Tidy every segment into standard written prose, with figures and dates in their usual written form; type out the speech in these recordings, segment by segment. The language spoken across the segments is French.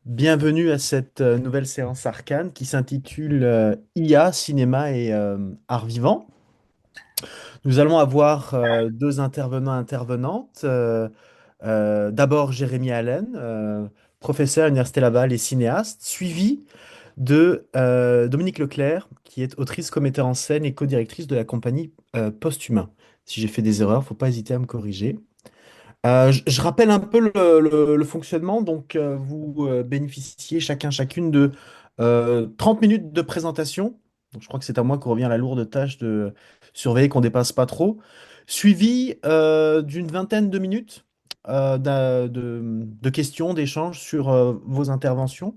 Bienvenue à cette nouvelle séance arcane qui s'intitule IA, cinéma et art vivant. Nous allons avoir deux intervenants intervenantes. D'abord Jérémy Allen, professeur à l'Université Laval et cinéaste, suivi de Dominique Leclerc, qui est autrice, co-metteur en scène et co-directrice de la compagnie Posthumain. Si j'ai fait des erreurs, faut pas hésiter à me corriger. Je rappelle un peu le fonctionnement. Donc, vous bénéficiez chacune de 30 minutes de présentation. Donc, je crois que c'est à moi que revient la lourde tâche de surveiller qu'on dépasse pas trop. Suivi d'une vingtaine de minutes de questions, d'échanges sur vos interventions.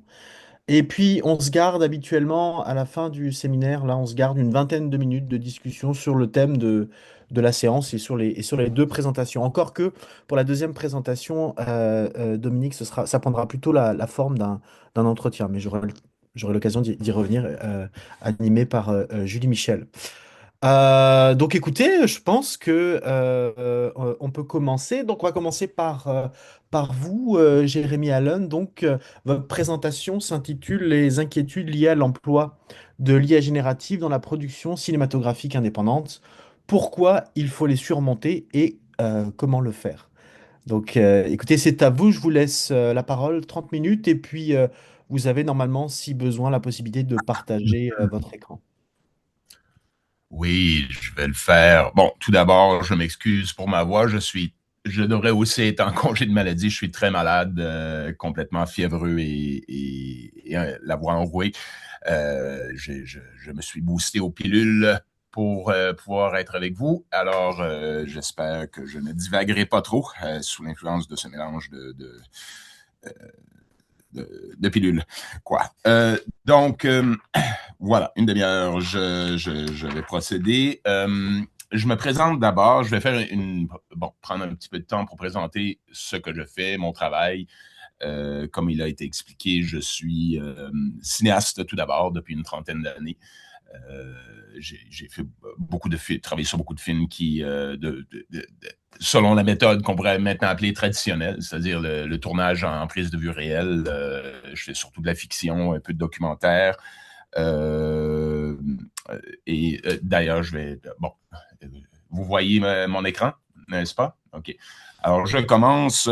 Et puis, on se garde habituellement, à la fin du séminaire, là, on se garde une vingtaine de minutes de discussion sur le thème de la séance et sur les deux présentations. Encore que, pour la deuxième présentation, Dominique, ça prendra plutôt la forme d'un entretien, mais j'aurai l'occasion d'y revenir, animé par Julie Michel. Donc écoutez, je pense que on peut commencer. Donc on va commencer par vous, Jérémy Allen. Donc votre présentation s'intitule Les inquiétudes liées à l'emploi de l'IA générative dans la production cinématographique indépendante. Pourquoi il faut les surmonter et comment le faire? Donc écoutez, c'est à vous. Je vous laisse la parole, 30 minutes, et puis vous avez normalement, si besoin, la possibilité de partager votre écran. Oui, je vais le faire. Bon, tout d'abord, je m'excuse pour ma voix. Je devrais aussi être en congé de maladie. Je suis très malade, complètement fiévreux et la voix enrouée. Je me suis boosté aux pilules pour pouvoir être avec vous. Alors, j'espère que je ne divaguerai pas trop sous l'influence de ce mélange de pilules. Quoi. Voilà, une demi-heure, je vais procéder. Je me présente d'abord, je vais prendre un petit peu de temps pour présenter ce que je fais, mon travail. Comme il a été expliqué, je suis cinéaste tout d'abord depuis une trentaine d'années. Euh, j'ai fait beaucoup de films, travaillé sur beaucoup de films selon la méthode qu'on pourrait maintenant appeler traditionnelle, c'est-à-dire le tournage en prise de vue réelle. Je fais surtout de la fiction, un peu de documentaire. Euh, D'ailleurs, vous voyez mon écran, n'est-ce pas? OK. Alors, je commence.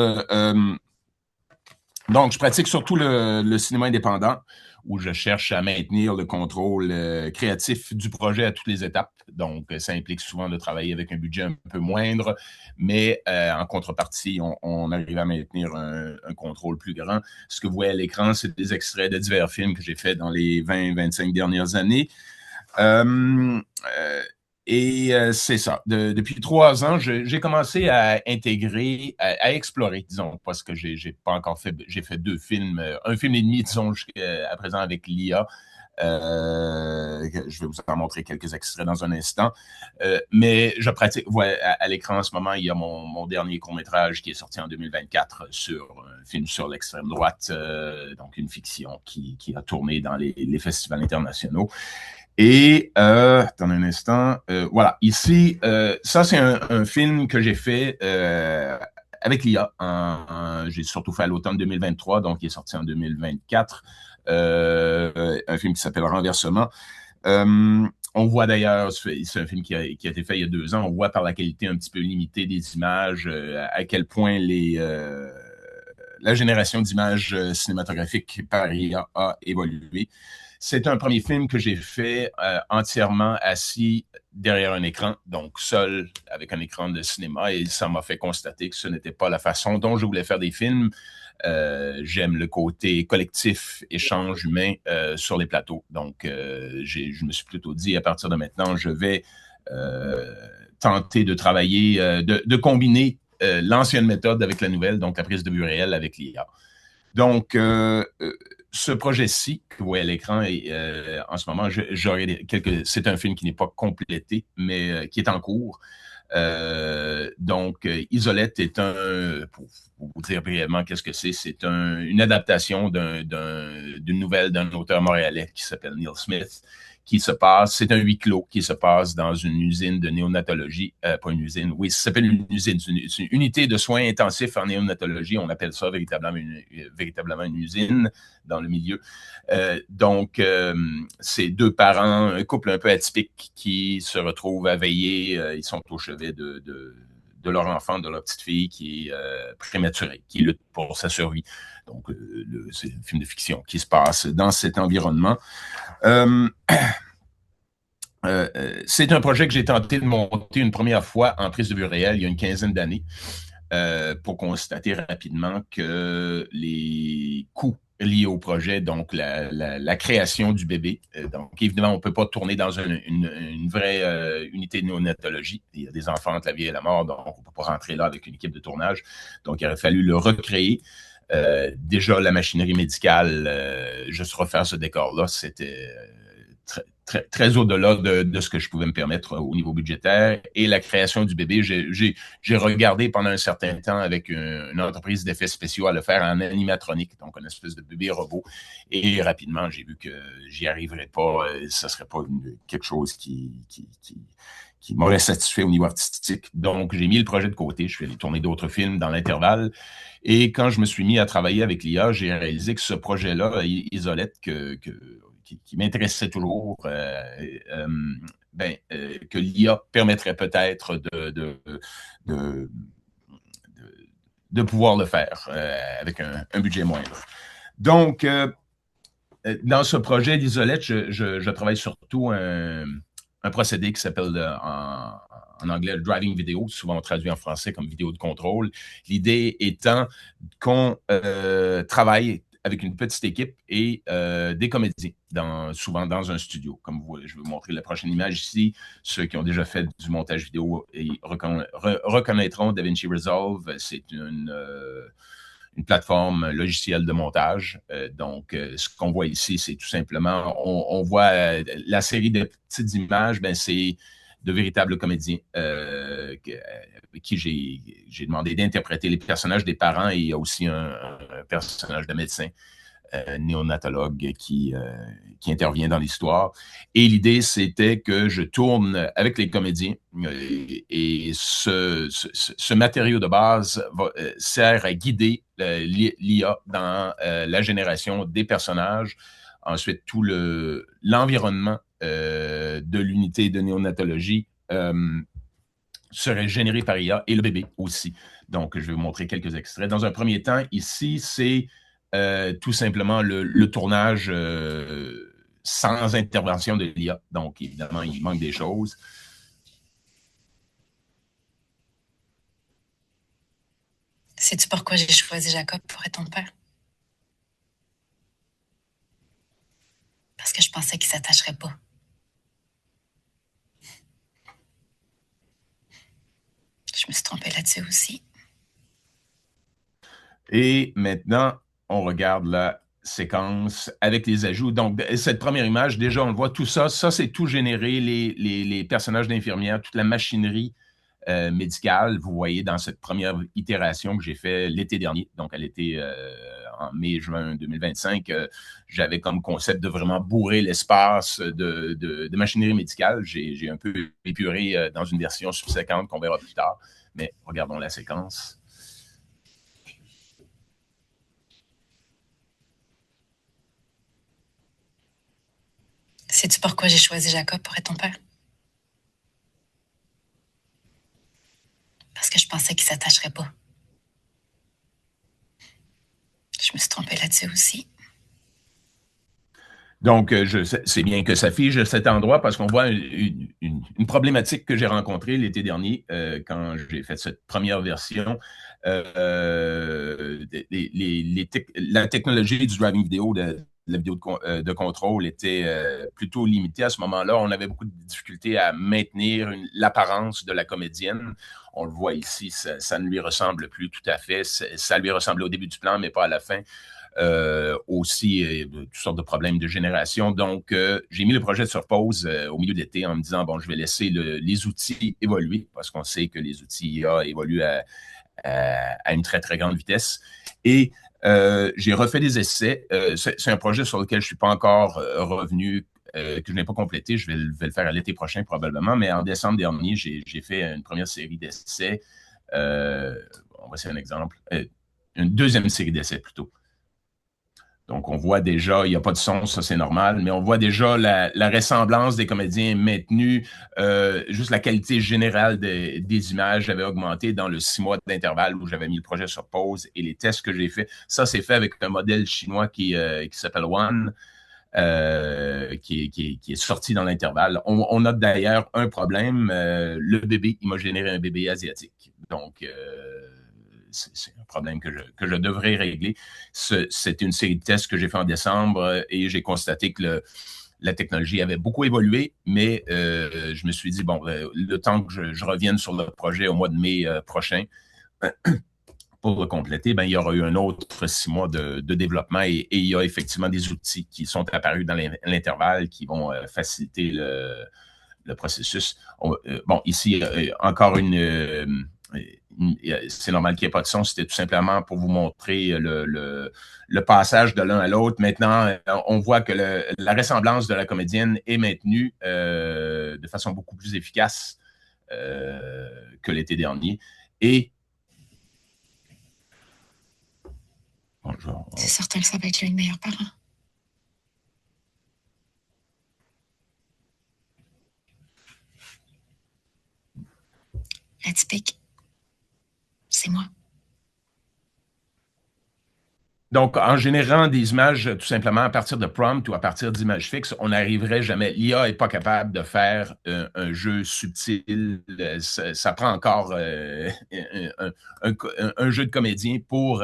Donc, je pratique surtout le cinéma indépendant, où je cherche à maintenir le contrôle créatif du projet à toutes les étapes. Donc, ça implique souvent de travailler avec un budget un peu moindre, mais en contrepartie, on arrive à maintenir un contrôle plus grand. Ce que vous voyez à l'écran, c'est des extraits de divers films que j'ai faits dans les 20-25 dernières années. Euh, euh, c'est ça. Depuis 3 ans, j'ai commencé à intégrer, à explorer, disons, parce que j'ai pas encore fait. J'ai fait 2 films, un film et demi, disons, à présent avec l'IA. Je vais vous en montrer quelques extraits dans un instant. Mais je pratique. Ouais, à l'écran en ce moment, il y a mon dernier court-métrage qui est sorti en 2024 sur un film sur l'extrême droite, donc une fiction qui a tourné dans les festivals internationaux. Attends un instant, voilà, ici, ça c'est un film que j'ai fait avec l'IA. J'ai surtout fait à l'automne 2023, donc il est sorti en 2024. Un film qui s'appelle Renversement. Euh, on voit d'ailleurs, c'est un film qui a été fait il y a 2 ans, on voit par la qualité un petit peu limitée des images à quel point la génération d'images cinématographiques par IA a évolué. C'est un premier film que j'ai fait entièrement assis derrière un écran, donc seul avec un écran de cinéma, et ça m'a fait constater que ce n'était pas la façon dont je voulais faire des films. J'aime le côté collectif, échange humain sur les plateaux. Donc, je me suis plutôt dit, à partir de maintenant, je vais euh, tenter de travailler, de combiner l'ancienne méthode avec la nouvelle, donc la prise de vue réelle avec l'IA. Donc, ce projet-ci que vous voyez à l'écran, en ce moment, c'est un film qui n'est pas complété, mais qui est en cours. Isolette est pour vous dire brièvement qu'est-ce que c'est une adaptation d'une nouvelle d'un auteur montréalais qui s'appelle Neil Smith, qui se passe, c'est un huis clos qui se passe dans une usine de néonatologie, pas une usine, oui, ça s'appelle une usine, c'est une unité de soins intensifs en néonatologie, on appelle ça véritablement une usine dans le milieu. C'est deux parents, un couple un peu atypique qui se retrouvent à veiller, ils sont au chevet de leur enfant, de leur petite fille qui est prématurée, qui lutte pour sa survie. Donc, c'est un film de fiction qui se passe dans cet environnement. C'est un projet que j'ai tenté de monter une première fois en prise de vue réelle il y a une quinzaine d'années pour constater rapidement que les coûts liés au projet, donc la création du bébé. Donc, évidemment, on ne peut pas tourner dans une vraie unité de néonatologie. Il y a des enfants entre la vie et la mort, donc on ne peut pas rentrer là avec une équipe de tournage. Donc, il aurait fallu le recréer. Déjà, la machinerie médicale, juste refaire ce décor-là, c'était très au-delà de ce que je pouvais me permettre au niveau budgétaire. Et la création du bébé, j'ai regardé pendant un certain temps avec une entreprise d'effets spéciaux à le faire en animatronique, donc une espèce de bébé robot. Et rapidement, j'ai vu que j'y arriverais pas. Ce serait pas quelque chose qui m'aurait satisfait au niveau artistique. Donc, j'ai mis le projet de côté. Je suis allé tourner d'autres films dans l'intervalle. Et quand je me suis mis à travailler avec l'IA, j'ai réalisé que ce projet-là, Isolette, qui m'intéressait toujours, que l'IA permettrait peut-être de pouvoir le faire avec un budget moindre. Donc, dans ce projet d'Isolette, je travaille surtout un procédé qui s'appelle en anglais le driving video, souvent traduit en français comme vidéo de contrôle. L'idée étant qu'on travaille avec une petite équipe et des comédiens, souvent dans un studio. Comme je vais vous montrer la prochaine image ici. Ceux qui ont déjà fait du montage vidéo reconnaîtront DaVinci Resolve. C'est une plateforme logicielle de montage. Ce qu'on voit ici, c'est tout simplement, on voit la série de petites images, c'est de véritables comédiens avec qui j'ai demandé d'interpréter les personnages des parents, et il y a aussi un personnage de médecin néonatologue qui intervient dans l'histoire. Et l'idée, c'était que je tourne avec les comédiens et ce matériau de base sert à guider l'IA dans la génération des personnages. Ensuite, tout l'environnement de l'unité de néonatologie serait généré par IA et le bébé aussi. Donc, je vais vous montrer quelques extraits. Dans un premier temps, ici, c'est tout simplement le tournage sans intervention de l'IA. Donc, évidemment, il manque des choses. Sais-tu pourquoi j'ai choisi Jacob pour être ton père? Parce que je pensais qu'il s'attacherait pas. Je me suis trompée là-dessus aussi. Et maintenant, on regarde la séquence avec les ajouts. Donc, cette première image, déjà, on le voit, tout ça. Ça, c'est tout généré, les personnages d'infirmières, toute la machinerie médicale. Vous voyez dans cette première itération que j'ai fait l'été dernier, donc à l'été en mai-juin 2025, j'avais comme concept de vraiment bourrer l'espace de machinerie médicale. J'ai un peu épuré dans une version subséquente qu'on verra plus tard, mais regardons la séquence. Sais-tu pourquoi j'ai choisi Jacob pour être ton père? Parce que je pensais qu'il s'attacherait pas. Je me suis trompée là-dessus aussi. Donc, c'est bien que ça fige à cet endroit parce qu'on voit une problématique que j'ai rencontrée l'été dernier quand j'ai fait cette première version. La technologie du driving vidéo, de la vidéo de contrôle était plutôt limitée à ce moment-là. On avait beaucoup de difficultés à maintenir l'apparence de la comédienne. On le voit ici, ça ne lui ressemble plus tout à fait. Ça lui ressemblait au début du plan, mais pas à la fin. Aussi toutes sortes de problèmes de génération. Donc, j'ai mis le projet sur pause au milieu de l'été en me disant, bon, je vais laisser les outils évoluer parce qu'on sait que les outils IA évoluent à une très, très grande vitesse. Et j'ai refait des essais. C'est un projet sur lequel je ne suis pas encore revenu que je n'ai pas complété. Je vais le faire à l'été prochain probablement, mais en décembre dernier, j'ai fait une première série d'essais. On va essayer un exemple. Une deuxième série d'essais plutôt. Donc, on voit déjà, il n'y a pas de son, ça c'est normal, mais on voit déjà la ressemblance des comédiens maintenue, juste la qualité générale des images avait augmenté dans le 6 mois d'intervalle où j'avais mis le projet sur pause et les tests que j'ai faits. Ça, c'est fait avec un modèle chinois qui s'appelle One, qui est sorti dans l'intervalle. On note d'ailleurs un problème, le bébé, il m'a généré un bébé asiatique. Donc, c'est un problème que je devrais régler. C'est une série de tests que j'ai fait en décembre et j'ai constaté que la technologie avait beaucoup évolué, mais je me suis dit, bon, le temps que je revienne sur le projet au mois de mai prochain, pour le compléter, ben, il y aura eu un autre 6 mois de développement et il y a effectivement des outils qui sont apparus dans l'intervalle qui vont faciliter le processus. Bon, ici, encore c'est normal qu'il n'y ait pas de son. C'était tout simplement pour vous montrer le passage de l'un à l'autre. Maintenant, on voit que la ressemblance de la comédienne est maintenue de façon beaucoup plus efficace que l'été dernier. Et c'est certain que ça va être lui le meilleur parent. Let's pick. C'est moi. Donc, en générant des images tout simplement à partir de prompt ou à partir d'images fixes, on n'arriverait jamais. L'IA n'est pas capable de faire un jeu subtil. Ça prend encore un jeu de comédien pour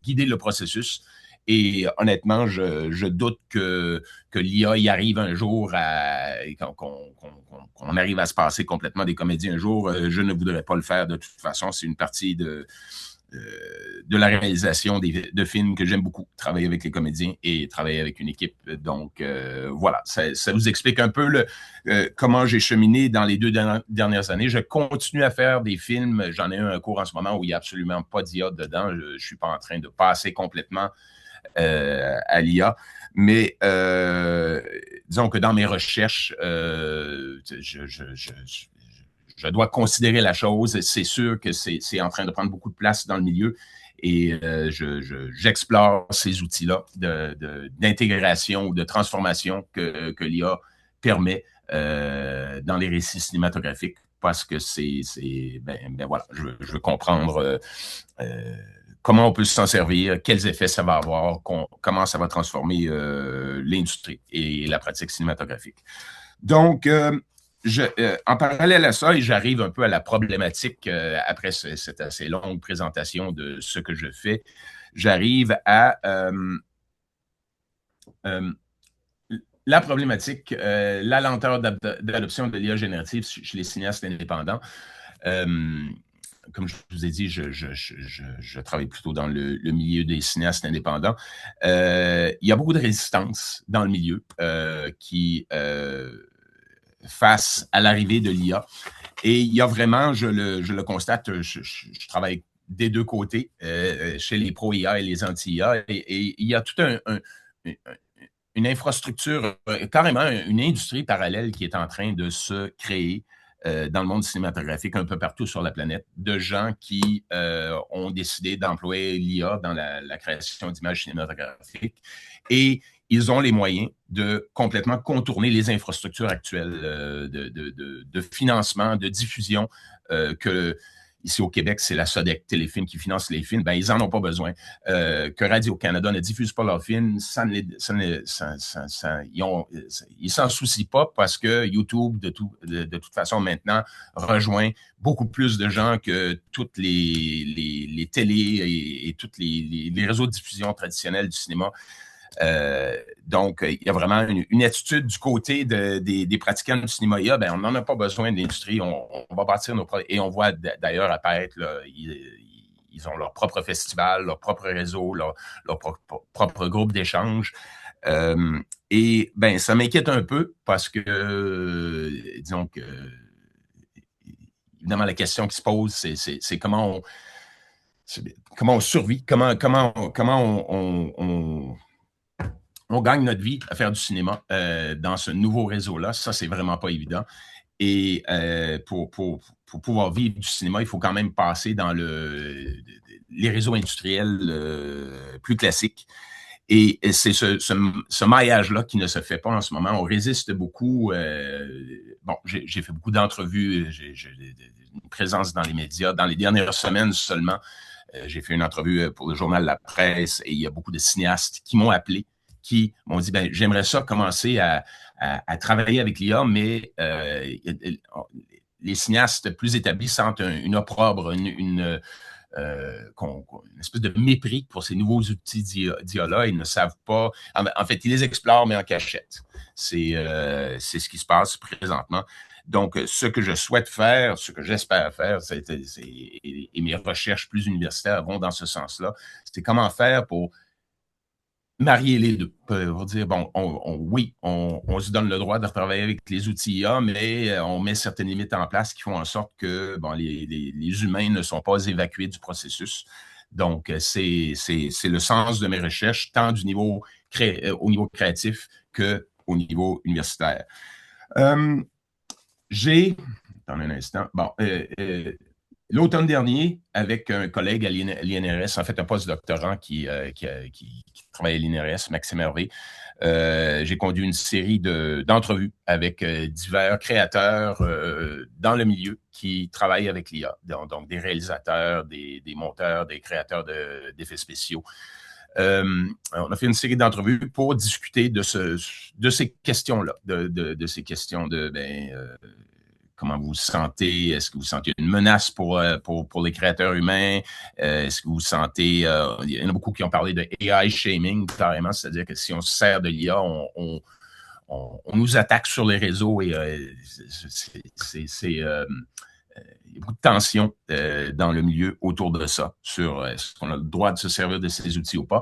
guider le processus. Et honnêtement, je doute que l'IA y arrive un jour qu'on arrive à se passer complètement des comédiens un jour. Je ne voudrais pas le faire de toute façon. C'est une partie de la réalisation de films que j'aime beaucoup, travailler avec les comédiens et travailler avec une équipe. Donc, voilà, ça vous explique un peu comment j'ai cheminé dans les 2 dernières années. Je continue à faire des films. J'en ai un cours en ce moment où il n'y a absolument pas d'IA dedans. Je ne suis pas en train de passer complètement à l'IA. Mais disons que dans mes recherches, je dois considérer la chose. C'est sûr que c'est en train de prendre beaucoup de place dans le milieu et j'explore ces outils-là d'intégration ou de transformation que l'IA permet dans les récits cinématographiques parce que ben voilà, je veux comprendre comment on peut s'en servir, quels effets ça va avoir, comment ça va transformer l'industrie et la pratique cinématographique. Donc, en parallèle à ça, et j'arrive un peu à la problématique après cette assez longue présentation de ce que je fais, j'arrive à la problématique, la lenteur d'adoption de l'IA générative chez les cinéastes indépendants. Comme je vous ai dit, je travaille plutôt dans le milieu des cinéastes indépendants. Il y a beaucoup de résistance dans le milieu qui face à l'arrivée de l'IA. Et il y a vraiment, je le constate, je travaille des deux côtés, chez les pro-IA et les anti-IA, et il y a toute une infrastructure, carrément une industrie parallèle qui est en train de se créer dans le monde cinématographique un peu partout sur la planète, de gens qui ont décidé d'employer l'IA dans la création d'images cinématographiques. Et ils ont les moyens de complètement contourner les infrastructures actuelles de financement, de diffusion que ici au Québec, c'est la Sodec Téléfilm qui finance les films. Ben, ils n'en ont pas besoin. Que Radio-Canada ne diffuse pas leurs films, ils s'en soucient pas parce que YouTube, de toute façon, maintenant, rejoint beaucoup plus de gens que toutes les télés et tous les réseaux de diffusion traditionnels du cinéma. Donc, il y a vraiment une attitude du côté des pratiquants du cinéma IA. Ben, on n'en a pas besoin de l'industrie. On va bâtir nos propres. Et on voit d'ailleurs apparaître, là, ils ont leur propre festival, leur propre réseau, leur propre groupe d'échange. Et ben, ça m'inquiète un peu parce que, disons que, évidemment, la question qui se pose, c'est comment on survit, comment on gagne notre vie à faire du cinéma dans ce nouveau réseau-là. Ça, c'est vraiment pas évident. Et pour pouvoir vivre du cinéma, il faut quand même passer dans les réseaux industriels plus classiques. Et c'est ce maillage-là qui ne se fait pas en ce moment. On résiste beaucoup. Bon, j'ai fait beaucoup d'entrevues. J'ai une présence dans les médias. Dans les dernières semaines seulement, j'ai fait une entrevue pour le journal La Presse et il y a beaucoup de cinéastes qui m'ont appelé, qui m'ont dit, ben, j'aimerais ça commencer à travailler avec l'IA, mais les cinéastes plus établis sentent une opprobre, une espèce de mépris pour ces nouveaux outils d'IA-là. Ils ne savent pas. En fait, ils les explorent, mais en cachette. C'est ce qui se passe présentement. Donc, ce que je souhaite faire, ce que j'espère faire, et mes recherches plus universitaires vont dans ce sens-là, c'est comment faire pour marier les deux, pour dire, bon, oui, on se donne le droit de travailler avec les outils IA, mais on met certaines limites en place qui font en sorte que bon, les humains ne sont pas évacués du processus. Donc, c'est le sens de mes recherches, tant au niveau créatif qu'au niveau universitaire. Attends un instant. Bon, l'automne dernier, avec un collègue à l'INRS, en fait un postdoctorant qui travaille à l'INRS, Maxime Hervé, j'ai conduit une série d'entrevues avec divers créateurs dans le milieu qui travaillent avec l'IA, donc des réalisateurs, des monteurs, des créateurs d'effets spéciaux. On a fait une série d'entrevues pour discuter de ces questions-là, de ces questions de comment vous vous sentez? Est-ce que vous sentez une menace pour les créateurs humains? Est-ce que vous sentez... il y en a beaucoup qui ont parlé de AI shaming, carrément, c'est-à-dire que si on se sert de l'IA, on nous attaque sur les réseaux et il y a beaucoup de tension dans le milieu autour de ça, sur est-ce qu'on a le droit de se servir de ces outils ou pas.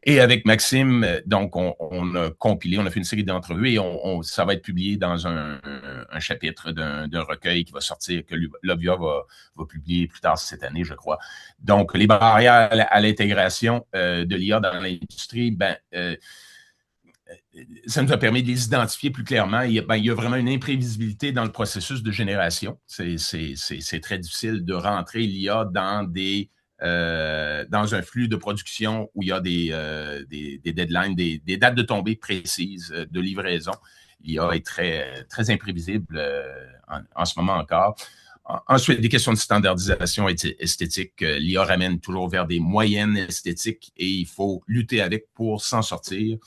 Et avec Maxime, donc, on a compilé, on a fait une série d'entrevues et ça va être publié dans un chapitre d'un recueil qui va sortir, que Lovia va publier plus tard cette année, je crois. Donc, les barrières à l'intégration de l'IA dans l'industrie, ça nous a permis de les identifier plus clairement. Il y a vraiment une imprévisibilité dans le processus de génération. C'est très difficile de rentrer l'IA dans un flux de production où il y a des deadlines, des dates de tombée précises de livraison. L'IA est très, très imprévisible en ce moment encore. Ensuite, des questions de standardisation esthétique. L'IA ramène toujours vers des moyennes esthétiques et il faut lutter avec pour s'en sortir.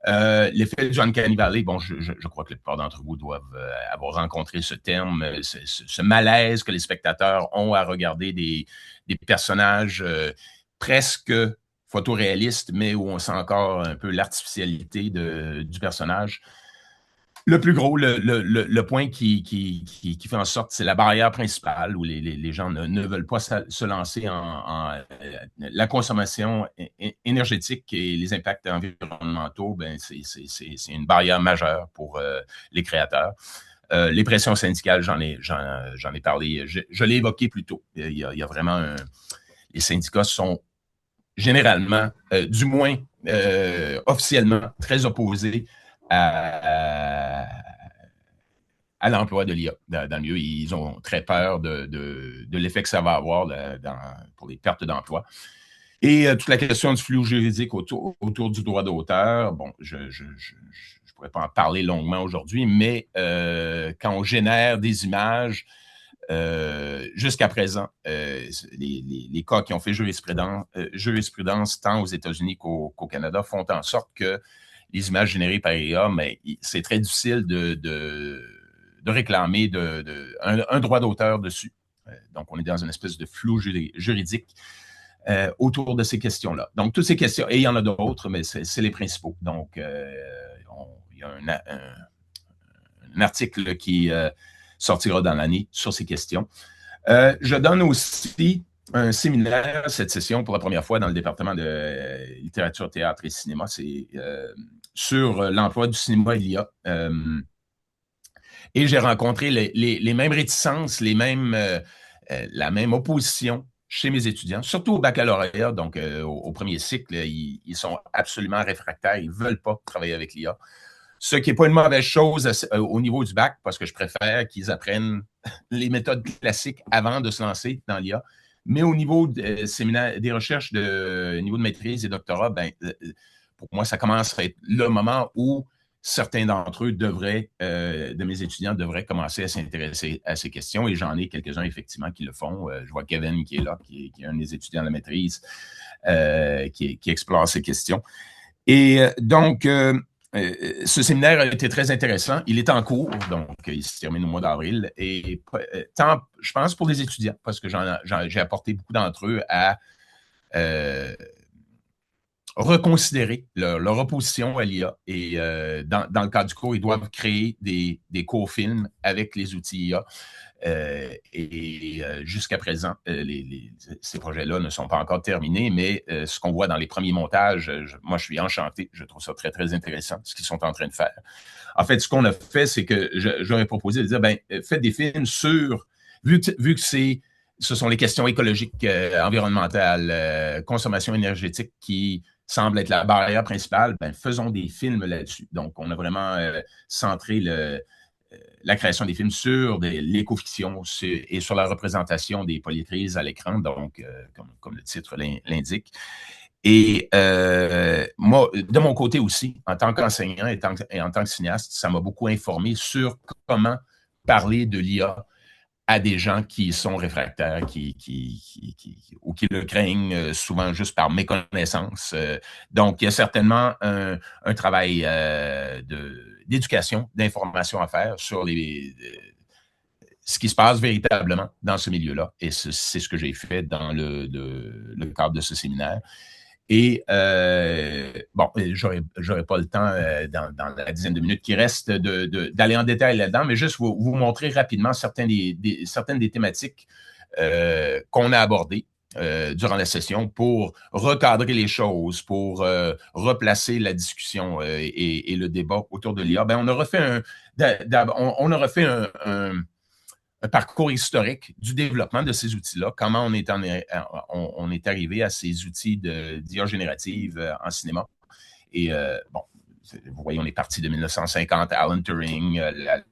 L'effet du Uncanny Valley, bon, je crois que la plupart d'entre vous doivent avoir rencontré ce terme, ce malaise que les spectateurs ont à regarder des personnages presque photoréalistes, mais où on sent encore un peu l'artificialité du personnage. Le plus gros, le point qui fait en sorte, c'est la barrière principale où les gens ne veulent pas se lancer en la consommation énergétique et les impacts environnementaux, c'est une barrière majeure pour les créateurs. Les pressions syndicales, j'en ai parlé, je l'ai évoqué plus tôt. Il y a vraiment les syndicats sont généralement, du moins officiellement, très opposés à l'emploi de l'IA dans le milieu. Ils ont très peur de l'effet que ça va avoir pour les pertes d'emploi. Et toute la question du flou juridique autour du droit d'auteur, bon, je ne pourrais pas en parler longuement aujourd'hui, mais quand on génère des images, jusqu'à présent, les cas qui ont fait jurisprudence tant aux États-Unis qu'au Canada font en sorte que les images générées par IA, mais c'est très difficile de réclamer un droit d'auteur dessus. Donc, on est dans une espèce de flou juridique autour de ces questions-là. Donc, toutes ces questions, et il y en a d'autres, mais c'est les principaux. Donc, il y a un article qui sortira dans l'année sur ces questions. Je donne aussi un séminaire cette session pour la première fois dans le département de littérature, théâtre et cinéma. C'est sur l'emploi du cinéma et l'IA. Et j'ai rencontré les mêmes réticences, la même opposition chez mes étudiants, surtout au baccalauréat, donc au premier cycle, ils sont absolument réfractaires, ils ne veulent pas travailler avec l'IA. Ce qui n'est pas une mauvaise chose au niveau du bac, parce que je préfère qu'ils apprennent les méthodes classiques avant de se lancer dans l'IA. Mais au niveau des recherches de niveau de maîtrise et doctorat, ben, pour moi, ça commence à être le moment où certains d'entre eux de mes étudiants devraient commencer à s'intéresser à ces questions. Et j'en ai quelques-uns, effectivement, qui le font. Je vois Kevin qui est là, qui est un des étudiants de la maîtrise, qui explore ces questions. Et donc, ce séminaire a été très intéressant. Il est en cours, donc il se termine au mois d'avril. Et tant, je pense, pour les étudiants, parce que j'ai apporté beaucoup d'entre eux à reconsidérer leur opposition à l'IA. Et dans le cadre du cours, ils doivent créer des cours films avec les outils IA. Jusqu'à présent, ces projets-là ne sont pas encore terminés, mais ce qu'on voit dans les premiers montages, moi, je suis enchanté. Je trouve ça très, très intéressant, ce qu'ils sont en train de faire. En fait, ce qu'on a fait, c'est que j'aurais proposé de dire, faites des films sur, vu que ce sont les questions écologiques, environnementales, consommation énergétique qui semble être la barrière principale, faisons des films là-dessus. Donc, on a vraiment centré la création des films sur l'écofiction et sur la représentation des polycrises à l'écran, donc, comme le titre l'indique. Et moi, de mon côté aussi, en tant qu'enseignant et en tant que cinéaste, ça m'a beaucoup informé sur comment parler de l'IA à des gens qui sont réfractaires ou qui le craignent souvent juste par méconnaissance. Donc, il y a certainement un travail d'éducation, d'information à faire sur ce qui se passe véritablement dans ce milieu-là. Et c'est ce que j'ai fait dans le cadre de ce séminaire. Et j'aurais pas le temps dans la dizaine de minutes qui reste d'aller en détail là-dedans, mais juste vous montrer rapidement certaines des thématiques qu'on a abordées durant la session pour recadrer les choses, pour replacer la discussion et le débat autour de l'IA. On aura fait un parcours historique du développement de ces outils-là, comment on est arrivé à ces outils d'IA générative en cinéma. Et vous voyez, on est parti de 1950, Alan Turing,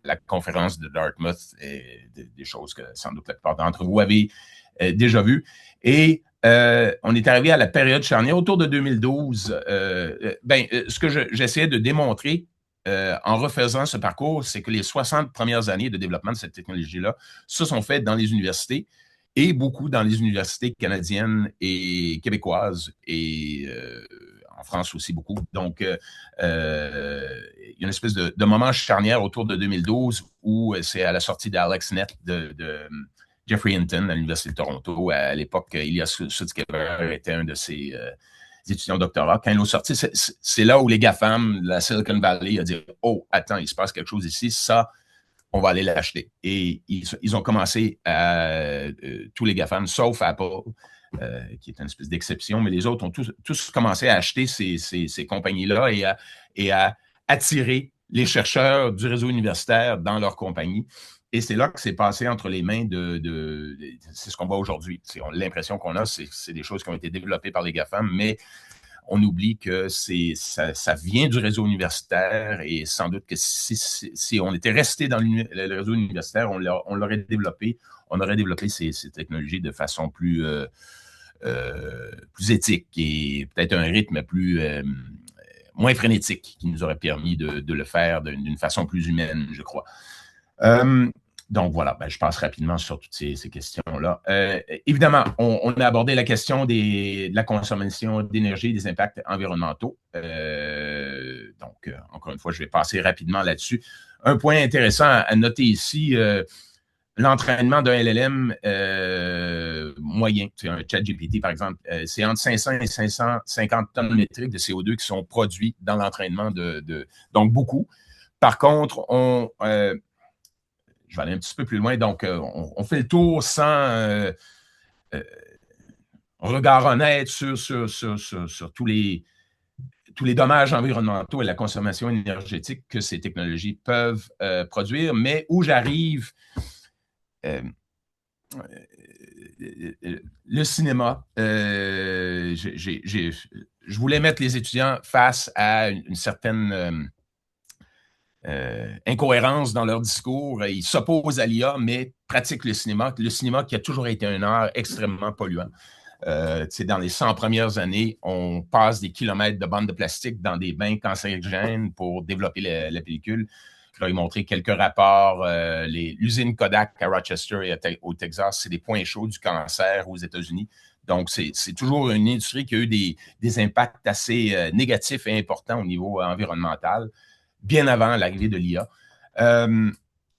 la conférence de Dartmouth, et des choses que sans doute la plupart d'entre vous avez déjà vues. Et on est arrivé à la période charnière autour de 2012. Ce que j'essayais de démontrer en refaisant ce parcours, c'est que les 60 premières années de développement de cette technologie-là se sont faites dans les universités et beaucoup dans les universités canadiennes et québécoises et en France aussi beaucoup. Donc, il y a une espèce de moment charnière autour de 2012 où c'est à la sortie d'AlexNet de Jeffrey Hinton à l'Université de Toronto. À l'époque, Ilya Sutskever était un de ses étudiants de doctorat. Quand ils l'ont sorti, c'est là où les GAFAM, la Silicon Valley, a dit « Oh, attends, il se passe quelque chose ici, ça, on va aller l'acheter. » Et ils ont commencé tous les GAFAM, sauf Apple, qui est une espèce d'exception, mais les autres ont tous commencé à acheter ces compagnies-là et à attirer les chercheurs du réseau universitaire dans leur compagnie. Et c'est là que c'est passé entre les mains c'est ce qu'on voit aujourd'hui. L'impression qu'on a, c'est des choses qui ont été développées par les GAFAM, mais on oublie que ça vient du réseau universitaire et sans doute que si on était resté dans le réseau universitaire, on l'aurait développé. On aurait développé ces technologies de façon plus éthique et peut-être un rythme moins frénétique qui nous aurait permis de le faire d'une façon plus humaine, je crois. Donc voilà, je passe rapidement sur toutes ces questions-là. Évidemment, on a abordé la question de la consommation d'énergie, des impacts environnementaux. Donc, encore une fois, je vais passer rapidement là-dessus. Un point intéressant à noter ici, l'entraînement d'un LLM moyen, un ChatGPT par exemple, c'est entre 500 et 550 tonnes métriques de CO2 qui sont produits dans l'entraînement donc beaucoup. Par contre, je vais aller un petit peu plus loin. Donc, on fait le tour sans regard honnête sur tous les dommages environnementaux et la consommation énergétique que ces technologies peuvent produire, mais où j'arrive le cinéma, je voulais mettre les étudiants face à une certaine incohérence dans leur discours. Ils s'opposent à l'IA, mais pratiquent le cinéma. Le cinéma qui a toujours été un art extrêmement polluant. Dans les 100 premières années, on passe des kilomètres de bandes de plastique dans des bains cancérigènes pour développer la pellicule. Je leur ai montré quelques rapports. L'usine Kodak à Rochester et au Texas, c'est des points chauds du cancer aux États-Unis. Donc, c'est toujours une industrie qui a eu des impacts assez négatifs et importants au niveau environnemental, bien avant l'arrivée de l'IA.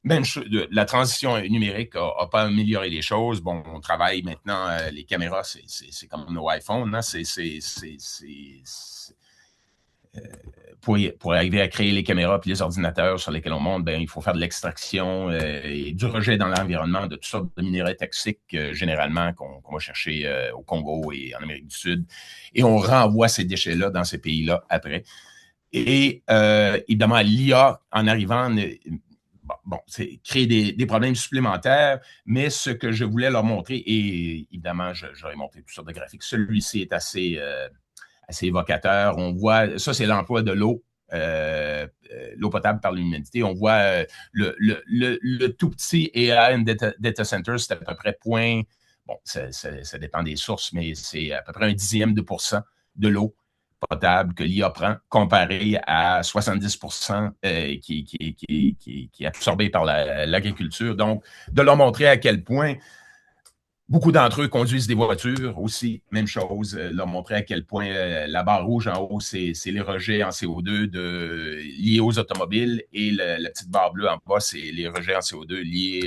Même la transition numérique n'a pas amélioré les choses. Bon, on travaille maintenant, les caméras, c'est comme nos iPhones. Hein? Pour arriver à créer les caméras et les ordinateurs sur lesquels on monte, il faut faire de l'extraction et du rejet dans l'environnement de toutes sortes de minéraux toxiques, généralement, qu'on va chercher au Congo et en Amérique du Sud. Et on renvoie ces déchets-là dans ces pays-là après. Et évidemment, l'IA, en arrivant, c'est créer des problèmes supplémentaires, mais ce que je voulais leur montrer, et évidemment, j'aurais montré toutes sortes de graphiques, celui-ci est assez évocateur. On voit, ça c'est l'emploi de l'eau, l'eau potable par l'humanité. On voit le tout petit AI Data Center, c'est à peu près ça dépend des sources, mais c'est à peu près 0,1% de l'eau potable que l'IA prend, comparé à 70% qui est absorbé par l'agriculture. Donc, de leur montrer à quel point beaucoup d'entre eux conduisent des voitures aussi, même chose, leur montrer à quel point la barre rouge en haut, c'est les rejets en CO2 liés aux automobiles, et la petite barre bleue en bas, c'est les rejets en CO2 liés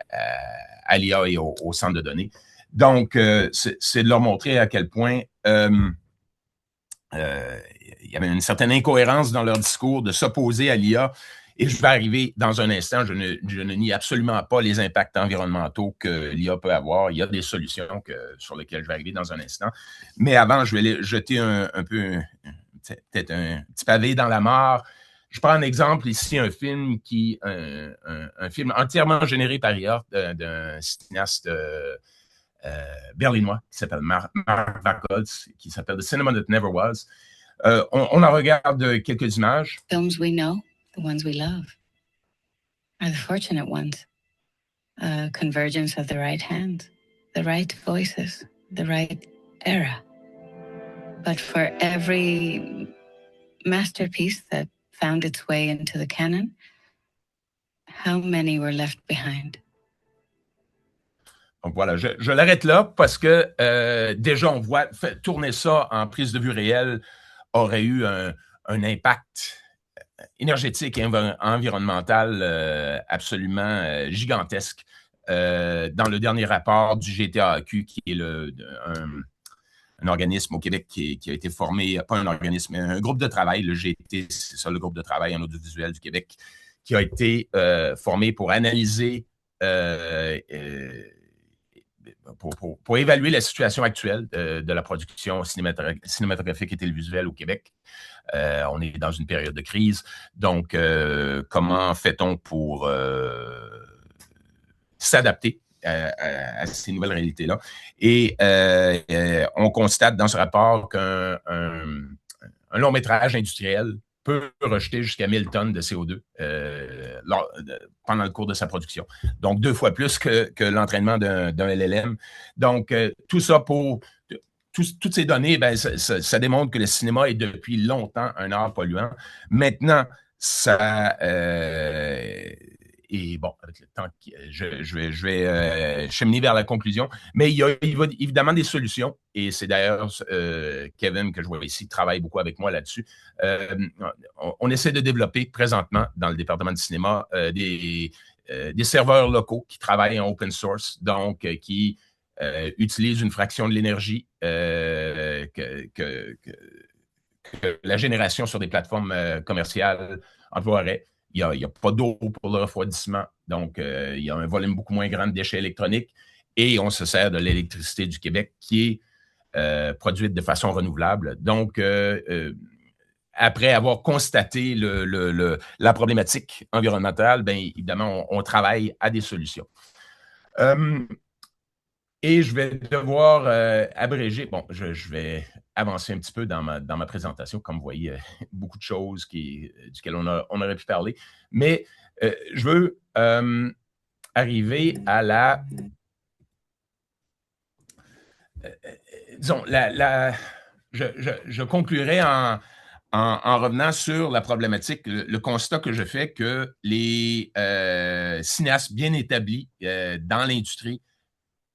à l'IA et au centre de données. Donc, c'est de leur montrer à quel point il y avait une certaine incohérence dans leur discours de s'opposer à l'IA. Et je vais arriver dans un instant, je ne nie absolument pas les impacts environnementaux que l'IA peut avoir. Il y a des solutions sur lesquelles je vais arriver dans un instant. Mais avant, je vais jeter peut-être un petit pavé dans la mare. Je prends un exemple ici, un film entièrement généré par IA d'un cinéaste berlinois qui s'appelle Mark Bacholz, qui s'appelle The Cinema That Never Was. On en regarde quelques images. Films we know, the ones we love, are the fortunate ones. Convergence of the right hand, the right voices, the right era. But for every masterpiece that found its way into the canon, how many were left behind? Donc voilà, je l'arrête là parce que déjà, on voit, tourner ça en prise de vue réelle aurait eu un impact énergétique et environnemental absolument gigantesque. Dans le dernier rapport du GTAQ, qui est un organisme au Québec qui a été formé, pas un organisme, mais un groupe de travail, le GT, c'est ça, le groupe de travail en audiovisuel du Québec, qui a été formé pour analyser pour évaluer la situation actuelle de la production cinématographique et télévisuelle au Québec. On est dans une période de crise. Donc, comment fait-on pour s'adapter à ces nouvelles réalités-là? Et on constate dans ce rapport qu'un long-métrage industriel peut rejeter jusqu'à 1000 tonnes de CO2 pendant le cours de sa production. Donc, 2 fois plus que l'entraînement d'un LLM. Donc, tout ça toutes ces données, ça démontre que le cinéma est depuis longtemps un art polluant. Maintenant, ça... et bon, avec le temps, je vais cheminer vers la conclusion. Mais il y a évidemment des solutions. Et c'est d'ailleurs Kevin, que je vois ici, travaille beaucoup avec moi là-dessus. On essaie de développer présentement dans le département du cinéma des serveurs locaux qui travaillent en open source, donc qui utilisent une fraction de l'énergie que la génération sur des plateformes commerciales emploierait. Il n'y a pas d'eau pour le refroidissement, donc il y a un volume beaucoup moins grand de déchets électroniques, et on se sert de l'électricité du Québec qui est produite de façon renouvelable. Donc, après avoir constaté la problématique environnementale, évidemment, on travaille à des solutions. Et je vais devoir abréger. Bon, je vais avancer un petit peu dans ma présentation. Comme vous voyez, beaucoup de choses duquel on aurait pu parler. Mais je veux arriver à disons, je conclurai en revenant sur la problématique, le constat que je fais que les cinéastes bien établis dans l'industrie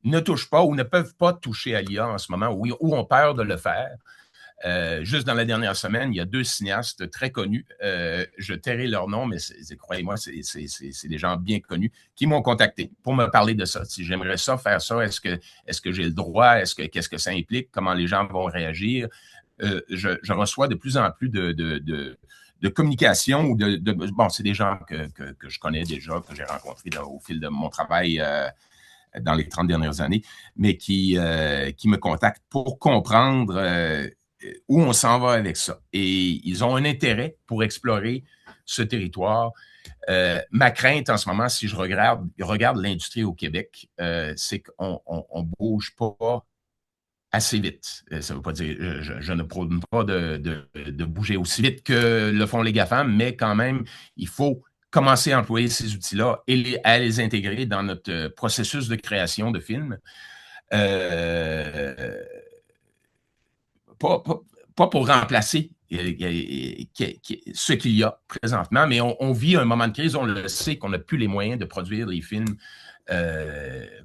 ne touchent pas ou ne peuvent pas toucher à l'IA en ce moment, ou ont peur de le faire. Juste dans la dernière semaine, il y a 2 cinéastes très connus. Je tairai leur nom, mais croyez-moi, c'est des gens bien connus qui m'ont contacté pour me parler de ça. Si j'aimerais ça, faire ça, est-ce que j'ai le droit? Qu'est-ce que ça implique? Comment les gens vont réagir? Je reçois de plus en plus de communication ou bon, c'est des gens que je connais déjà, que j'ai rencontrés au fil de mon travail dans les 30 dernières années, mais qui me contactent pour comprendre où on s'en va avec ça. Et ils ont un intérêt pour explorer ce territoire. Ma crainte en ce moment, si je regarde l'industrie au Québec, c'est qu'on ne bouge pas assez vite. Ça ne veut pas dire, je ne prône pas de bouger aussi vite que le font les GAFAM, mais quand même, il faut commencer à employer ces outils-là et à les intégrer dans notre processus de création de films. Pas pour remplacer ce qu'il y a présentement, mais on vit un moment de crise, on le sait qu'on n'a plus les moyens de produire les films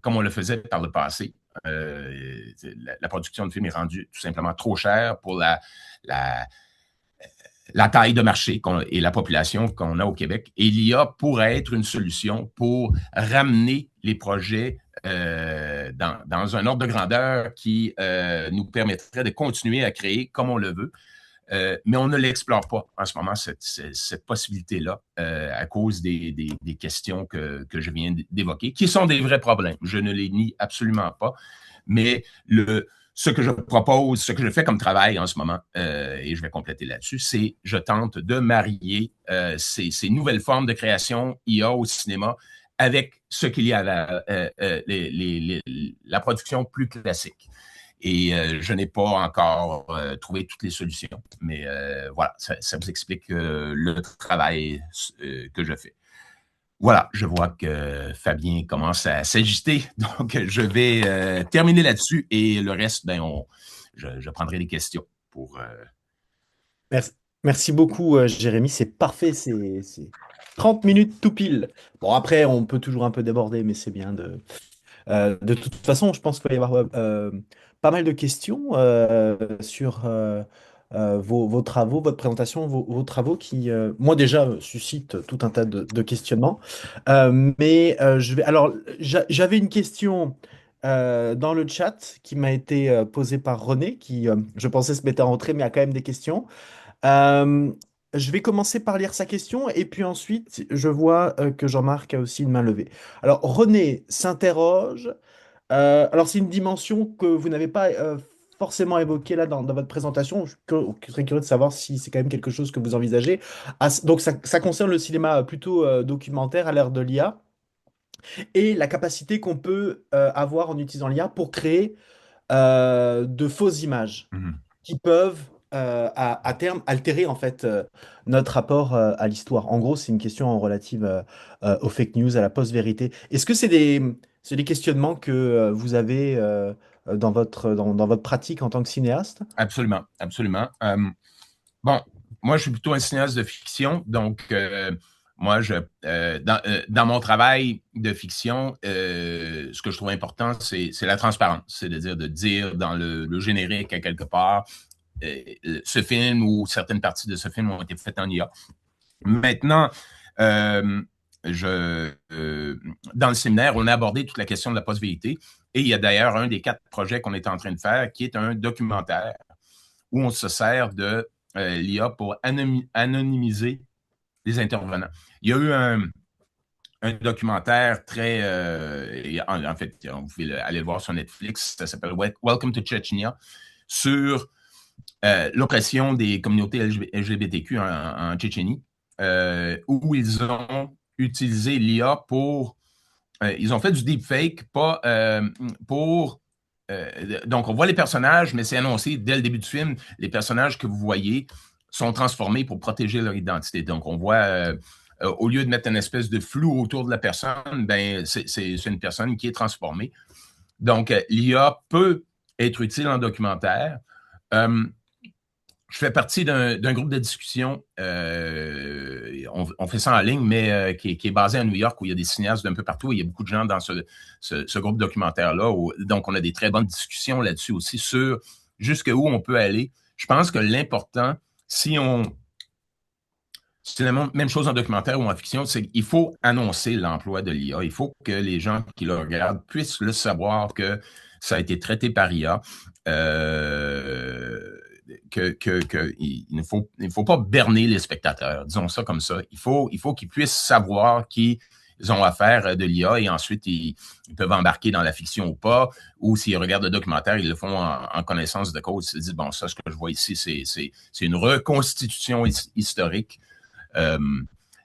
comme on le faisait par le passé. La production de films est rendue tout simplement trop chère pour la taille de marché et la population qu'on a au Québec. Et l'IA pourrait être une solution pour ramener les projets dans un ordre de grandeur qui nous permettrait de continuer à créer comme on le veut. Mais on ne l'explore pas en ce moment, cette possibilité-là, à cause des questions que je viens d'évoquer, qui sont des vrais problèmes. Je ne les nie absolument pas. Mais ce que je propose, ce que je fais comme travail en ce moment, et je vais compléter là-dessus, c'est je tente de marier ces nouvelles formes de création IA au cinéma avec ce qu'il y a la production plus classique. Et je n'ai pas encore trouvé toutes les solutions. Mais voilà, ça vous explique le travail que je fais. Voilà, je vois que Fabien commence à s'agiter. Donc, je vais terminer là-dessus et le reste, je prendrai des questions pour... Merci, merci beaucoup, Jérémy. C'est parfait. C'est 30 minutes tout pile. Bon, après, on peut toujours un peu déborder, mais c'est bien de toute façon, je pense qu'il va y avoir pas mal de questions sur vos travaux, votre présentation, vos travaux qui, moi déjà, suscitent tout un tas de questionnements. Alors, j'avais une question dans le chat qui m'a été posée par René, qui, je pensais, se mettait en retrait, mais a quand même des questions. Euh, je vais commencer par lire sa question et puis ensuite, je vois que Jean-Marc a aussi une main levée. Alors, René s'interroge. Alors, c'est une dimension que vous n'avez pas forcément évoquée là dans votre présentation. Je serais curieux de savoir si c'est quand même quelque chose que vous envisagez. Donc, ça concerne le cinéma plutôt documentaire à l'ère de l'IA et la capacité qu'on peut avoir en utilisant l'IA pour créer de fausses images qui peuvent à terme altérer en fait notre rapport à l'histoire. En gros, c'est une question relative aux fake news, à la post-vérité. Est-ce que c'est des questionnements que vous avez dans votre pratique en tant que cinéaste? Absolument, absolument. Bon, moi, je suis plutôt un cinéaste de fiction, donc moi, dans mon travail de fiction, ce que je trouve important, c'est la transparence, c'est-à-dire de dire dans le générique à quelque part, ce film ou certaines parties de ce film ont été faites en IA. Maintenant, dans le séminaire, on a abordé toute la question de la post-vérité et il y a d'ailleurs un des 4 projets qu'on est en train de faire qui est un documentaire où on se sert de l'IA pour anonymiser les intervenants. Il y a eu un documentaire très... en fait, vous pouvez aller le voir sur Netflix, ça s'appelle Welcome to Chechnya, sur l'oppression des communautés LGBTQ en Tchétchénie, où ils ont utilisé l'IA pour ils ont fait du deepfake pas pour. Donc, on voit les personnages, mais c'est annoncé dès le début du film. Les personnages que vous voyez sont transformés pour protéger leur identité. Donc, on voit, au lieu de mettre une espèce de flou autour de la personne, ben, c'est une personne qui est transformée. Donc, l'IA peut être utile en documentaire. Je fais partie d'un groupe de discussion, on fait ça en ligne, mais qui est basé à New York, où il y a des cinéastes d'un peu partout. Il y a beaucoup de gens dans ce groupe documentaire-là. Donc, on a des très bonnes discussions là-dessus aussi sur jusqu'où on peut aller. Je pense que l'important, c'est la même chose en documentaire ou en fiction, c'est qu'il faut annoncer l'emploi de l'IA. Il faut que les gens qui le regardent puissent le savoir que ça a été traité par IA. Il ne faut pas berner les spectateurs, disons ça comme ça. Il faut qu'ils puissent savoir qu'ils ont affaire de l'IA et ensuite ils peuvent embarquer dans la fiction ou pas, ou s'ils regardent le documentaire, ils le font en connaissance de cause. Ils se disent, bon, ça, ce que je vois ici, c'est une reconstitution historique.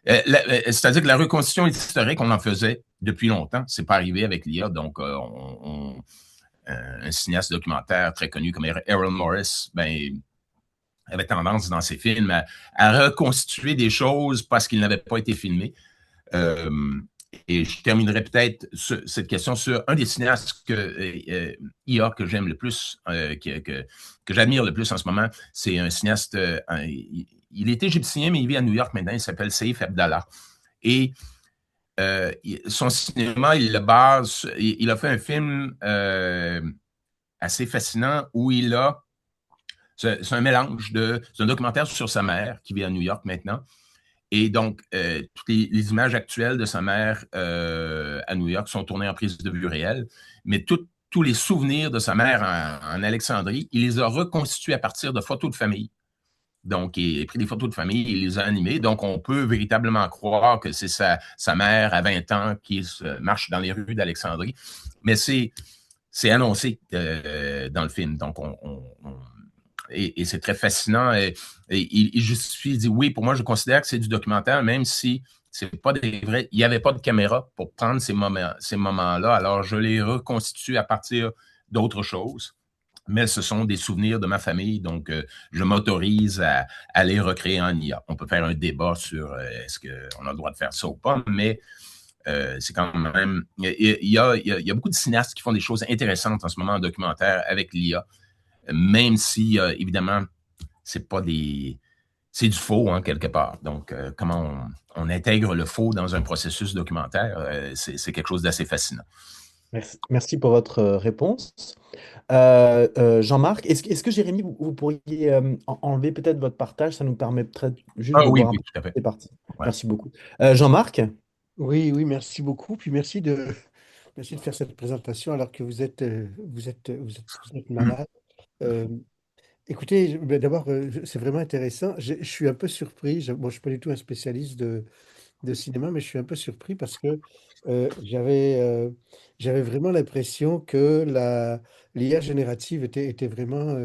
C'est-à-dire que la reconstitution historique, on en faisait depuis longtemps. C'est pas arrivé avec l'IA, donc un cinéaste documentaire très connu comme Errol Morris, ben, avait tendance dans ses films à reconstituer des choses parce qu'ils n'avaient pas été filmés. Et je terminerai peut-être cette question sur un des cinéastes IA que j'aime le plus, que j'admire le plus en ce moment. C'est un cinéaste, il est égyptien, mais il vit à New York maintenant. Il s'appelle Saïf Abdallah. Et son cinéma, il le base. Il a fait un film assez fascinant où c'est un mélange c'est un documentaire sur sa mère qui vit à New York maintenant. Et donc, toutes les images actuelles de sa mère à New York sont tournées en prise de vue réelle, mais tous les souvenirs de sa mère en Alexandrie, il les a reconstitués à partir de photos de famille. Donc, il a pris des photos de famille, il les a animées. Donc, on peut véritablement croire que c'est sa mère à 20 ans qui marche dans les rues d'Alexandrie. Mais c'est annoncé dans le film. Donc, et c'est très fascinant. Et il justifie, il dit, oui, pour moi, je considère que c'est du documentaire, même si c'est pas des vrais. Il n'y avait pas de caméra pour prendre ces moments-là. Alors, je les reconstitue à partir d'autres choses. Mais ce sont des souvenirs de ma famille, donc je m'autorise à les recréer en IA. On peut faire un débat sur est-ce qu'on a le droit de faire ça ou pas, mais c'est quand même... Il y a beaucoup de cinéastes qui font des choses intéressantes en ce moment en documentaire avec l'IA, même si, évidemment, c'est pas des... C'est du faux, hein, quelque part. Donc, comment on intègre le faux dans un processus documentaire, c'est quelque chose d'assez fascinant. Merci pour votre réponse. Jean-Marc, est-ce que Jérémy, vous pourriez enlever peut-être votre partage? Ça nous permettrait juste de Oui, voir un oui, peu. tout à fait. C'est parti. Ouais. Merci beaucoup. Jean-Marc? Oui, oui, merci beaucoup. Puis merci de faire cette présentation alors que vous êtes malade. Euh, Écoutez, ben d'abord, c'est vraiment intéressant. Je suis un peu surpris. Bon, je suis pas du tout un spécialiste de cinéma, mais je suis un peu surpris parce que j'avais vraiment l'impression que l'IA générative était vraiment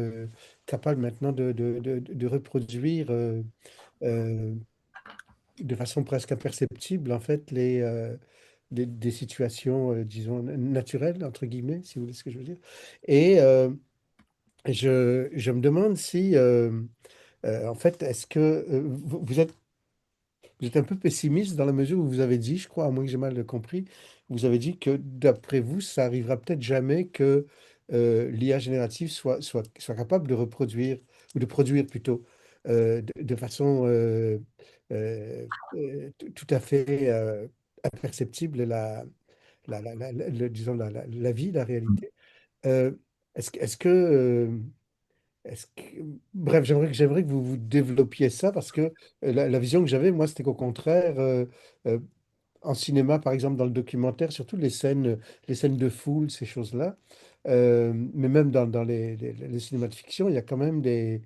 capable maintenant de reproduire euh, de façon presque imperceptible, en fait, des situations, disons, naturelles, entre guillemets, si vous voulez ce que je veux dire. Et je me demande si, en fait, est-ce que vous êtes un peu pessimiste dans la mesure où vous avez dit, je crois, à moins que j'ai mal compris, vous avez dit que d'après vous, ça arrivera peut-être jamais que l'IA générative soit capable de reproduire, ou de produire plutôt, de façon tout à fait imperceptible disons, la vie, la réalité. Euh, est-ce que, est-ce que, bref, j'aimerais que vous vous développiez ça parce que la vision que j'avais, moi, c'était qu'au contraire, euh, en cinéma, par exemple, dans le documentaire, surtout les scènes de foule, ces choses-là, mais même dans les cinémas de fiction, il y a quand même des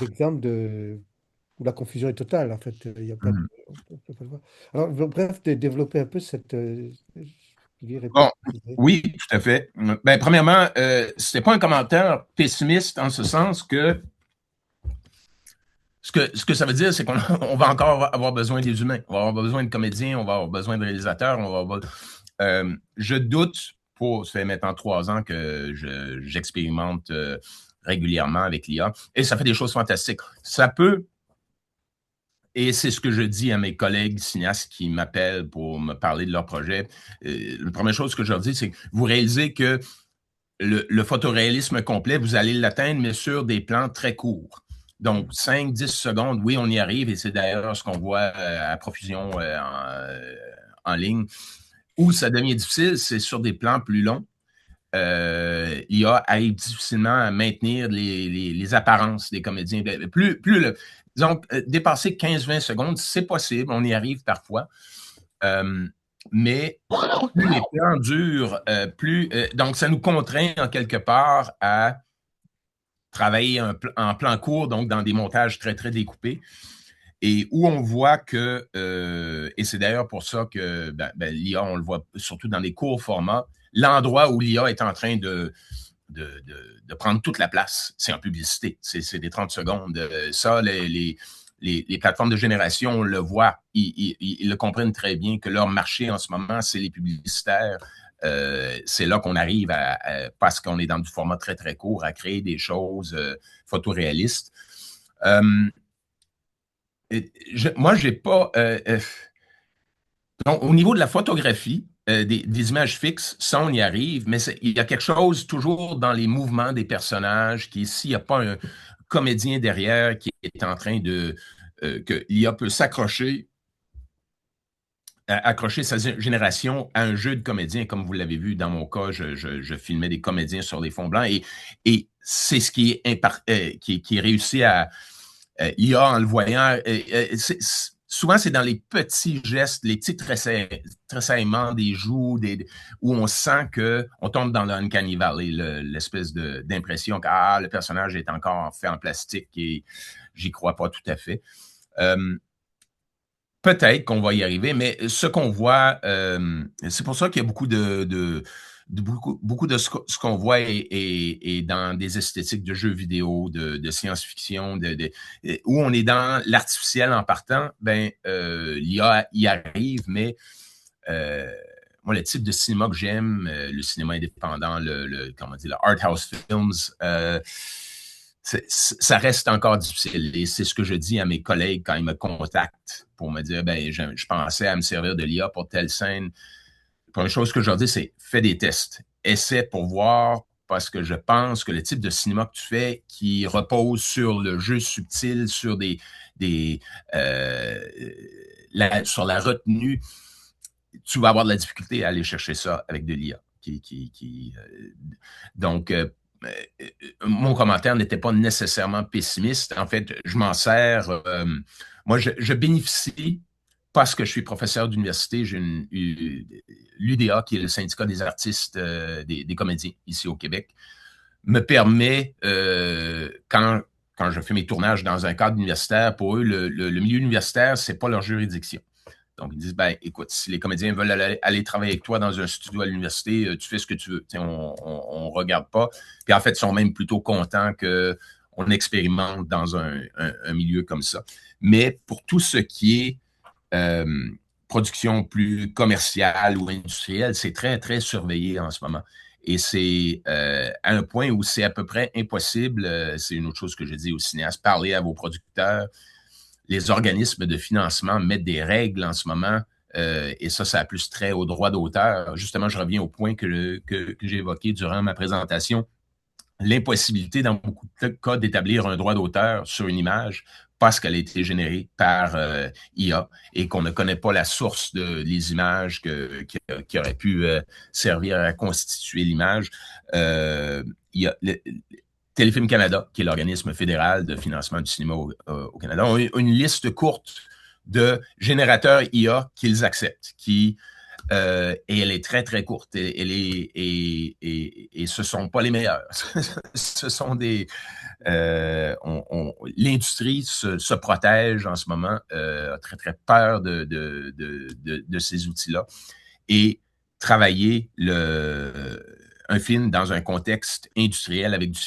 exemples où la confusion est totale, en fait. Il y a pas de, on peut pas le voir. Alors, bref, développer un peu je dirais Bon, peut-être. oui, tout à fait. Ben, premièrement, c'était pas un commentaire pessimiste en ce sens que ce ce que ça veut dire, c'est qu'on on va encore avoir besoin des humains. On va avoir besoin de comédiens, on va avoir besoin de réalisateurs. Je doute, ça fait maintenant 3 ans que j'expérimente régulièrement avec l'IA, et ça fait des choses fantastiques. Ça peut, et c'est ce que je dis à mes collègues cinéastes qui m'appellent pour me parler de leur projet. La première chose que je leur dis, c'est que vous réalisez que le photoréalisme complet, vous allez l'atteindre, mais sur des plans très courts. Donc, 5-10 secondes, oui, on y arrive, et c'est d'ailleurs ce qu'on voit à profusion en ligne. Où ça devient difficile, c'est sur des plans plus longs. l'IA arrive difficilement à maintenir les apparences des comédiens. Disons, dépasser 15-20 secondes, c'est possible, on y arrive parfois. Mais plus les plans durent, donc ça nous contraint en quelque part à travailler en plan court, donc dans des montages très, très découpés. Et où on voit que, et c'est d'ailleurs pour ça que l'IA, on le voit surtout dans les courts formats, l'endroit où l'IA est en train de prendre toute la place, c'est en publicité, c'est des 30 secondes. Ça, les plateformes de génération, on le voit, ils le comprennent très bien que leur marché en ce moment, c'est les publicitaires. C'est là qu'on arrive parce qu'on est dans du format très, très court, à créer des choses photoréalistes. Moi, j'ai pas... donc, au niveau de la photographie, des images fixes, ça, on y arrive, mais il y a quelque chose toujours dans les mouvements des personnages s'il n'y a pas un comédien derrière qui est en train que l'IA peut accrocher sa génération à un jeu de comédiens, comme vous l'avez vu dans mon cas, je filmais des comédiens sur des fonds blancs, et c'est ce qui est réussi à... l'IA, en le voyant, souvent, c'est dans les petits gestes, les petits tressaillements des joues, où on sent qu'on tombe dans l'uncanny valley, l'espèce d'impression que le personnage est encore fait en plastique, et j'y crois pas tout à fait. Peut-être qu'on va y arriver, mais ce qu'on voit, c'est pour ça qu'il y a beaucoup de ce qu'on voit est dans des esthétiques de jeux vidéo, de science-fiction, où on est dans l'artificiel en partant. L'IA y arrive, mais moi, le type de cinéma que j'aime, le cinéma indépendant, comment dire, le art house films, ça reste encore difficile. Et c'est ce que je dis à mes collègues quand ils me contactent pour me dire, je pensais à me servir de l'IA pour telle scène. La première chose que je leur dis, c'est fais des tests. Essaie pour voir, parce que je pense que le type de cinéma que tu fais qui repose sur le jeu subtil, sur sur la retenue, tu vas avoir de la difficulté à aller chercher ça avec de l'IA. Donc, mon commentaire n'était pas nécessairement pessimiste. En fait, je m'en sers. Moi, je bénéficie parce que je suis professeur d'université. J'ai l'UDA, qui est le syndicat des artistes, des comédiens ici au Québec, me permet, quand je fais mes tournages dans un cadre universitaire, pour eux, le milieu universitaire, c'est pas leur juridiction. Donc, ils disent, écoute, si les comédiens veulent aller travailler avec toi dans un studio à l'université, tu fais ce que tu veux. On regarde pas. Puis en fait, ils sont même plutôt contents qu'on expérimente dans un milieu comme ça. Mais pour tout ce qui est production plus commerciale ou industrielle, c'est très, très surveillé en ce moment. Et c'est à un point où c'est à peu près impossible, c'est une autre chose que je dis aux cinéastes, parler à vos producteurs. Les organismes de financement mettent des règles en ce moment, et ça a plus trait au droit d'auteur. Justement, je reviens au point que j'ai évoqué durant ma présentation. L'impossibilité, dans beaucoup de cas, d'établir un droit d'auteur sur une image parce qu'elle a été générée par IA et qu'on ne connaît pas la source des images qui auraient pu servir à constituer l'image. Il y a Téléfilm Canada, qui est l'organisme fédéral de financement du cinéma au Canada, ont une liste courte de générateurs IA qu'ils acceptent, et elle est très, très courte. Et ce ne sont pas les meilleurs. Ce sont des... l'industrie se protège en ce moment, a très, très peur de ces outils-là. Et travailler un film dans un contexte industriel avec du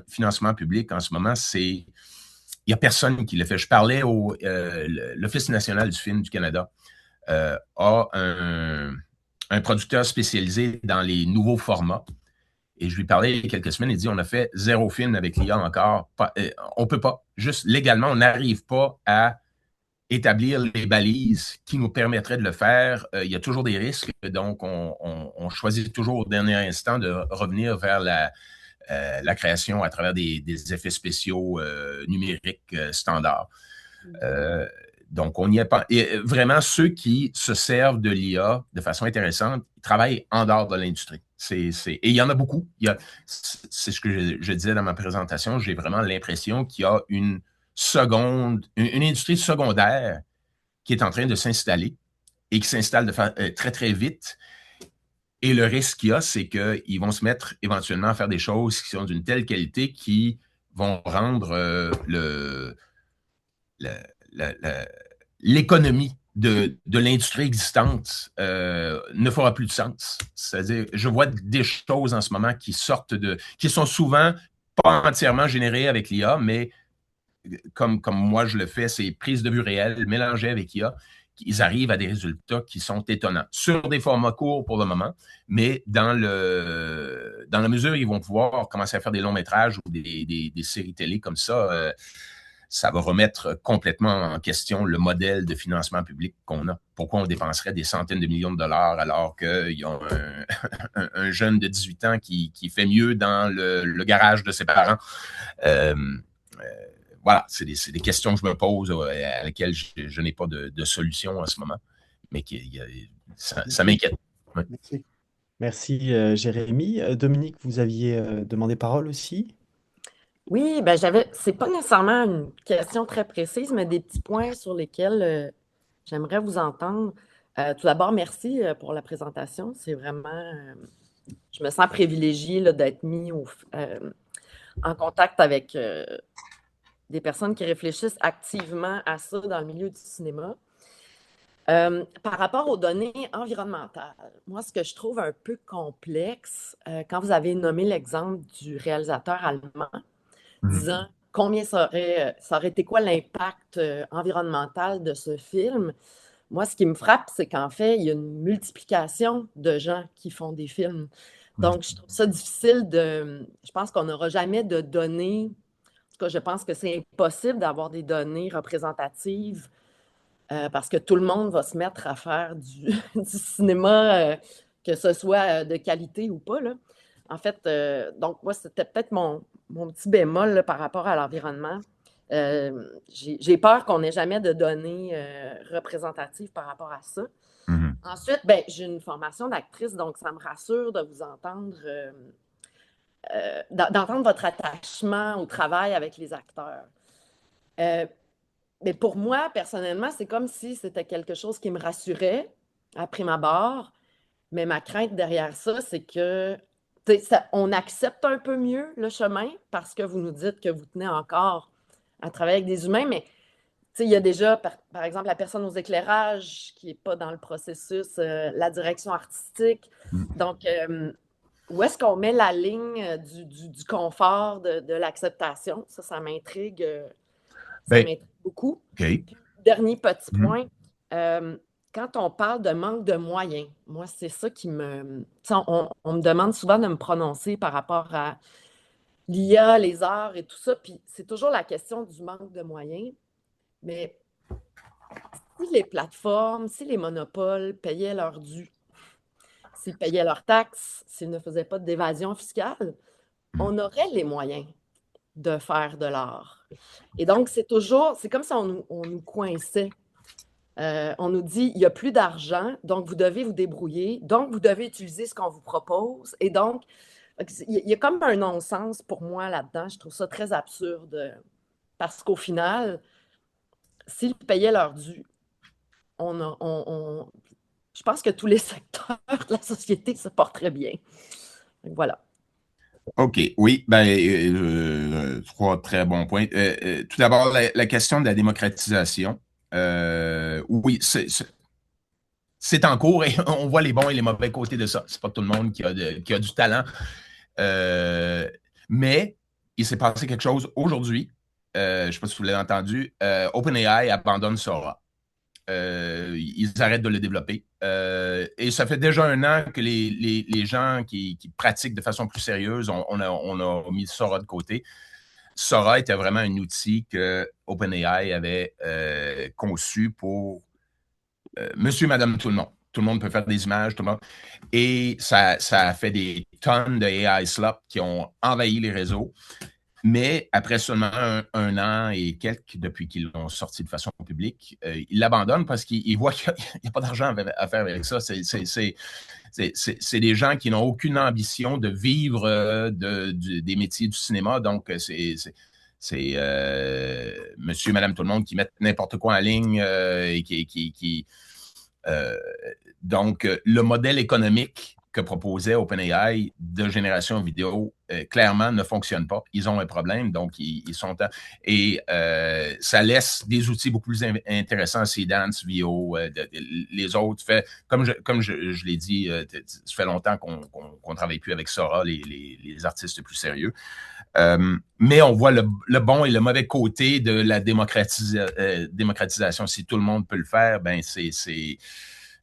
financement public en ce moment, c'est Il n'y a personne qui le fait. Je parlais au l'Office national du film du Canada a un producteur spécialisé dans les nouveaux formats. Et je lui parlais il y a quelques semaines, il dit on a fait 0 film avec l'IA encore. On peut pas. Juste légalement, on n'arrive pas à établir les balises qui nous permettraient de le faire. Il y a toujours des risques, donc on choisit toujours au dernier instant de revenir vers la création à travers des effets spéciaux numériques standards. Donc, on n'y est pas. Et vraiment, ceux qui se servent de l'IA de façon intéressante, ils travaillent en dehors de l'industrie. Et il y en a beaucoup. C'est ce que je disais dans ma présentation. J'ai vraiment l'impression qu'il y a une industrie secondaire qui est en train de s'installer et qui s'installe très, très vite. Et le risque qu'il y a, c'est qu'ils vont se mettre éventuellement à faire des choses qui sont d'une telle qualité qui vont rendre l'économie de l'industrie existante ne fera plus de sens. C'est-à-dire, je vois des choses en ce moment qui sont souvent pas entièrement générées avec l'IA, mais comme moi je le fais, c'est prise de vue réelle mélangée avec IA. Ils arrivent à des résultats qui sont étonnants. Sur des formats courts pour le moment, mais dans la mesure où ils vont pouvoir commencer à faire des longs métrages ou des séries télé comme ça, ça va remettre complètement en question le modèle de financement public qu'on a. Pourquoi on dépenserait des centaines de millions de dollars alors qu'il y a un jeune de 18 ans qui fait mieux dans le garage de ses parents? Voilà, c'est des questions que je me pose à lesquelles je n'ai pas de solution en ce moment, mais ça m'inquiète. Ouais. Merci. Merci, Jérémy. Dominique, vous aviez demandé parole aussi? Oui, ben c'est pas nécessairement une question très précise, mais des petits points sur lesquels j'aimerais vous entendre. Tout d'abord, merci pour la présentation. C'est vraiment, je me sens privilégiée là, d'être mis en contact avec des personnes qui réfléchissent activement à ça dans le milieu du cinéma. Par rapport aux données environnementales, moi, ce que je trouve un peu complexe, quand vous avez nommé l'exemple du réalisateur allemand, disant combien ça aurait été quoi l'impact environnemental de ce film. Moi, ce qui me frappe, c'est qu'en fait, il y a une multiplication de gens qui font des films. Donc, je trouve ça difficile je pense qu'on n'aura jamais de données. En tout cas, je pense que c'est impossible d'avoir des données représentatives parce que tout le monde va se mettre à faire du cinéma, que ce soit de qualité ou pas, là. En fait, donc moi, c'était peut-être mon petit bémol là, par rapport à l'environnement. J'ai peur qu'on n'ait jamais de données représentatives par rapport à ça. Ensuite, j'ai une formation d'actrice, donc ça me rassure de vous entendre, d'entendre votre attachement au travail avec les acteurs. Mais pour moi, personnellement, c'est comme si c'était quelque chose qui me rassurait à prime abord. Mais ma crainte derrière ça, c'est que on accepte un peu mieux le chemin parce que vous nous dites que vous tenez encore à travailler avec des humains, mais il y a déjà, par exemple, la personne aux éclairages qui n'est pas dans le processus, la direction artistique. Donc, où est-ce qu'on met la ligne du confort, de l'acceptation? Ça m'intrigue. Ça m'intrigue beaucoup. Okay. Puis, dernier petit point, quand on parle de manque de moyens, moi, c'est ça qui me... On me demande souvent de me prononcer par rapport à l'IA, les arts et tout ça, puis c'est toujours la question du manque de moyens. Mais si les plateformes, si les monopoles payaient leur dû, s'ils payaient leurs taxes, s'ils ne faisaient pas d'évasion fiscale, on aurait les moyens de faire de l'art. Et donc, c'est comme si on nous coinçait. On nous dit, il n'y a plus d'argent, donc vous devez vous débrouiller, donc vous devez utiliser ce qu'on vous propose. Et donc, il y a comme un non-sens pour moi là-dedans. Je trouve ça très absurde parce qu'au final, s'ils payaient leur dû, je pense que tous les secteurs de la société se porteraient bien. Donc, voilà. OK, oui, trois très bons points. Tout d'abord, la question de la démocratisation. Oui, c'est en cours et on voit les bons et les mauvais côtés de ça. C'est pas tout le monde qui a du talent. Mais il s'est passé quelque chose aujourd'hui je ne sais pas si vous l'avez entendu, OpenAI abandonne Sora. Ils arrêtent de le développer. Et ça fait déjà 1 an que les gens qui pratiquent de façon plus sérieuse, on a mis Sora de côté. Sora était vraiment un outil que OpenAI avait conçu pour monsieur, madame, tout le monde. Tout le monde peut faire des images, tout le monde. Et ça a fait des tonnes de AI slop qui ont envahi les réseaux. Mais après seulement un an et quelques, depuis qu'ils l'ont sorti de façon publique, ils l'abandonnent parce qu'ils voient qu'il n'y a pas d'argent à faire avec ça. C'est des gens qui n'ont aucune ambition de vivre des métiers du cinéma. Donc, c'est monsieur, madame, tout le monde qui mettent n'importe quoi en ligne et donc, le modèle économique que proposait OpenAI de génération vidéo, clairement, ne fonctionne pas. Ils ont un problème, donc ils sont... Et ça laisse des outils beaucoup plus intéressants, Seedance, VO, les autres. Comme je l'ai dit, ça fait longtemps qu'on ne travaille plus avec Sora, les artistes plus sérieux. Mais on voit le bon et le mauvais côté de la démocratisation. Si tout le monde peut le faire, ben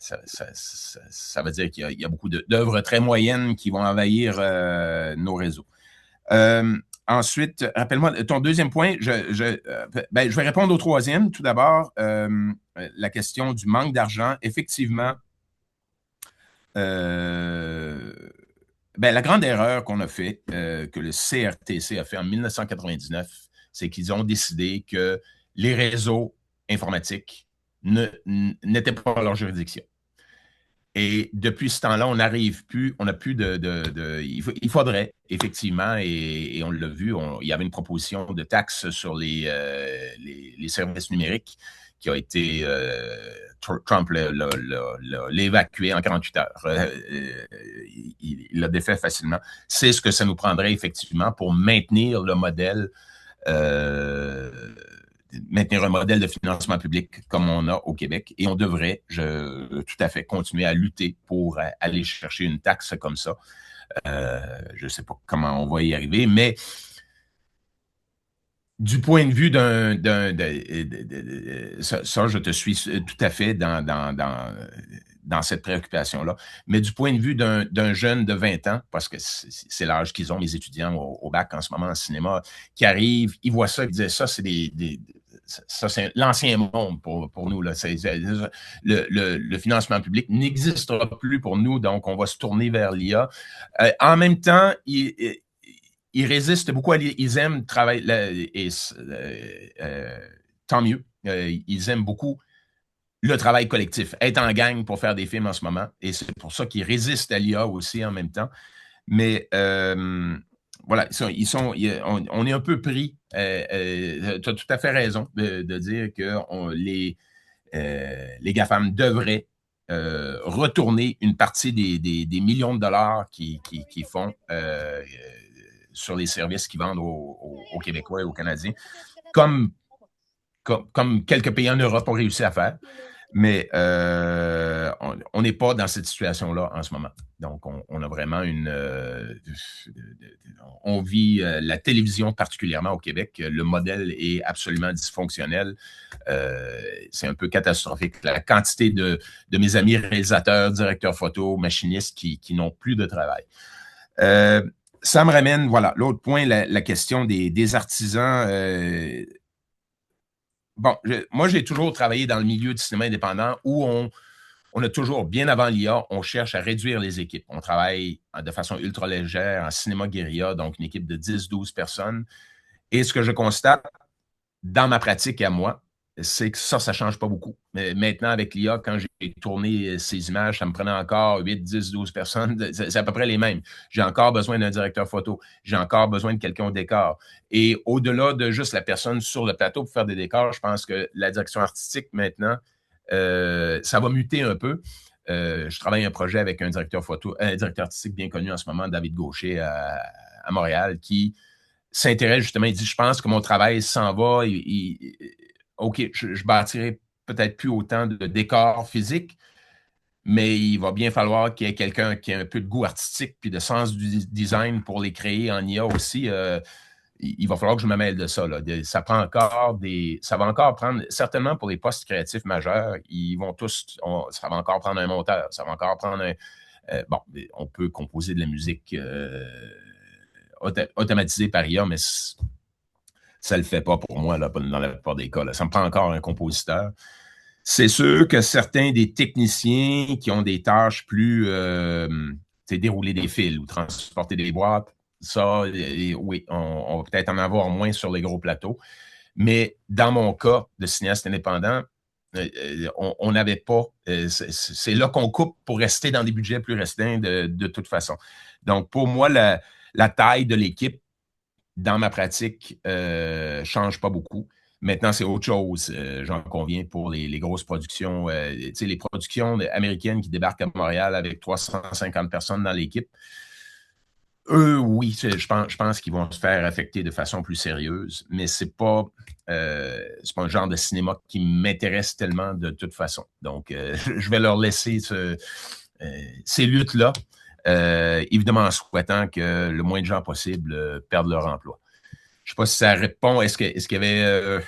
ça veut dire qu'il y a beaucoup d'œuvres très moyennes qui vont envahir nos réseaux. Ensuite, rappelle-moi, ton deuxième point, je vais répondre au troisième. Tout d'abord, la question du manque d'argent. Effectivement, la grande erreur qu'on a fait, que le CRTC a fait en 1999, c'est qu'ils ont décidé que les réseaux informatiques n'étaient pas leur juridiction. Et depuis ce temps-là, on n'arrive plus, on n'a plus il faudrait, effectivement, et on l'a vu, il y avait une proposition de taxe sur les services numériques qui a été, Trump l'a évacué en 48 heures. Il l'a défait facilement. C'est ce que ça nous prendrait, effectivement, pour maintenir le modèle maintenir un modèle de financement public comme on a au Québec. Et on devrait tout à fait continuer à lutter pour aller chercher une taxe comme ça. Je ne sais pas comment on va y arriver, mais du point de vue ça, je te suis tout à fait dans cette préoccupation-là. Mais du point de vue d'un jeune de 20 ans, parce que c'est l'âge qu'ils ont, les étudiants au bac en ce moment en cinéma, qui arrivent, ils voient ça, ils disent ça, c'est ça, c'est l'ancien monde pour nous. Là. Le financement public n'existera plus pour nous, donc on va se tourner vers l'IA. En même temps, ils résistent beaucoup, ils aiment travailler, et tant mieux, ils aiment beaucoup le travail collectif, être en gang pour faire des films en ce moment, et c'est pour ça qu'ils résistent à l'IA aussi en même temps. Mais voilà, on est un peu pris. Tu as tout à fait raison de dire que les GAFAM devraient retourner une partie des millions de dollars qu'ils font sur les services qu'ils vendent aux Québécois et aux Canadiens, comme quelques pays en Europe ont réussi à faire. Mais on n'est pas dans cette situation-là en ce moment. Donc, on a vraiment on vit la télévision particulièrement au Québec. Le modèle est absolument dysfonctionnel. C'est un peu catastrophique. La quantité de mes amis réalisateurs, directeurs photo, machinistes qui n'ont plus de travail. Ça me ramène, voilà, l'autre point, la question des artisans. Bon, moi, j'ai toujours travaillé dans le milieu du cinéma indépendant où on a toujours, bien avant l'IA, on cherche à réduire les équipes. On travaille de façon ultra légère en cinéma guérilla, donc une équipe de 10-12 personnes. Et ce que je constate dans ma pratique à moi, c'est que ça ne change pas beaucoup. Mais maintenant, avec l'IA, quand j'ai tourné ces images, ça me prenait encore 8, 10, 12 personnes. C'est à peu près les mêmes. J'ai encore besoin d'un directeur photo. J'ai encore besoin de quelqu'un au décor. Et au-delà de juste la personne sur le plateau pour faire des décors, je pense que la direction artistique, maintenant, ça va muter un peu. Je travaille un projet avec un directeur artistique bien connu en ce moment, David Gaucher, à Montréal, qui s'intéresse justement. Il dit, je pense que mon travail s'en va. OK, je bâtirai peut-être plus autant de décors physiques, mais il va bien falloir qu'il y ait quelqu'un qui ait un peu de goût artistique puis de sens du design pour les créer en IA aussi. il va falloir que je me mêle de ça. Là. Ça va encore prendre, certainement pour les postes créatifs majeurs, ça va encore prendre un monteur, ça va encore prendre bon, on peut composer de la musique automatisée par IA, mais ça ne le fait pas pour moi là, dans la plupart des cas. Là. Ça me prend encore un compositeur. C'est sûr que certains des techniciens qui ont des tâches plus, dérouler des fils ou transporter des boîtes, ça, oui, on va peut-être en avoir moins sur les gros plateaux. Mais dans mon cas de cinéaste indépendant, on n'avait pas. C'est là qu'on coupe pour rester dans des budgets plus restreints de toute façon. Donc, pour moi, la taille de l'équipe dans ma pratique change pas beaucoup. Maintenant, c'est autre chose, j'en conviens, pour les grosses productions. Les productions américaines qui débarquent à Montréal avec 350 personnes dans l'équipe, eux, oui, je pense qu'ils vont se faire affecter de façon plus sérieuse, mais c'est pas un genre de cinéma qui m'intéresse tellement de toute façon. Donc, je vais leur laisser ces luttes-là, évidemment en souhaitant que le moins de gens possible perdent leur emploi. Je ne sais pas si ça répond. Est-ce qu'il y avait...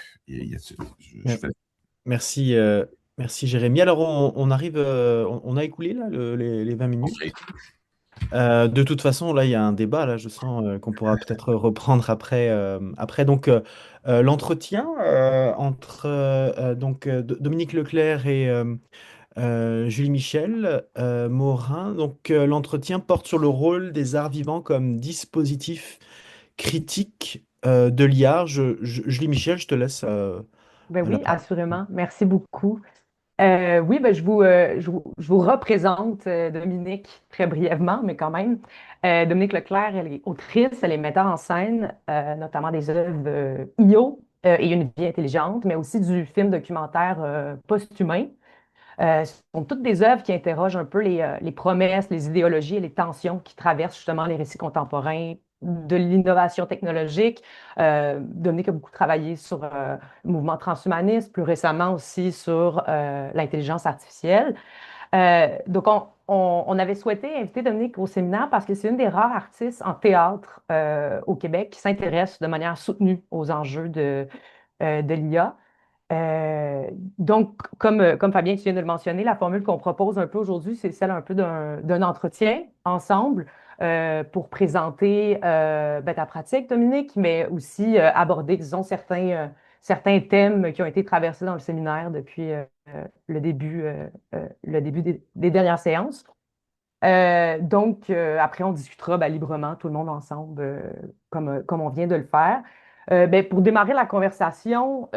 Merci, merci Jérémy. Alors, on arrive, on a écoulé là, les 20 minutes. Okay. De toute façon, là, il y a un débat. Là, je sens qu'on pourra peut-être reprendre après. Donc, l'entretien entre Dominique Leclerc et Julie Michel Morin. Donc, l'entretien porte sur le rôle des arts vivants comme dispositif critique de l'IA. Julie Michel, je te laisse Ben la oui, parole. assurément. Merci beaucoup. Oui, ben je vous représente Dominique très brièvement, mais quand même. Dominique Leclerc, elle est autrice, elle est metteur en scène, notamment des œuvres IO et Une vie intelligente, mais aussi du film documentaire Post-humain. Ce sont toutes des œuvres qui interrogent un peu les promesses, les idéologies et les tensions qui traversent justement les récits contemporains de l'innovation technologique. Dominique a beaucoup travaillé sur le mouvement transhumaniste, plus récemment aussi sur l'intelligence artificielle. Donc, on avait souhaité inviter Dominique au séminaire parce que c'est une des rares artistes en théâtre au Québec qui s'intéresse de manière soutenue aux enjeux de l'IA. Donc, comme Fabien, tu viens de le mentionner, la formule qu'on propose un peu aujourd'hui, c'est celle un peu d'un entretien ensemble pour présenter ta pratique, Dominique, mais aussi aborder, disons, certains thèmes qui ont été traversés dans le séminaire depuis le début des dernières séances. Après, on discutera librement, tout le monde ensemble, comme on vient de le faire. Pour démarrer la conversation,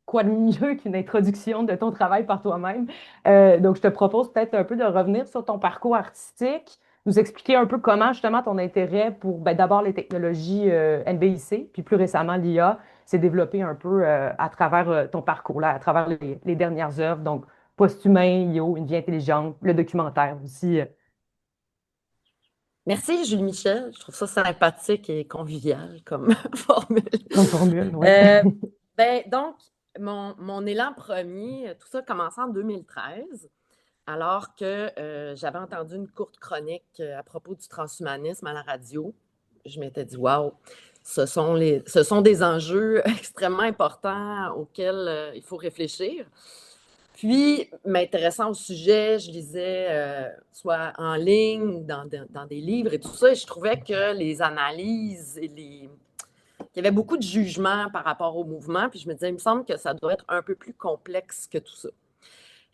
quoi de mieux qu'une introduction de ton travail par toi-même? Donc, je te propose peut-être un peu de revenir sur ton parcours artistique, nous expliquer un peu comment, justement, ton intérêt pour d'abord les technologies NBIC, puis plus récemment l'IA, s'est développé un peu à travers ton parcours, là, à travers les dernières œuvres. Donc, Post-humain, IO, Une vie intelligente, le documentaire aussi. Merci, Julie Michel. Je trouve ça sympathique et convivial comme formule. Comme formule, oui. Donc, mon élan premier, tout ça a commencé en 2013, alors que j'avais entendu une courte chronique à propos du transhumanisme à la radio. Je m'étais dit, waouh, ce sont des enjeux extrêmement importants auxquels il faut réfléchir. Puis, m'intéressant au sujet, je lisais soit en ligne ou dans des livres et tout ça, et je trouvais que les analyses et qu'il y avait beaucoup de jugements par rapport au mouvement, puis je me disais, il me semble que ça doit être un peu plus complexe que tout ça.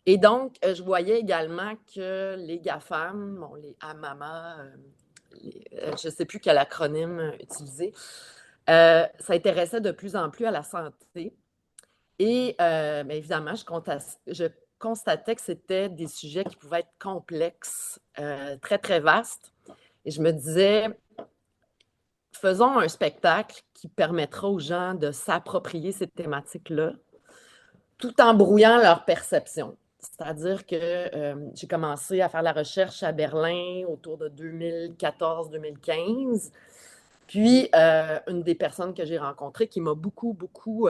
Et donc, je voyais également que les GAFAM, les AMAMA, je ne sais plus quel acronyme utiliser, s'intéressaient de plus en plus à la santé. Et évidemment, je constatais que c'était des sujets qui pouvaient être complexes, très, très vastes. Et je me disais, faisons un spectacle qui permettra aux gens de s'approprier ces thématiques-là, tout en brouillant leur perception. C'est-à-dire que j'ai commencé à faire la recherche à Berlin autour de 2014-2015. Puis, une des personnes que j'ai rencontrées qui m'a beaucoup, beaucoup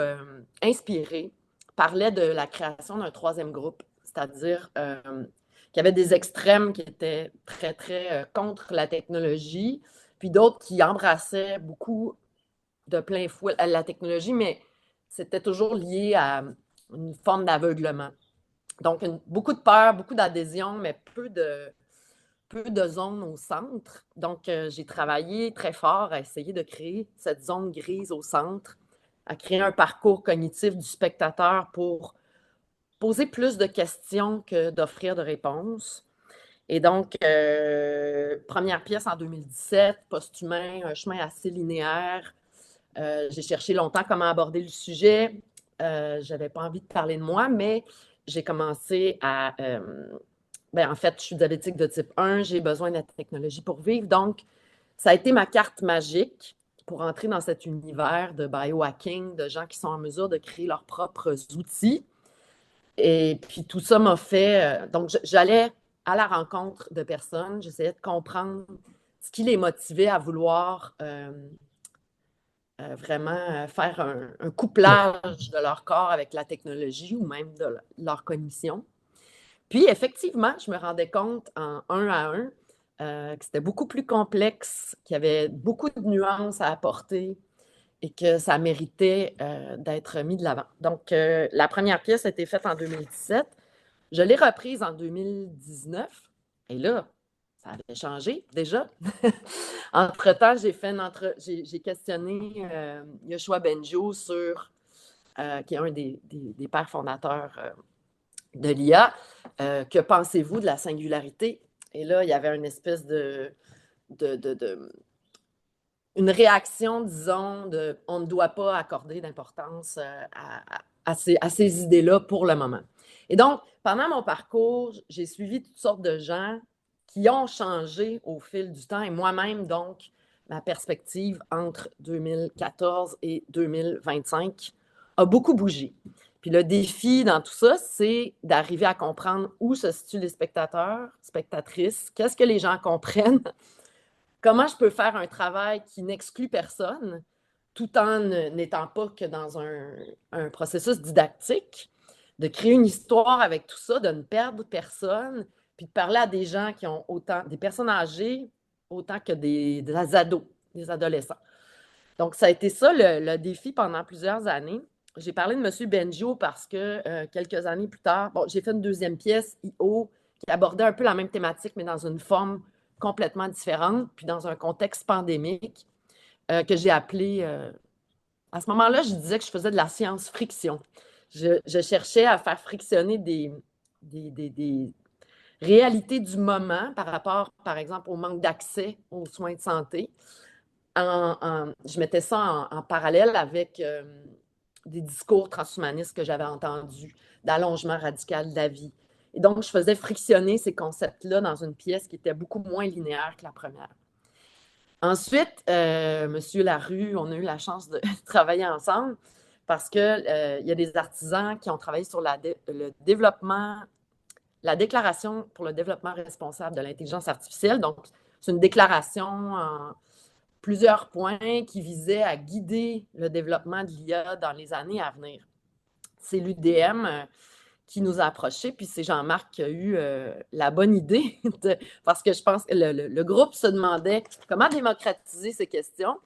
inspirée parlait de la création d'un troisième groupe, c'est-à-dire qu'il y avait des extrêmes qui étaient très, très contre la technologie, puis d'autres qui embrassaient beaucoup de plein fouet à la technologie, mais c'était toujours lié à une forme d'aveuglement. Donc, beaucoup de peur, beaucoup d'adhésion, mais peu de zones au centre. Donc, j'ai travaillé très fort à essayer de créer cette zone grise au centre, à créer un parcours cognitif du spectateur pour poser plus de questions que d'offrir de réponses. Et donc, première pièce en 2017, Post-humain, un chemin assez linéaire. J'ai cherché longtemps comment aborder le sujet. Je n'avais pas envie de parler de moi, mais j'ai commencé à... en fait, je suis diabétique de type 1, j'ai besoin de la technologie pour vivre. Donc, ça a été ma carte magique pour entrer dans cet univers de biohacking, de gens qui sont en mesure de créer leurs propres outils. Et puis, tout ça m'a fait... donc, j'allais à la rencontre de personnes, j'essayais de comprendre ce qui les motivait à vouloir vraiment faire un couplage de leur corps avec la technologie ou même de leur cognition. Puis, effectivement, je me rendais compte en un à un que c'était beaucoup plus complexe, qu'il y avait beaucoup de nuances à apporter et que ça méritait d'être mis de l'avant. Donc, la première pièce a été faite en 2017. Je l'ai reprise en 2019. Et là, ça avait changé déjà. Entre-temps, j'ai questionné Yoshua Bengio qui est un des pères fondateurs de l'IA. Que pensez-vous de la singularité? Et là, il y avait une espèce une réaction, disons, on ne doit pas accorder d'importance à ces idées-là pour le moment. Et donc, pendant mon parcours, j'ai suivi toutes sortes de gens qui ont changé au fil du temps et moi-même, donc, ma perspective entre 2014 et 2025 a beaucoup bougé. Puis le défi dans tout ça, c'est d'arriver à comprendre où se situent les spectateurs, spectatrices, qu'est-ce que les gens comprennent, comment je peux faire un travail qui n'exclut personne, tout en n'étant pas que dans un processus didactique, de créer une histoire avec tout ça, de ne perdre personne, puis de parler à des gens qui ont autant, des personnes âgées, autant que des ados, des adolescents. Donc, ça a été ça le défi pendant plusieurs années. J'ai parlé de M. Bengio parce que quelques années plus tard, j'ai fait une deuxième pièce, I.O., qui abordait un peu la même thématique, mais dans une forme complètement différente, puis dans un contexte pandémique que j'ai appelé... à ce moment-là, je disais que je faisais de la science-friction. Je cherchais à faire frictionner des réalités du moment par rapport, par exemple, au manque d'accès aux soins de santé. Je mettais ça en parallèle avec des discours transhumanistes que j'avais entendus, d'allongement radical de la vie. Et donc, je faisais frictionner ces concepts-là dans une pièce qui était beaucoup moins linéaire que la première. Ensuite, M. Larue, on a eu la chance de travailler ensemble parce qu'il y a des artisans qui ont travaillé sur le développement, la déclaration pour le développement responsable de l'intelligence artificielle. Donc, c'est une déclaration en plusieurs points qui visait à guider le développement de l'IA dans les années à venir. C'est l'UDM qui nous a approchés, puis c'est Jean-Marc qui a eu la bonne idée, parce que je pense que le groupe se demandait comment démocratiser ces questions,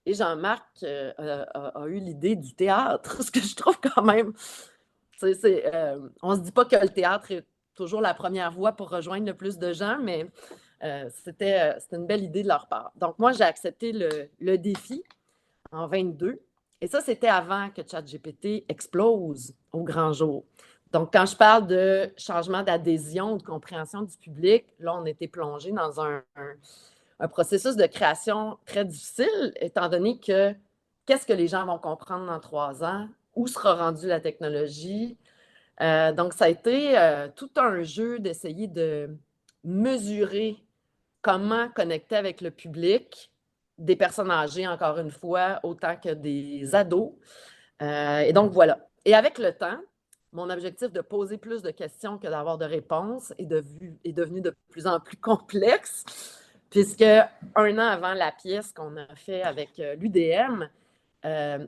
et Jean-Marc a eu l'idée du théâtre, ce que je trouve quand même... on ne se dit pas que le théâtre est toujours la première voie pour rejoindre le plus de gens, mais c'était une belle idée de leur part. Donc moi, j'ai accepté le défi en 22, et ça, c'était avant que ChatGPT explose au grand jour. Donc, quand je parle de changement d'adhésion ou de compréhension du public, là, on était plongé dans un processus de création très difficile, étant donné que qu'est-ce que les gens vont comprendre dans 3 ans? Où sera rendue la technologie? Donc, ça a été tout un jeu d'essayer de mesurer comment connecter avec le public, des personnes âgées, encore une fois, autant que des ados. Et donc, voilà. Et avec le temps, mon objectif de poser plus de questions que d'avoir de réponses est devenu de plus en plus complexe, puisque 1 an avant la pièce qu'on a fait avec l'UDM,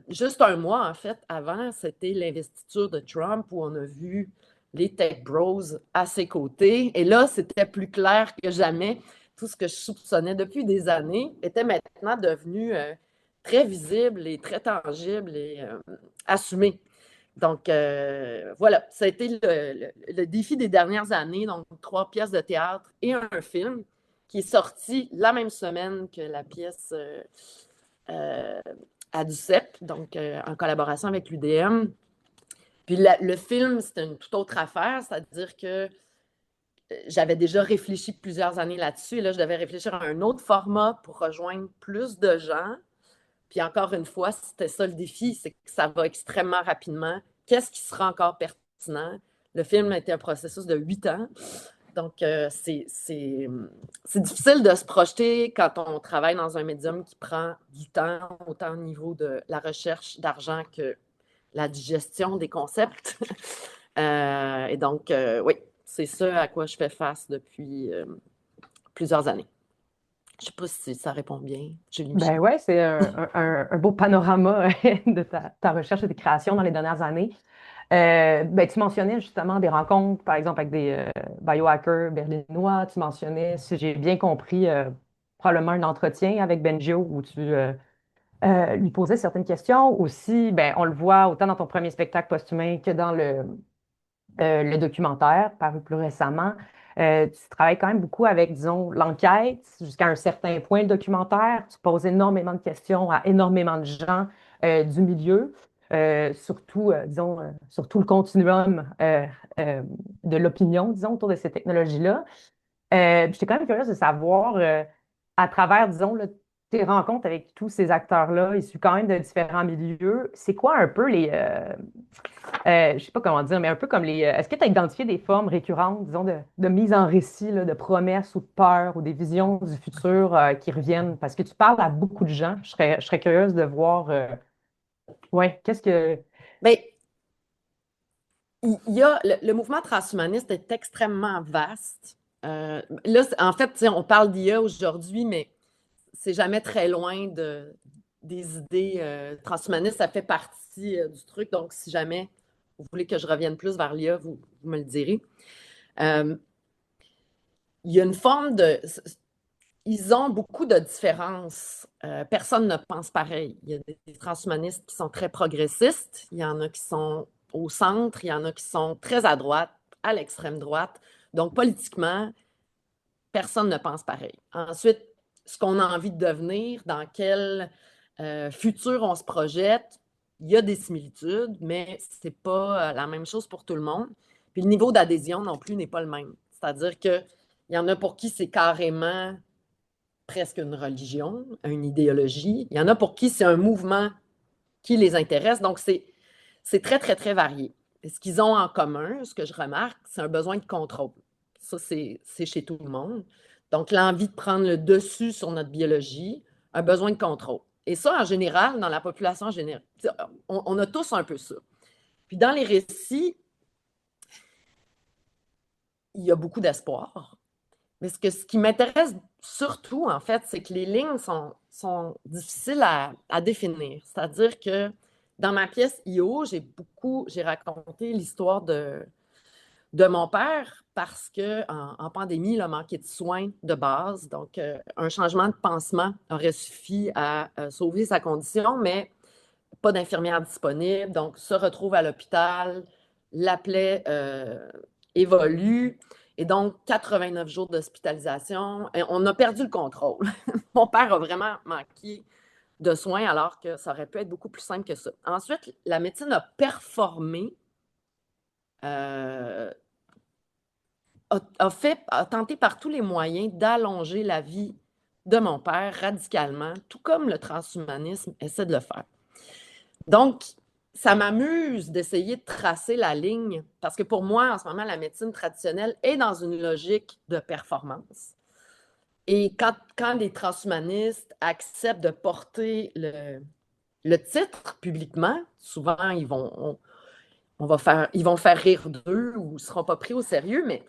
juste 1 mois, en fait, avant, c'était l'investiture de Trump où on a vu les tech bros à ses côtés. Et là, c'était plus clair que jamais. Tout ce que je soupçonnais depuis des années était maintenant devenu très visible et très tangible et assumé. Donc, voilà, ça a été le défi des dernières années. Donc, 3 pièces de théâtre et un film qui est sorti la même semaine que la pièce à Duceppe, donc en collaboration avec l'UDM. Puis le film, c'était une toute autre affaire, c'est-à-dire que j'avais déjà réfléchi plusieurs années là-dessus. Et là, je devais réfléchir à un autre format pour rejoindre plus de gens. Puis encore une fois, c'était ça le défi, c'est que ça va extrêmement rapidement. Qu'est-ce qui sera encore pertinent? Le film a été un processus de 8 ans. Donc, c'est difficile de se projeter quand on travaille dans un médium qui prend du temps, autant au niveau de la recherche d'argent que la digestion des concepts. Et donc, oui, c'est ça à quoi je fais face depuis plusieurs années. Je ne sais pas si ça répond bien, Julie Michel. Ben ouais, c'est un beau panorama de ta recherche et tes créations dans les dernières années. Ben, tu mentionnais justement des rencontres, par exemple, avec des biohackers berlinois. Tu mentionnais, si j'ai bien compris, probablement un entretien avec Benjio où tu lui posais certaines questions. Aussi, ben, on le voit autant dans ton premier spectacle post-humain que dans le documentaire paru plus récemment. Tu travailles quand même beaucoup avec, disons, l'enquête, jusqu'à un certain point, le documentaire. Tu poses énormément de questions à énormément de gens du milieu, surtout, disons, sur tout le continuum de l'opinion, disons, autour de ces technologies-là. J'étais quand même curieuse de savoir, à travers, disons, tes rencontres avec tous ces acteurs-là, issus quand même de différents milieux, c'est quoi un peu je ne sais pas comment dire, mais un peu comme est-ce que tu as identifié des formes récurrentes, disons, de mise en récit, là, de promesses ou de peurs ou des visions du futur qui reviennent? Parce que tu parles à beaucoup de gens. Je serais curieuse de voir, ouais, qu'est-ce que... Bien, il y a, le mouvement transhumaniste est extrêmement vaste. Là, en fait, on parle d'IA aujourd'hui, mais c'est jamais très loin des idées transhumanistes. Ça fait partie du truc. Donc, si jamais vous voulez que je revienne plus vers l'IA, vous me le direz. Il y a une forme de... Ils ont beaucoup de différences. Personne ne pense pareil. Il y a des transhumanistes qui sont très progressistes. Il y en a qui sont au centre. Il y en a qui sont très à droite, à l'extrême droite. Donc, politiquement, personne ne pense pareil. Ensuite, ce qu'on a envie de devenir, dans quel futur on se projette, il y a des similitudes, mais ce n'est pas la même chose pour tout le monde. Puis le niveau d'adhésion non plus n'est pas le même. C'est-à-dire qu'il y en a pour qui c'est carrément presque une religion, une idéologie. Il y en a pour qui c'est un mouvement qui les intéresse. Donc, c'est très, très, très varié. Et ce qu'ils ont en commun, ce que je remarque, c'est un besoin de contrôle. Ça, c'est chez tout le monde. Donc, l'envie de prendre le dessus sur notre biologie, un besoin de contrôle. Et ça, en général, dans la population générale, on a tous un peu ça. Puis dans les récits, il y a beaucoup d'espoir. Mais ce qui m'intéresse surtout, en fait, c'est que les lignes sont difficiles à définir. C'est-à-dire que dans ma pièce I.O., j'ai raconté l'histoire de mon père parce qu'en pandémie, il a manqué de soins de base. Donc, un changement de pansement aurait suffi à sauver sa condition, mais pas d'infirmière disponible. Donc, se retrouve à l'hôpital, la plaie évolue. Et donc, 89 jours d'hospitalisation. Et on a perdu le contrôle. Mon père a vraiment manqué de soins alors que ça aurait pu être beaucoup plus simple que ça. Ensuite, la médecine a performé, a tenté par tous les moyens d'allonger la vie de mon père radicalement, tout comme le transhumanisme essaie de le faire. Donc, ça m'amuse d'essayer de tracer la ligne parce que pour moi, en ce moment, la médecine traditionnelle est dans une logique de performance. Et quand les transhumanistes acceptent de porter le titre publiquement, souvent, ils vont faire rire d'eux ou ne seront pas pris au sérieux, mais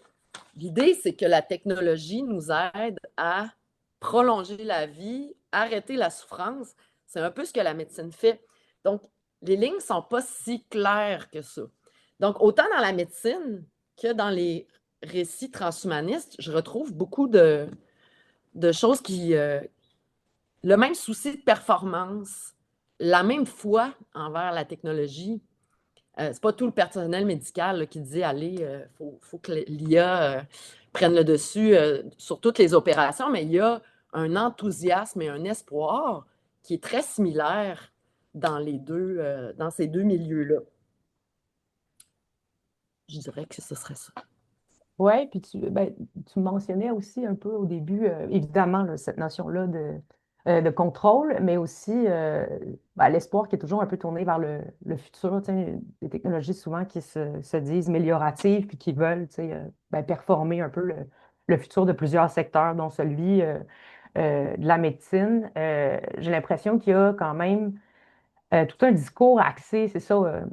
l'idée, c'est que la technologie nous aide à prolonger la vie, arrêter la souffrance. C'est un peu ce que la médecine fait. Donc, les lignes ne sont pas si claires que ça. Donc, autant dans la médecine que dans les récits transhumanistes, je retrouve beaucoup de choses qui le même souci de performance, la même foi envers la technologie. C'est pas tout le personnel médical là, qui dit allez, faut que l'IA prenne le dessus sur toutes les opérations, mais il y a un enthousiasme et un espoir qui est très similaire dans ces deux milieux-là. Je dirais que ce serait ça. Oui, puis tu mentionnais aussi un peu au début, évidemment, là, cette notion-là de contrôle, mais aussi l'espoir qui est toujours un peu tourné vers le futur. Tu sais, des technologies souvent qui se disent amélioratives, puis qui veulent performer un peu le futur de plusieurs secteurs, dont celui de la médecine. J'ai l'impression qu'il y a quand même tout un discours axé, c'est ça,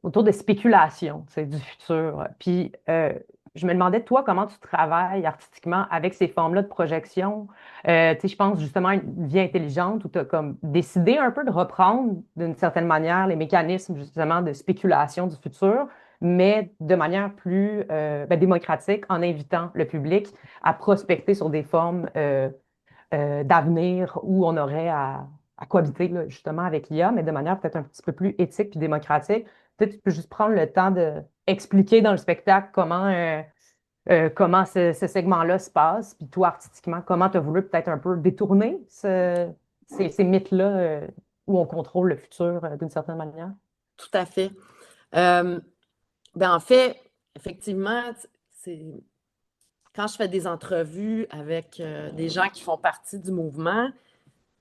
autour de spéculation, tu sais, du futur. Puis, je me demandais, toi, comment tu travailles artistiquement avec ces formes-là de projection? Tu sais, je pense justement à une vie intelligente où tu as comme décidé un peu de reprendre d'une certaine manière les mécanismes justement de spéculation du futur, mais de manière plus démocratique en invitant le public à prospecter sur des formes d'avenir où on aurait à cohabiter là, justement avec l'IA, mais de manière peut-être un petit peu plus éthique puis démocratique. Peut-être que tu peux juste prendre le temps d'expliquer dans le spectacle comment ce segment-là se passe, puis toi, artistiquement, comment tu as voulu peut-être un peu détourner ces mythes-là où on contrôle le futur d'une certaine manière. Tout à fait. En fait, effectivement, quand je fais des entrevues avec des gens qui font partie du mouvement,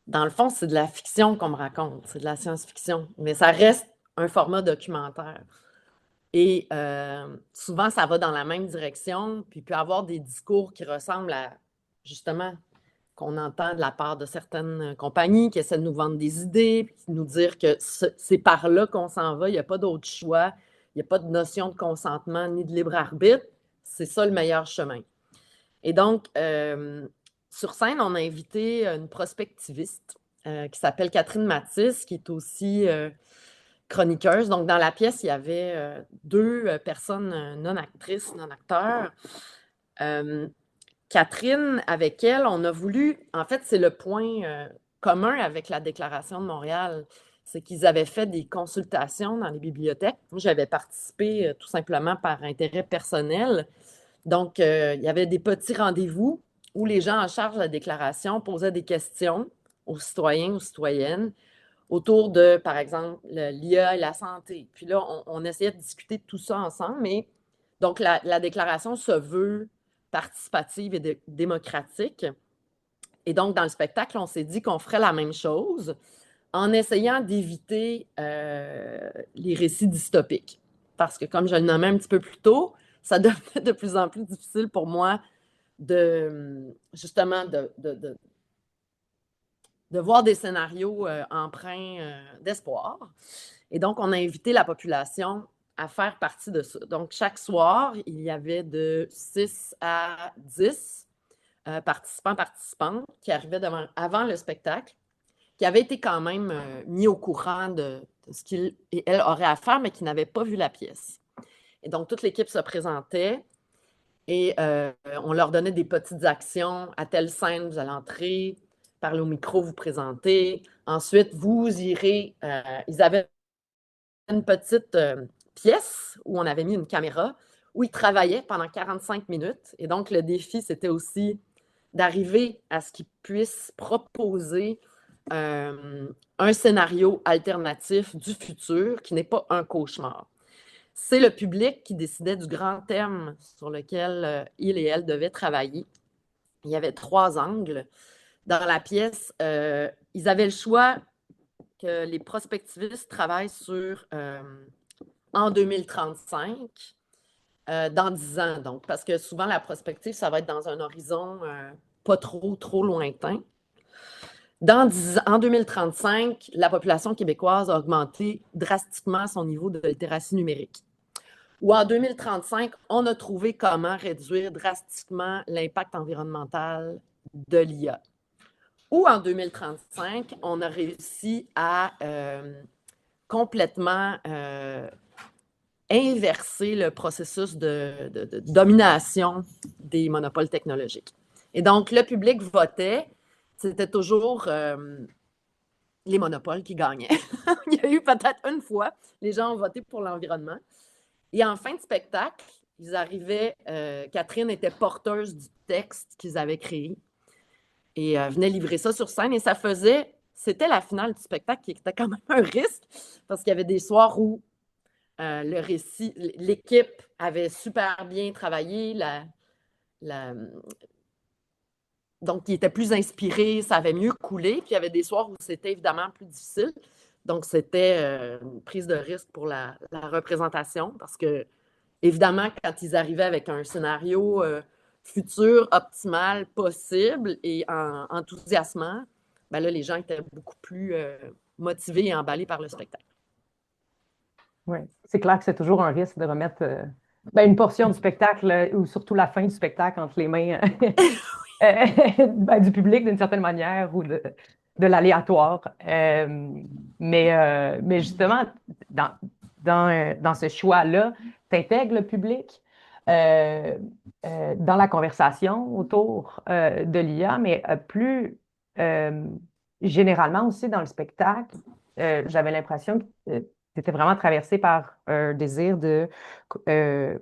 dans le fond, c'est de la fiction qu'on me raconte, c'est de la science-fiction, mais ça reste un format documentaire. Et souvent, ça va dans la même direction, puis il peut y avoir des discours qui ressemblent à, justement, qu'on entend de la part de certaines compagnies qui essaient de nous vendre des idées, puis nous dire que c'est par là qu'on s'en va, il n'y a pas d'autre choix, il n'y a pas de notion de consentement ni de libre arbitre, c'est ça le meilleur chemin. Et donc, sur scène, on a invité une prospectiviste qui s'appelle Catherine Mathis, qui est aussi chroniqueuse. Donc, dans la pièce, il y avait deux personnes non-actrices, non-acteurs. Catherine, avec elle, on a voulu, en fait, c'est le point commun avec la Déclaration de Montréal, c'est qu'ils avaient fait des consultations dans les bibliothèques. Moi, j'avais participé tout simplement par intérêt personnel. Donc, il y avait des petits rendez-vous où les gens en charge de la déclaration posaient des questions aux citoyens, aux citoyennes, autour de, par exemple, l'IA et la santé. Puis là, on essayait de discuter de tout ça ensemble, mais donc la déclaration se veut participative et démocratique. Et donc, dans le spectacle, on s'est dit qu'on ferait la même chose en essayant d'éviter les récits dystopiques. Parce que, comme je le nommais un petit peu plus tôt, ça devenait de plus en plus difficile pour moi justement de voir des scénarios empreints d'espoir. Et donc, on a invité la population à faire partie de ça. Donc, chaque soir, il y avait de 6 à 10 participantes qui arrivaient avant le spectacle, qui avaient été quand même mis au courant de ce qu'ils et elles auraient à faire, mais qui n'avaient pas vu la pièce. Et donc, toute l'équipe se présentait et on leur donnait des petites actions. À telle scène, vous allez entrer, parler au micro, vous présenter. Ensuite, vous irez... ils avaient une petite pièce où on avait mis une caméra, où ils travaillaient pendant 45 minutes. Et donc, le défi, c'était aussi d'arriver à ce qu'ils puissent proposer un scénario alternatif du futur qui n'est pas un cauchemar. C'est le public qui décidait du grand thème sur lequel il et elle devaient travailler. Il y avait 3 angles. Dans la pièce, ils avaient le choix que les prospectivistes travaillent sur en 2035, dans 10 ans. Donc, parce que souvent, la prospective, ça va être dans un horizon pas trop lointain. En 2035, la population québécoise a augmenté drastiquement son niveau de littératie numérique. Ou en 2035, on a trouvé comment réduire drastiquement l'impact environnemental de l'IA. Ou en 2035, on a réussi à complètement inverser le processus de domination des monopoles technologiques. Et donc, le public votait c'était toujours les monopoles qui gagnaient. Il y a eu peut-être une fois, les gens ont voté pour l'environnement. Et en fin de spectacle, ils arrivaient, Catherine était porteuse du texte qu'ils avaient créé et venait livrer ça sur scène. Et c'était la finale du spectacle qui était quand même un risque parce qu'il y avait des soirs où le récit, l'équipe avait super bien travaillé, donc il était plus inspiré, ça avait mieux coulé. Puis il y avait des soirs où c'était évidemment plus difficile. Donc c'était une prise de risque pour la représentation parce que, évidemment, quand ils arrivaient avec un scénario futur, optimal, possible et enthousiasmant, ben là, les gens étaient beaucoup plus motivés et emballés par le spectacle. Oui, c'est clair que c'est toujours un risque de remettre une portion du spectacle ou surtout la fin du spectacle entre les mains du public d'une certaine manière ou de l'aléatoire. Mais justement, dans ce choix-là, tu intègres le public dans la conversation autour de l'IA, mais plus généralement aussi dans le spectacle. J'avais l'impression que tu étais vraiment traversé par un désir de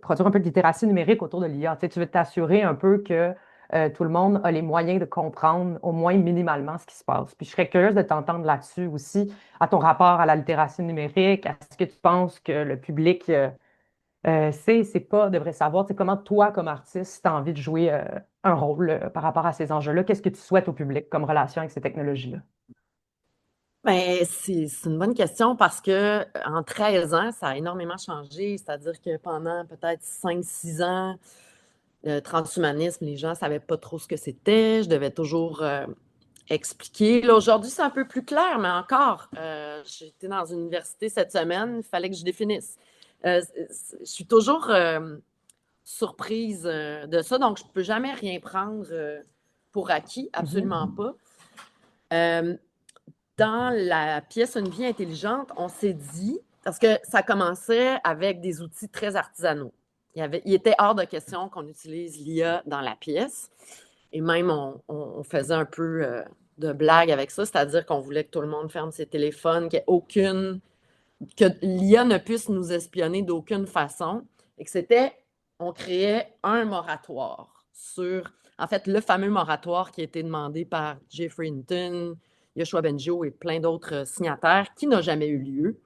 produire un peu de littératie numérique autour de l'IA. Tu sais, tu veux t'assurer un peu que tout le monde a les moyens de comprendre au moins minimalement ce qui se passe. Puis je serais curieuse de t'entendre là-dessus aussi, à ton rapport à la littératie numérique. Est-ce que tu penses que le public c'est pas, devrait savoir, c'est comment toi, comme artiste, tu as envie de jouer un rôle par rapport à ces enjeux-là? Qu'est-ce que tu souhaites au public comme relation avec ces technologies-là? Ben, c'est une bonne question parce que en 13 ans, ça a énormément changé. C'est-à-dire que pendant peut-être 5-6 ans, le transhumanisme, les gens ne savaient pas trop ce que c'était. Je devais toujours expliquer. Là, aujourd'hui, c'est un peu plus clair, mais encore, j'étais dans une université cette semaine, il fallait que je définisse. Je suis toujours surprise de ça, donc je ne peux jamais rien prendre pour acquis, absolument pas. Dans la pièce Une vie intelligente, on s'est dit, parce que ça commençait avec des outils très artisanaux. Il était hors de question qu'on utilise l'IA dans la pièce. Et même, on faisait un peu de blague avec ça, c'est-à-dire qu'on voulait que tout le monde ferme ses téléphones, que l'IA ne puisse nous espionner d'aucune façon. Et que on créait un moratoire sur, en fait, le fameux moratoire qui a été demandé par Jeffrey Hinton, Yoshua Bengio et plein d'autres signataires, qui n'a jamais eu lieu.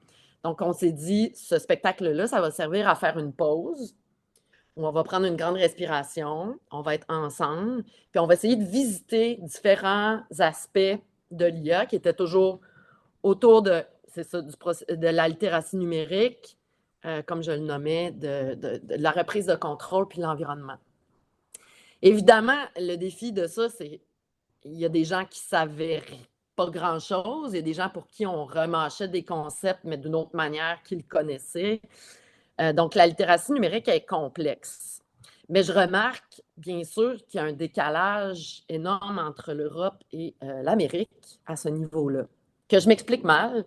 Donc, on s'est dit, ce spectacle-là, ça va servir à faire une pause, où on va prendre une grande respiration, on va être ensemble, puis on va essayer de visiter différents aspects de l'IA qui étaient toujours autour de, c'est ça, de la littératie numérique, comme je le nommais, de la reprise de contrôle puis l'environnement. Évidemment, le défi de ça, c'est il y a des gens qui ne savaient pas grand-chose, il y a des gens pour qui on remâchait des concepts, mais d'une autre manière qu'ils connaissaient. Donc, la littératie numérique est complexe. Mais je remarque, bien sûr, qu'il y a un décalage énorme entre l'Europe et l'Amérique à ce niveau-là, que je m'explique mal.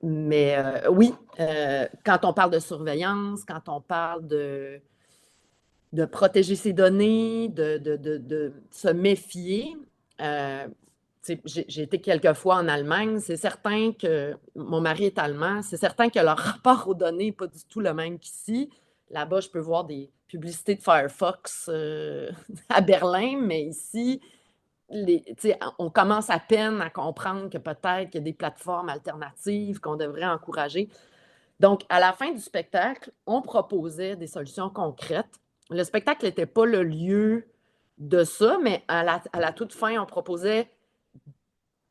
Mais oui, quand on parle de surveillance, quand on parle de protéger ses données, de se méfier, j'ai été quelques fois en Allemagne, c'est certain que, mon mari est allemand, c'est certain que leur rapport aux données n'est pas du tout le même qu'ici. Là-bas, je peux voir des publicités de Firefox à Berlin, mais ici, on commence à peine à comprendre que peut-être qu'il y a des plateformes alternatives qu'on devrait encourager. Donc, à la fin du spectacle, on proposait des solutions concrètes. Le spectacle n'était pas le lieu de ça, mais à la toute fin, on proposait,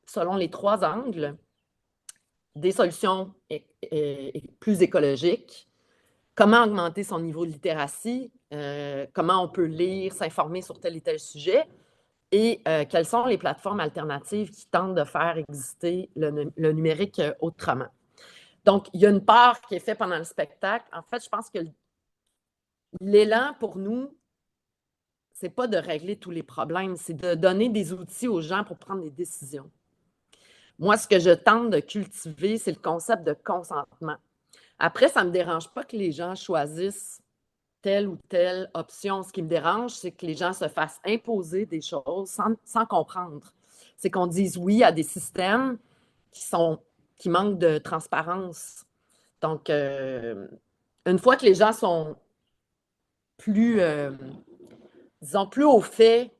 selon les 3 angles, des solutions plus écologiques, comment augmenter son niveau de littératie, comment on peut lire, s'informer sur tel et tel sujet, et quelles sont les plateformes alternatives qui tentent de faire exister le numérique autrement. Donc, il y a une part qui est faite pendant le spectacle. En fait, je pense que l'élan pour nous, c'est pas de régler tous les problèmes, c'est de donner des outils aux gens pour prendre des décisions. Moi, ce que je tente de cultiver, c'est le concept de consentement. Après, ça ne me dérange pas que les gens choisissent telle ou telle option. Ce qui me dérange, c'est que les gens se fassent imposer des choses sans comprendre. C'est qu'on dise oui à des systèmes qui manquent de transparence. Donc, une fois que les gens sont plus, disons, plus au fait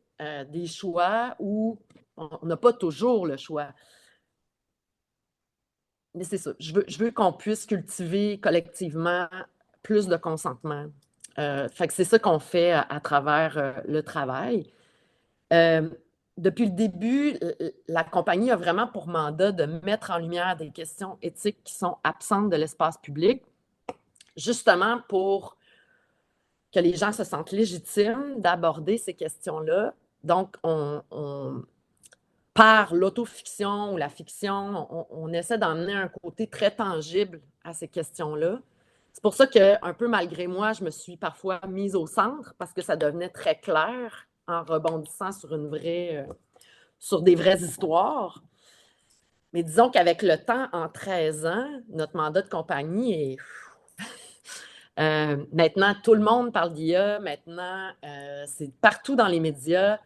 des choix, où on n'a pas toujours le choix. Mais c'est ça, je veux qu'on puisse cultiver collectivement plus de consentement. Fait que c'est ça qu'on fait à travers le travail. Depuis le début, la compagnie a vraiment pour mandat de mettre en lumière des questions éthiques qui sont absentes de l'espace public, justement pour que les gens se sentent légitimes d'aborder ces questions-là. Donc, par l'autofiction ou la fiction, on essaie d'emmener un côté très tangible à ces questions-là. C'est pour ça que, un peu malgré moi, je me suis parfois mise au centre parce que ça devenait très clair en rebondissant sur des vraies histoires. Mais disons qu'avec le temps, en 13 ans, notre mandat de compagnie est... maintenant, tout le monde parle d'IA. Maintenant, c'est partout dans les médias.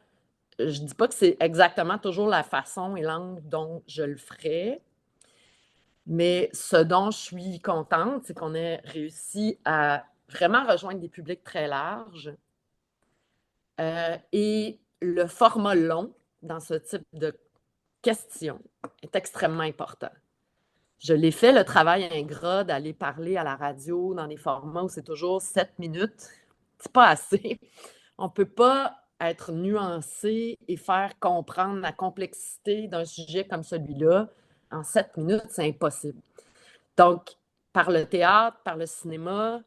Je ne dis pas que c'est exactement toujours la façon et l'angle dont je le ferais, mais ce dont je suis contente, c'est qu'on ait réussi à vraiment rejoindre des publics très larges. Et le format long dans ce type de questions est extrêmement important. Je l'ai fait, le travail ingrat d'aller parler à la radio dans des formats où c'est toujours 7 minutes. C'est pas assez. On ne peut pas être nuancé et faire comprendre la complexité d'un sujet comme celui-là en 7 minutes, c'est impossible. Donc, par le théâtre, par le cinéma,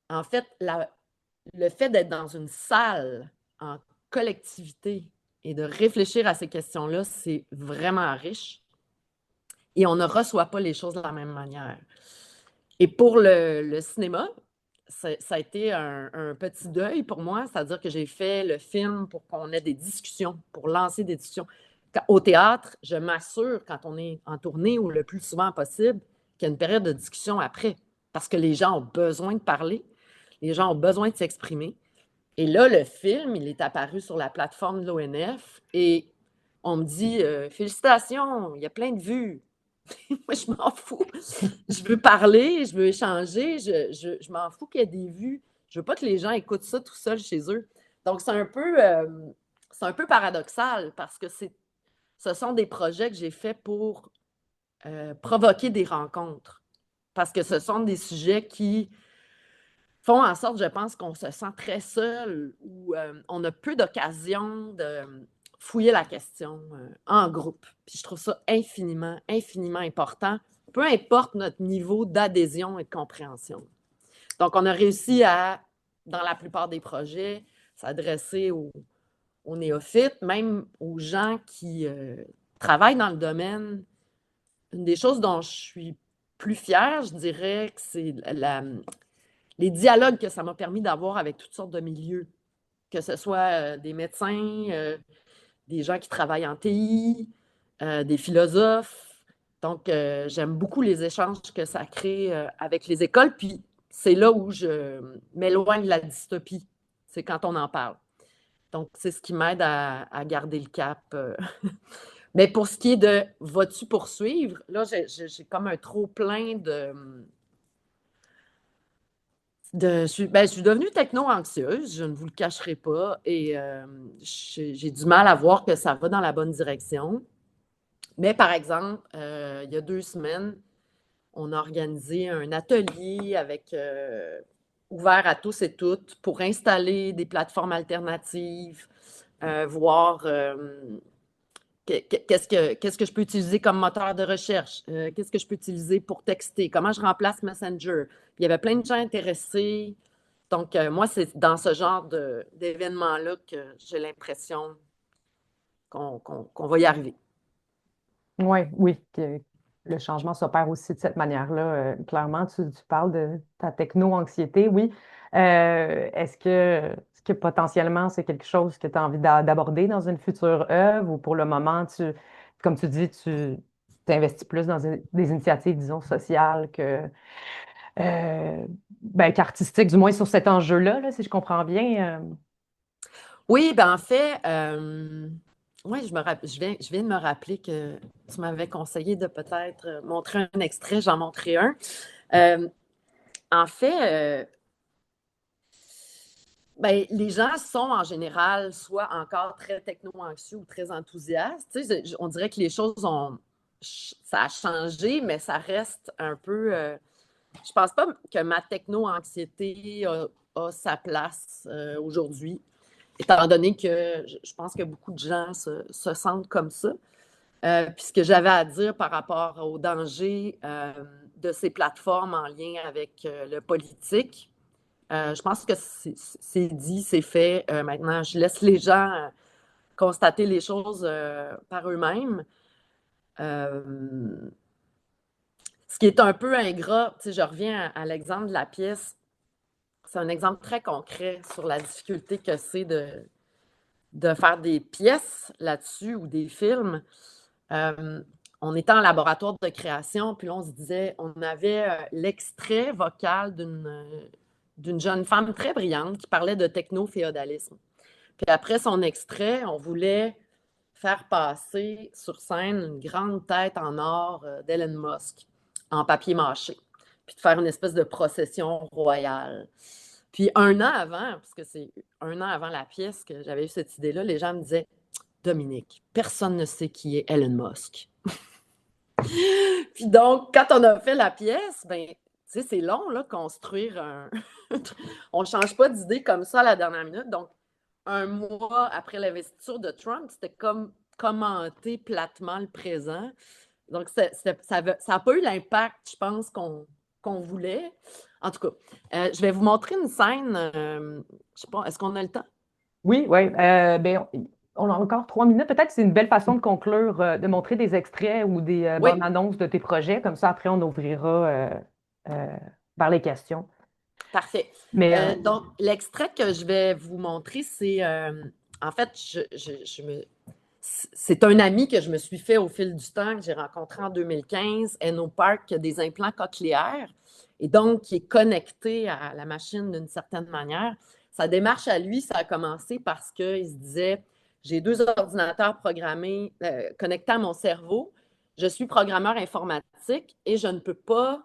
en fait, le fait d'être dans une salle en collectivité et de réfléchir à ces questions-là, c'est vraiment riche. Et on ne reçoit pas les choses de la même manière. Et pour le cinéma, ça a été un petit deuil pour moi, c'est-à-dire que j'ai fait le film pour qu'on ait des discussions, pour lancer des discussions. Au théâtre, je m'assure, quand on est en tournée ou le plus souvent possible, qu'il y a une période de discussion après, parce que les gens ont besoin de parler, les gens ont besoin de s'exprimer. Et là, le film, il est apparu sur la plateforme de l'ONF et on me dit félicitations, il y a plein de vues. Moi, je m'en fous. Je veux parler, je veux échanger, je m'en fous qu'il y ait des vues. Je veux pas que les gens écoutent ça tout seuls chez eux. Donc, c'est un peu paradoxal parce que ce sont des projets que j'ai faits pour provoquer des rencontres. Parce que ce sont des sujets qui font en sorte, je pense, qu'on se sent très seul ou on a peu d'occasion de fouiller la question en groupe. Puis je trouve ça infiniment, infiniment important, peu importe notre niveau d'adhésion et de compréhension. Donc, on a réussi à, dans la plupart des projets, s'adresser aux néophytes, même aux gens qui travaillent dans le domaine. Une des choses dont je suis plus fière, je dirais que c'est les dialogues que ça m'a permis d'avoir avec toutes sortes de milieux, que ce soit des médecins, des gens qui travaillent en TI, des philosophes. Donc, j'aime beaucoup les échanges que ça crée avec les écoles. Puis, c'est là où je m'éloigne de la dystopie. C'est quand on en parle. Donc, c'est ce qui m'aide à garder le cap. Mais pour ce qui est de vas-tu poursuivre, là, j'ai comme un trop-plein je suis devenue techno-anxieuse, je ne vous le cacherai pas, et j'ai du mal à voir que ça va dans la bonne direction. Mais par exemple, il y a 2 semaines, on a organisé un atelier ouvert à tous et toutes pour installer des plateformes alternatives, voir qu'est-ce que je peux utiliser comme moteur de recherche, qu'est-ce que je peux utiliser pour texter, comment je remplace Messenger. Il y avait plein de gens intéressés. Donc, moi, c'est dans ce genre d'événement-là que j'ai l'impression qu'on va y arriver. Oui, que le changement s'opère aussi de cette manière-là. Clairement, tu parles de ta techno-anxiété, oui. Est-ce que potentiellement c'est quelque chose que tu as envie d'aborder dans une future œuvre ou pour le moment, comme tu dis, tu t'investis plus dans des initiatives, disons, sociales euh, ben, qu'artistique, du moins sur cet enjeu-là, là, si je comprends bien. Oui, ben en fait, ouais, je viens de me rappeler que tu m'avais conseillé de peut-être montrer un extrait, j'en montrerai un. Euh, en fait, ben, les gens sont en général soit encore très techno-anxieux ou très enthousiastes. Tu sais, on dirait que les choses ça a changé, mais ça reste un peu. Je pense pas que ma techno-anxiété a sa place aujourd'hui, étant donné que je pense que beaucoup de gens se sentent comme ça. Puis ce que j'avais à dire par rapport au danger de ces plateformes en lien avec le politique, je pense que c'est dit, c'est fait. Maintenant, je laisse les gens constater les choses par eux-mêmes. Euh, Ce qui est un peu ingrat, tu sais, je reviens à l'exemple de la pièce. C'est un exemple très concret sur la difficulté que c'est de faire des pièces là-dessus ou des films. Euh, on était en laboratoire de création, puis là, on se disait, on avait l'extrait vocal d'une jeune femme très brillante qui parlait de techno-féodalisme. Puis après son extrait, on voulait faire passer sur scène une grande tête en or d'Elon Musk en papier mâché, puis de faire une espèce de procession royale. Puis un an avant, parce que c'est un an avant la pièce que j'avais eu cette idée-là, les gens me disaient Dominique, personne ne sait qui est Elon Musk. Puis donc, quand on a fait la pièce, ben, tu sais, c'est long, là, construire un. On ne change pas d'idée comme ça à la dernière minute. Donc, un mois après l'investiture de Trump, c'était comme commenter platement le présent. Donc, ça n'a pas eu l'impact, je pense, qu'on voulait. En tout cas, je vais vous montrer une scène. Je ne sais pas, est-ce qu'on a le temps? Oui, oui. Ben, on a encore 3 minutes. Peut-être que c'est une belle façon de conclure, de montrer des extraits ou des Oui, bandes annonces de tes projets. Comme ça, après, on ouvrira euh, vers les questions. parfait. Mais Donc, l'extrait que je vais vous montrer, c'est. En fait, c'est un ami que je me suis fait au fil du temps, que j'ai rencontré en 2015, Enno Park, qui a des implants cochléaires et donc qui est connecté à la machine d'une certaine manière. Sa démarche à lui, ça a commencé parce qu'il se disait j'ai deux ordinateurs programmés connectés à mon cerveau, je suis programmeur informatique et je ne peux pas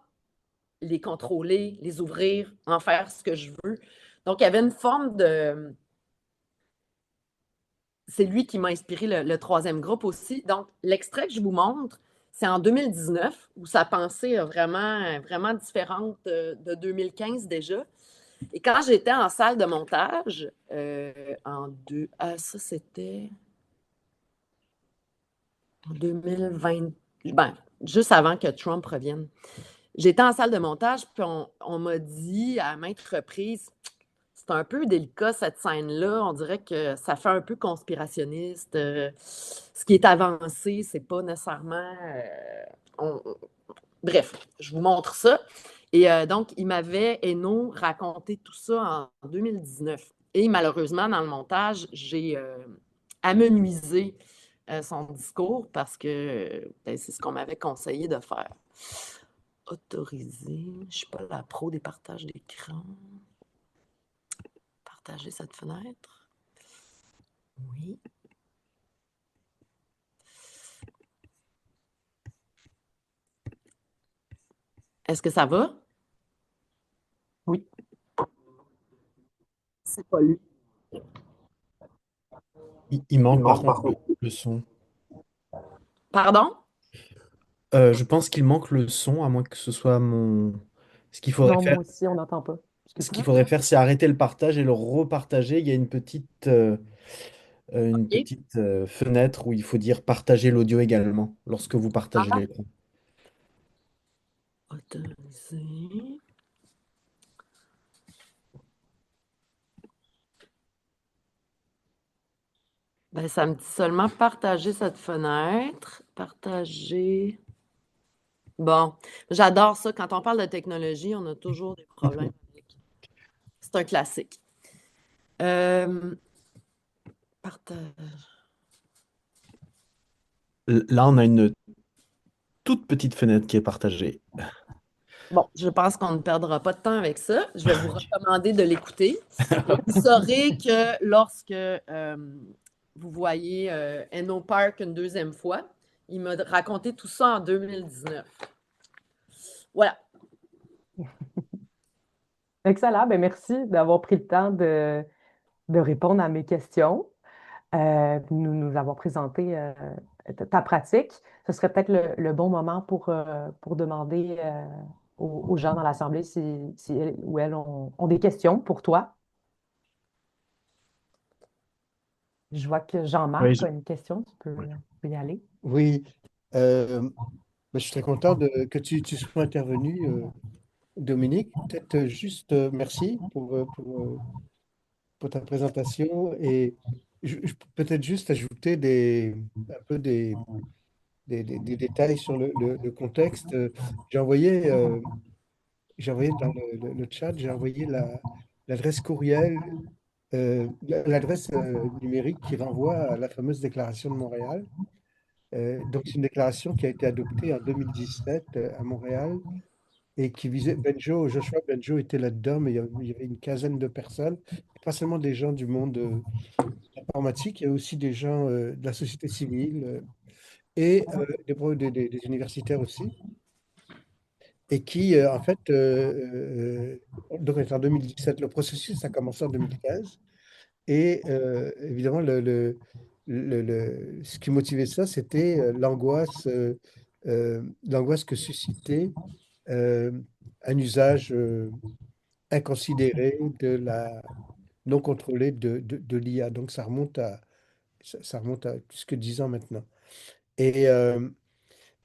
les contrôler, les ouvrir, en faire ce que je veux. Donc, il y avait une forme de. C'est lui qui m'a inspiré le troisième groupe aussi. Donc, l'extrait que je vous montre, c'est en 2019, où sa pensée est vraiment, vraiment différente de 2015 déjà. Et quand j'étais en salle de montage, ça c'était en 2020, ben, juste avant que Trump revienne. J'étais en salle de montage, puis on m'a dit à maintes reprises, c'est un peu délicat cette scène-là. On dirait que ça fait un peu conspirationniste. Ce qui est avancé, c'est pas nécessairement. Bref, je vous montre ça. Et donc, il m'avait, Eno, raconté tout ça en 2019. Et malheureusement, dans le montage, j'ai amenuisé son discours parce que ben, c'est ce qu'on m'avait conseillé de faire. Autoriser. Je ne suis pas la pro des partages d'écran. Partager cette fenêtre. Oui. Est-ce que ça va? oui. C'est pas lui. Il manque par contre le son. Pardon? Je pense qu'il manque le son, à moins que ce soit mon. Ce qu'il faudrait Non, faire, moi aussi, on n'entend pas. ce qu'il Excuse-moi. faudrait faire, c'est arrêter le partage et le repartager. Il y a une OK. petite fenêtre où il faut dire partager l'audio également lorsque vous partagez Ah, l'écran. autoriser. Ben, ça me dit seulement partager cette fenêtre. Partager. Bon, j'adore ça. Quand on parle de technologie, on a toujours des problèmes avec. C'est un classique. Euh, partage. Là, on a une toute petite fenêtre qui est partagée. Bon, je pense qu'on ne perdra pas de temps avec ça. Je vais vous recommander de l'écouter. Et vous saurez que lorsque vous voyez Enno Park une deuxième fois, il m'a raconté tout ça en 2019. Voilà. Excellent. Ben, merci d'avoir pris le temps de répondre à mes questions, nous avoir présenté ta pratique. Ce serait peut-être le bon moment pour demander aux gens dans l'Assemblée si elles ou elles ont des questions pour toi. Je vois que Oui, Jean-Marc a une question. Tu peux y aller. oui. Je suis très content que tu sois intervenu, Dominique. Peut-être juste merci pour ta présentation et peut-être juste ajouter un peu des détails sur le contexte. J'ai envoyé, euh, j'ai envoyé dans le chat, j'ai envoyé l'adresse courriel, l'adresse numérique qui renvoie à la fameuse déclaration de Montréal. Donc, c'est une déclaration qui a été adoptée en 2017 à Montréal et qui visait Joshua Benjo était là-dedans, mais il y avait une quinzaine de personnes, pas seulement des gens du monde informatique, il y a aussi des gens de la société civile et des universitaires aussi, et qui, en fait, donc on est en 2017, le processus a commencé en 2015, et évidemment, ce qui motivait ça, c'était l'angoisse que suscitait euh, un usage inconsidéré de la non contrôlée de l'IA. Donc ça remonte à plus que 10 ans maintenant. Et,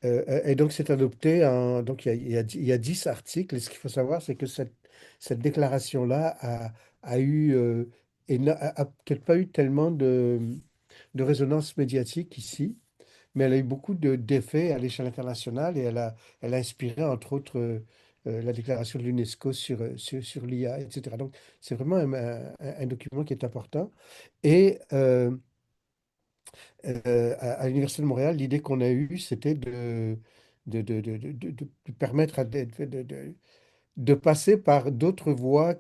et donc c'est adopté donc il y a 10 articles. Et ce qu'il faut savoir, c'est que cette déclaration-là a eu a peut-être pas eu tellement de résonance médiatique ici, mais elle a eu beaucoup d'effets à l'échelle internationale et elle a inspiré, entre autres, la déclaration de l'UNESCO sur l'IA, etc. Donc, c'est vraiment un document qui est important. Et à l'Université de Montréal, l'idée qu'on a eue, c'était de permettre de passer par d'autres voies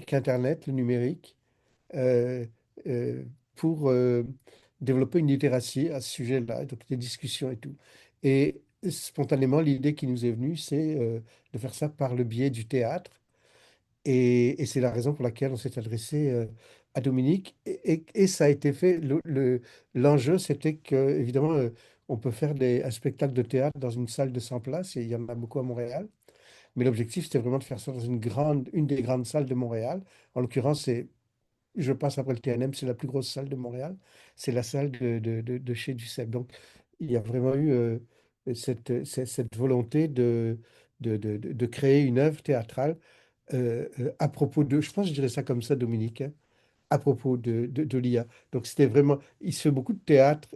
qu'Internet, le numérique, euh, euh, pour développer une littératie à ce sujet-là, donc des discussions et tout. Et spontanément, l'idée qui nous est venue, c'est de faire ça par le biais du théâtre. Et c'est la raison pour laquelle on s'est adressé à Dominique. Et ça a été fait. L'enjeu, c'était que, évidemment, on peut faire un spectacle de théâtre dans une salle de 100 places, et il y en a beaucoup à Montréal. Mais l'objectif, c'était vraiment de faire ça dans une des grandes salles de Montréal. En l'occurrence, je passe après le TNM, c'est la plus grosse salle de Montréal. C'est la salle de chez Duceppe. Donc, il y a vraiment eu cette volonté de créer une œuvre théâtrale à propos je pense que je dirais ça comme ça, Dominique, hein, à propos de l'IA. Donc, c'était vraiment, il se fait beaucoup de théâtre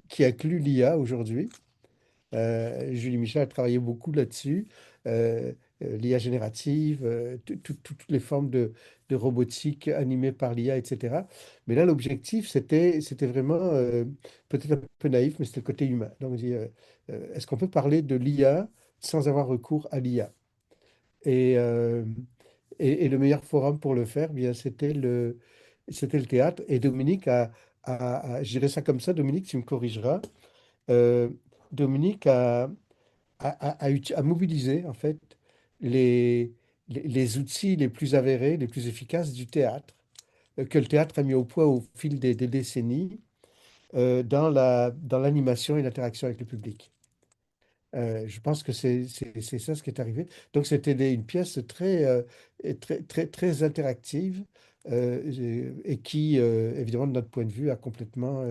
qui inclut l'IA aujourd'hui. Julie Michel a travaillé beaucoup là-dessus. euh, L'IA générative, toutes les formes de robotique animées par l'IA, etc. Mais là, l'objectif, c'était vraiment, peut-être un peu naïf, mais c'était le côté humain. Donc, on dit, est-ce qu'on peut parler de l'IA sans avoir recours à l'IA? Et, euh, et le meilleur forum pour le faire, bien, c'était le théâtre. Et Dominique je dirais ça comme ça, Dominique, tu me corrigeras. euh, Dominique a mobilisé, en fait, les outils les plus avérés, les plus efficaces du théâtre, que le théâtre a mis au point au fil des décennies, dans l'animation et l'interaction avec le public. Je pense que c'est ça ce qui est arrivé. Donc, c'était une pièce et très interactive, et qui, évidemment, de notre point de vue, a complètement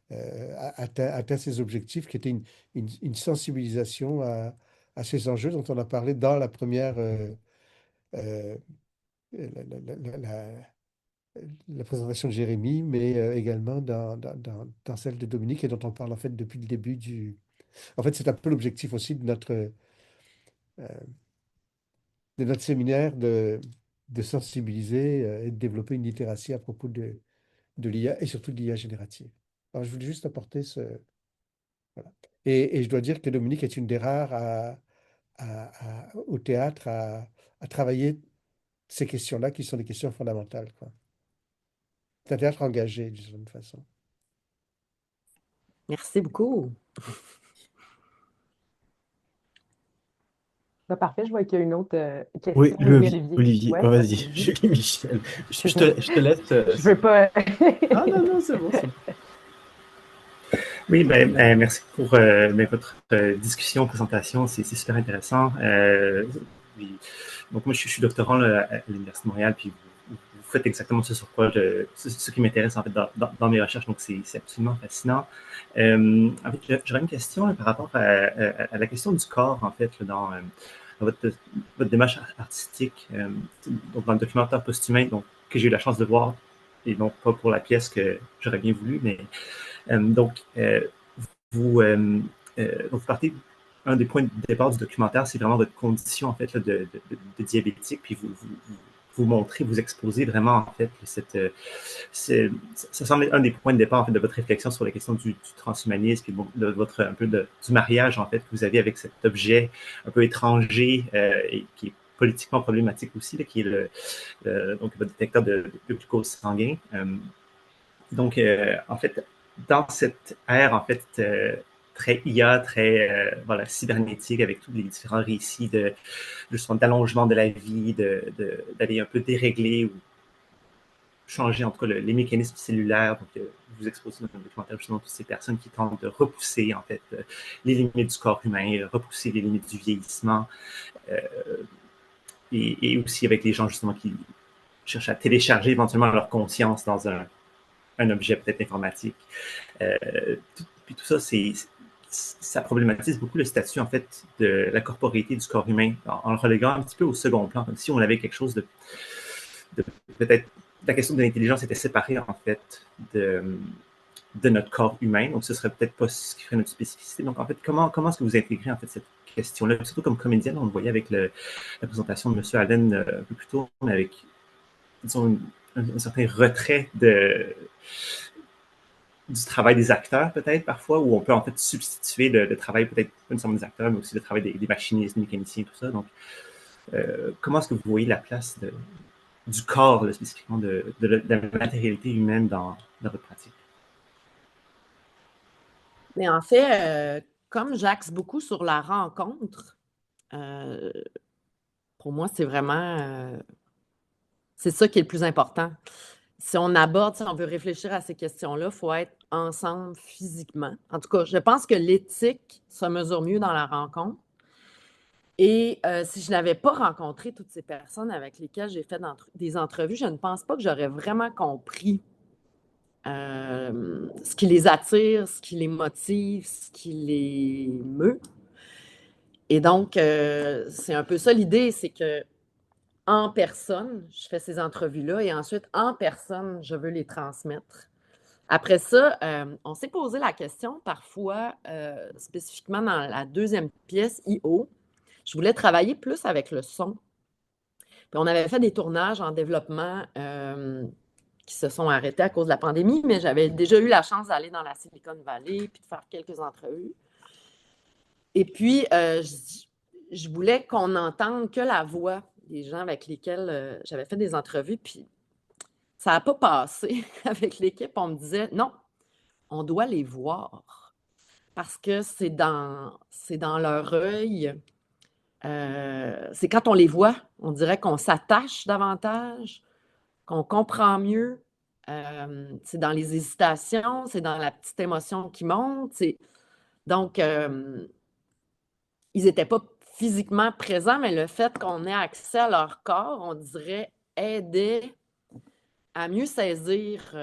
atteint ses objectifs, qui était une sensibilisation à ces enjeux dont on a parlé dans la première, euh, la présentation de Jérémy, mais également dans celle de Dominique, et dont on parle en fait depuis le début du... En fait, c'est un peu l'objectif aussi de notre séminaire de sensibiliser et de développer une littératie à propos de l'IA et surtout de l'IA générative. Alors, je voulais juste apporter ce... Voilà. Et je dois dire que Dominique est une des rares au théâtre à travailler ces questions-là qui sont des questions fondamentales, quoi. C'est un théâtre engagé, d'une certaine façon. Merci beaucoup. Ben, parfait, je vois qu'il y a une autre Oui, question. Oui, Olivier. Olivier. Olivier, Ouais, oh, vas-y, Olivier. Julie Michel. Excuse-moi. Je te laisse. Je veux pas. Ah non, non, c'est bon, c'est bon. Oui, merci pour votre discussion, présentation, c'est super intéressant. Oui. Donc moi, je suis doctorant là, à l'Université de Montréal, puis vous faites exactement ce sur quoi ce qui m'intéresse en fait dans mes recherches, donc c'est absolument fascinant. En fait, j'aurais une question là, par rapport à la question du corps, en fait, là, dans votre démarche artistique, donc dans le documentaire Post-humain, donc que j'ai eu la chance de voir, et non pas pour la pièce que j'aurais bien voulu, mais donc, vous, vous partez, un des points de départ du documentaire, c'est vraiment votre condition, en fait, là, de diabétique, puis vous montrez, vous exposez vraiment, en fait, ça semble être un des points de départ, en fait, de votre réflexion sur la question du transhumanisme, puis de votre, un peu du mariage, en fait, que vous avez avec cet objet un peu étranger, et qui est politiquement problématique aussi, là, qui est donc, votre détecteur de glucose sanguin. Donc, en fait, dans cette ère, en fait, très IA, très voilà, cybernétique, avec tous les différents récits justement d'allongement de la vie, d'aller un peu dérégler ou changer, en tout cas, les mécanismes cellulaires. Donc, vous exposez dans le documentaire justement toutes ces personnes qui tentent de repousser, en fait, les limites du corps humain, repousser les limites du vieillissement, et aussi avec les gens, justement, qui cherchent à télécharger éventuellement leur conscience dans un objet peut-être informatique. Puis tout ça, ça problématise beaucoup le statut, en fait, de la corporéité du corps humain, en le reléguant un petit peu au second plan, comme si on avait quelque chose de peut-être, la question de l'intelligence était séparée, en fait, de notre corps humain, donc ce serait peut-être pas ce qui ferait notre spécificité. Donc, en fait, comment est-ce que vous intégrez, en fait, cette question-là, surtout comme comédienne, on le voyait avec la présentation de M. Allen un peu plus tôt, mais avec, disons, un certain retrait du travail des acteurs, peut-être, parfois, où on peut en fait substituer le travail, peut-être, pas nécessairement des acteurs, mais aussi le travail des machinistes, des mécaniciens, tout ça. Donc, comment est-ce que vous voyez la place du corps, là, spécifiquement, de la matérialité humaine dans votre pratique? Mais en fait, comme j'axe beaucoup sur la rencontre, pour moi, c'est vraiment, c'est ça qui est le plus important. Si on aborde, si on veut réfléchir à ces questions-là, il faut être ensemble physiquement. En tout cas, je pense que l'éthique se mesure mieux dans la rencontre. Et si je n'avais pas rencontré toutes ces personnes avec lesquelles j'ai fait des entrevues, je ne pense pas que j'aurais vraiment compris ce qui les attire, ce qui les motive, ce qui les meut. Et donc, c'est un peu ça l'idée, c'est que en personne, je fais ces entrevues-là et ensuite, en personne, je veux les transmettre. Après ça, on s'est posé la question parfois, spécifiquement dans la deuxième pièce, I.O., je voulais travailler plus avec le son. Puis on avait fait des tournages en développement qui se sont arrêtés à cause de la pandémie, mais j'avais déjà eu la chance d'aller dans la Silicon Valley puis de faire quelques entrevues. Et puis, je voulais qu'on n'entende que la voix des gens avec lesquels j'avais fait des entrevues, puis ça n'a pas passé avec l'équipe. On me disait, non, on doit les voir parce que c'est dans leur œil. C'est quand on les voit, on dirait qu'on s'attache davantage, qu'on comprend mieux. C'est dans les hésitations, c'est dans la petite émotion qui monte. Donc, ils n'étaient pas physiquement présents, mais le fait qu'on ait accès à leur corps, on dirait, aidait à mieux saisir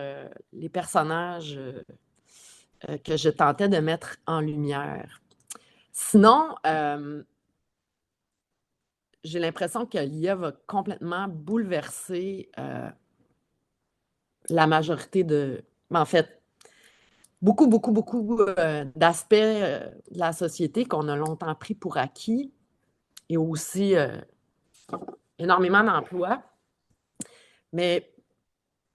les personnages que je tentais de mettre en lumière. Sinon, j'ai l'impression que l'IA va complètement bouleverser la majorité en fait, beaucoup d'aspects de la société qu'on a longtemps pris pour acquis et aussi énormément d'emplois. Mais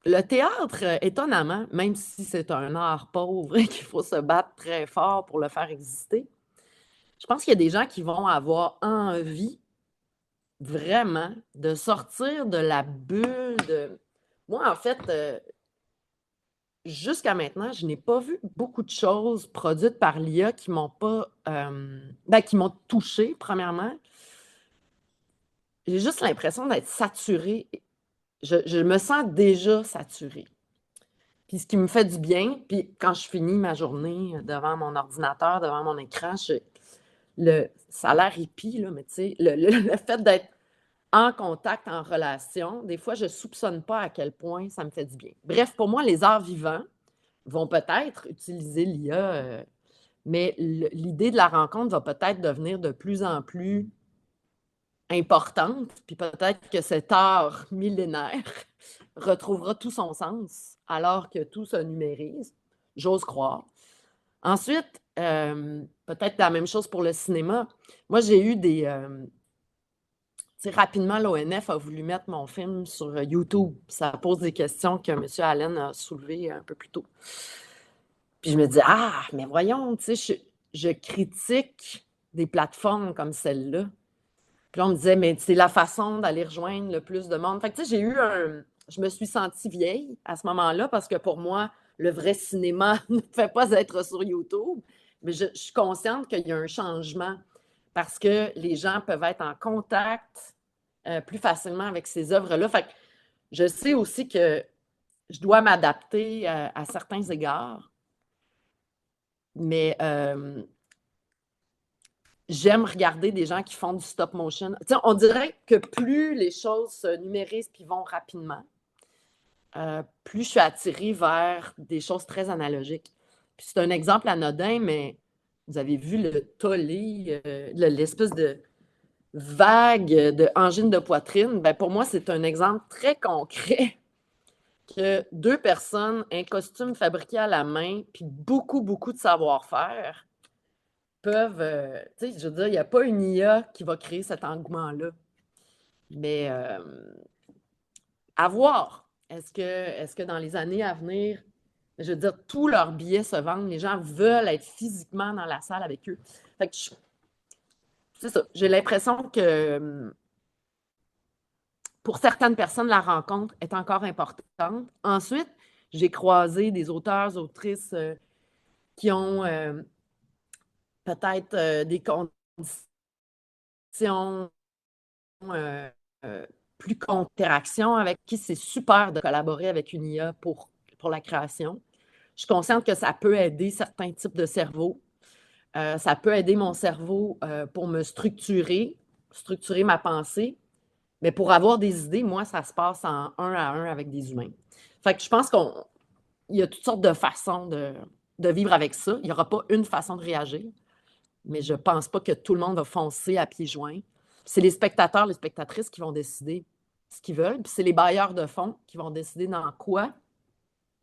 le théâtre, étonnamment, même si c'est un art pauvre et qu'il faut se battre très fort pour le faire exister, je pense qu'il y a des gens qui vont avoir envie vraiment de sortir de la bulle de... Moi, en fait, jusqu'à maintenant, je n'ai pas vu beaucoup de choses produites par l'IA qui m'ont pas... qui m'ont touchée, premièrement. J'ai juste l'impression d'être saturée. Je me sens déjà saturée. Puis ce qui me fait du bien, puis quand je finis ma journée devant mon ordinateur, devant mon écran, ça a l'air hippie, là, mais tu sais, le fait d'être en contact, en relation, des fois, je ne soupçonne pas à quel point ça me fait du bien. Bref, pour moi, les arts vivants vont peut-être utiliser l'IA, mais l'idée de la rencontre va peut-être devenir de plus en plus importante, puis peut-être que cet art millénaire retrouvera tout son sens alors que tout se numérise, j'ose croire. Ensuite, peut-être la même chose pour le cinéma. Moi, j'ai eu des... rapidement, l'ONF a voulu mettre mon film sur YouTube. Ça pose des questions que M. Allen a soulevées un peu plus tôt. Puis je me dis, mais voyons, tu sais, je critique des plateformes comme celle-là. Puis là, on me disait, mais c'est la façon d'aller rejoindre le plus de monde. Fait que tu sais, je me suis sentie vieille à ce moment-là parce que pour moi, le vrai cinéma ne fait pas être sur YouTube. Mais je suis consciente qu'il y a un changement parce que les gens peuvent être en contact plus facilement avec ces œuvres-là. Fait que je sais aussi que je dois m'adapter à certains égards, mais j'aime regarder des gens qui font du stop motion. T'sais, on dirait que plus les choses se numérisent puis vont rapidement, plus je suis attirée vers des choses très analogiques. Puis c'est un exemple anodin, mais vous avez vu le tollé, l'espèce de vague de angine de poitrine. Ben pour moi, c'est un exemple très concret que 2 personnes, un costume fabriqué à la main, puis beaucoup, beaucoup de savoir-faire, peuvent, tu sais, je veux dire, il n'y a pas une IA qui va créer cet engouement-là. Mais à voir. Est-ce que dans les années à venir, je veux dire, tous leurs billets se vendent, les gens veulent être physiquement dans la salle avec eux. Fait que c'est ça. J'ai l'impression que pour certaines personnes, la rencontre est encore importante. Ensuite, j'ai croisé des auteurs, autrices qui ont peut-être des conditions plus d'interaction, avec qui c'est super de collaborer avec une IA pour la création. Je suis consciente que ça peut aider certains types de cerveaux. Ça peut aider mon cerveau pour me structurer ma pensée. Mais pour avoir des idées, moi, ça se passe en 1 à 1 avec des humains. Fait que je pense qu'il y a toutes sortes de façons de vivre avec ça. Il n'y aura pas une façon de réagir, mais je ne pense pas que tout le monde va foncer à pieds joints. C'est les spectateurs, les spectatrices qui vont décider ce qu'ils veulent, puis c'est les bailleurs de fonds qui vont décider dans quoi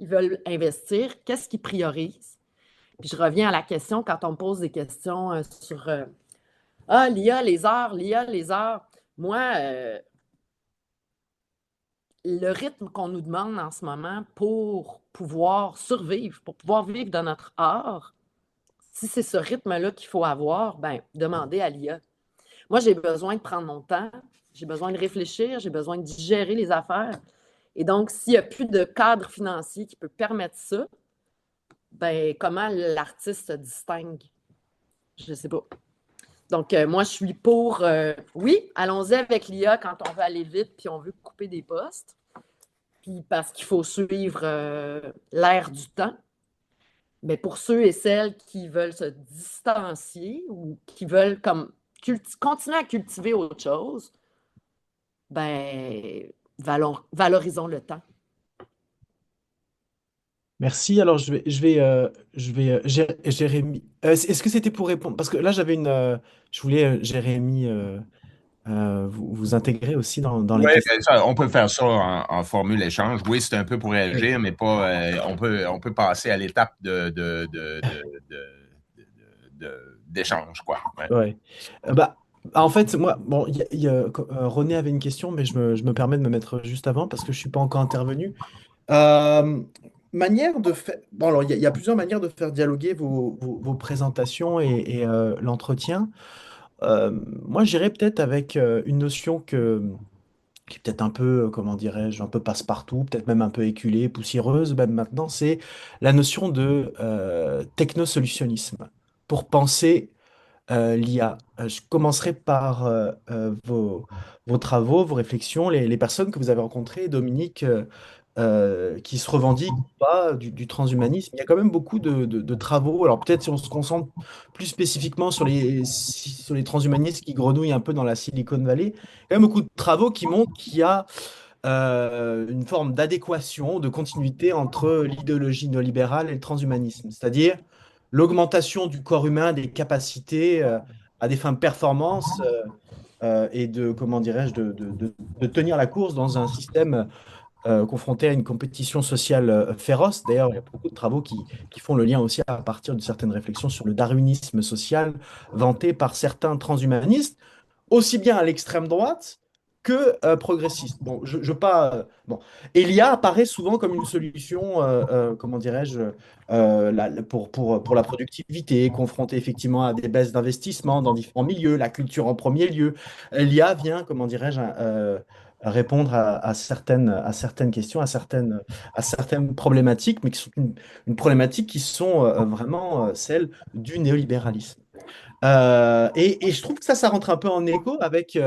ils veulent investir, qu'est-ce qu'ils priorisent. Puis je reviens à la question, quand on me pose des questions sur l'IA, les arts, l'IA, les arts. Moi, le rythme qu'on nous demande en ce moment pour pouvoir survivre, pour pouvoir vivre de notre art, si c'est ce rythme-là qu'il faut avoir, ben demandez à l'IA. Moi, j'ai besoin de prendre mon temps, j'ai besoin de réfléchir, j'ai besoin de digérer les affaires. Et donc, s'il n'y a plus de cadre financier qui peut permettre ça, ben comment l'artiste se distingue? Je ne sais pas. Donc, moi, je suis pour, oui, allons-y avec l'IA quand on veut aller vite puis on veut couper des postes, puis parce qu'il faut suivre l'ère du temps. Mais pour ceux et celles qui veulent se distancier ou qui veulent comme continuer à cultiver autre chose, ben, valorisons le temps. Merci. Alors, Jérémy. Est-ce que c'était pour répondre? Parce que là, je voulais, Jérémy, vous intégrer aussi dans les Oui, questions. on peut faire ça en formule échange. Oui, c'est un peu pour réagir, mais pas. On peut passer à l'étape d'échange, quoi. Ouais. Ouais. En fait, moi, bon, René avait une question, mais je me permets de me mettre juste avant parce que je suis pas encore intervenu. Euh, manière de faire. Bon, alors, il y a plusieurs manières de faire dialoguer vos présentations et l'entretien. Moi, j'irais peut-être avec une notion qui est peut-être un peu, comment dirais-je, un peu passe-partout, peut-être même un peu éculée, poussiéreuse, même maintenant, c'est la notion de technosolutionnisme. Pour penser l'IA. Je commencerai par vos travaux, vos réflexions, les personnes que vous avez rencontrées, Dominique, qui se revendiquent ou pas du transhumanisme. Il y a quand même beaucoup de travaux. Alors peut-être si on se concentre plus spécifiquement sur les transhumanistes qui grenouillent un peu dans la Silicon Valley, il y a quand même beaucoup de travaux qui montrent qu'il y a une forme d'adéquation, de continuité entre l'idéologie néolibérale et le transhumanisme, c'est-à-dire l'augmentation du corps humain, des capacités à des fins de performance et de, comment dirais-je, de tenir la course dans un système confronté à une compétition sociale féroce. D'ailleurs, il y a beaucoup de travaux qui font le lien aussi à partir de certaines réflexions sur le darwinisme social vanté par certains transhumanistes aussi bien à l'extrême droite que progressiste. Bon, je pas. Bon, Elia apparaît souvent comme une solution, comment dirais-je, pour la productivité, confrontée effectivement à des baisses d'investissement dans différents milieux, la culture en premier lieu. Elia vient, comment dirais-je, répondre à certaines questions, à certaines problématiques, mais qui sont une problématique qui sont vraiment celles du néolibéralisme. Et je trouve que ça rentre un peu en écho avec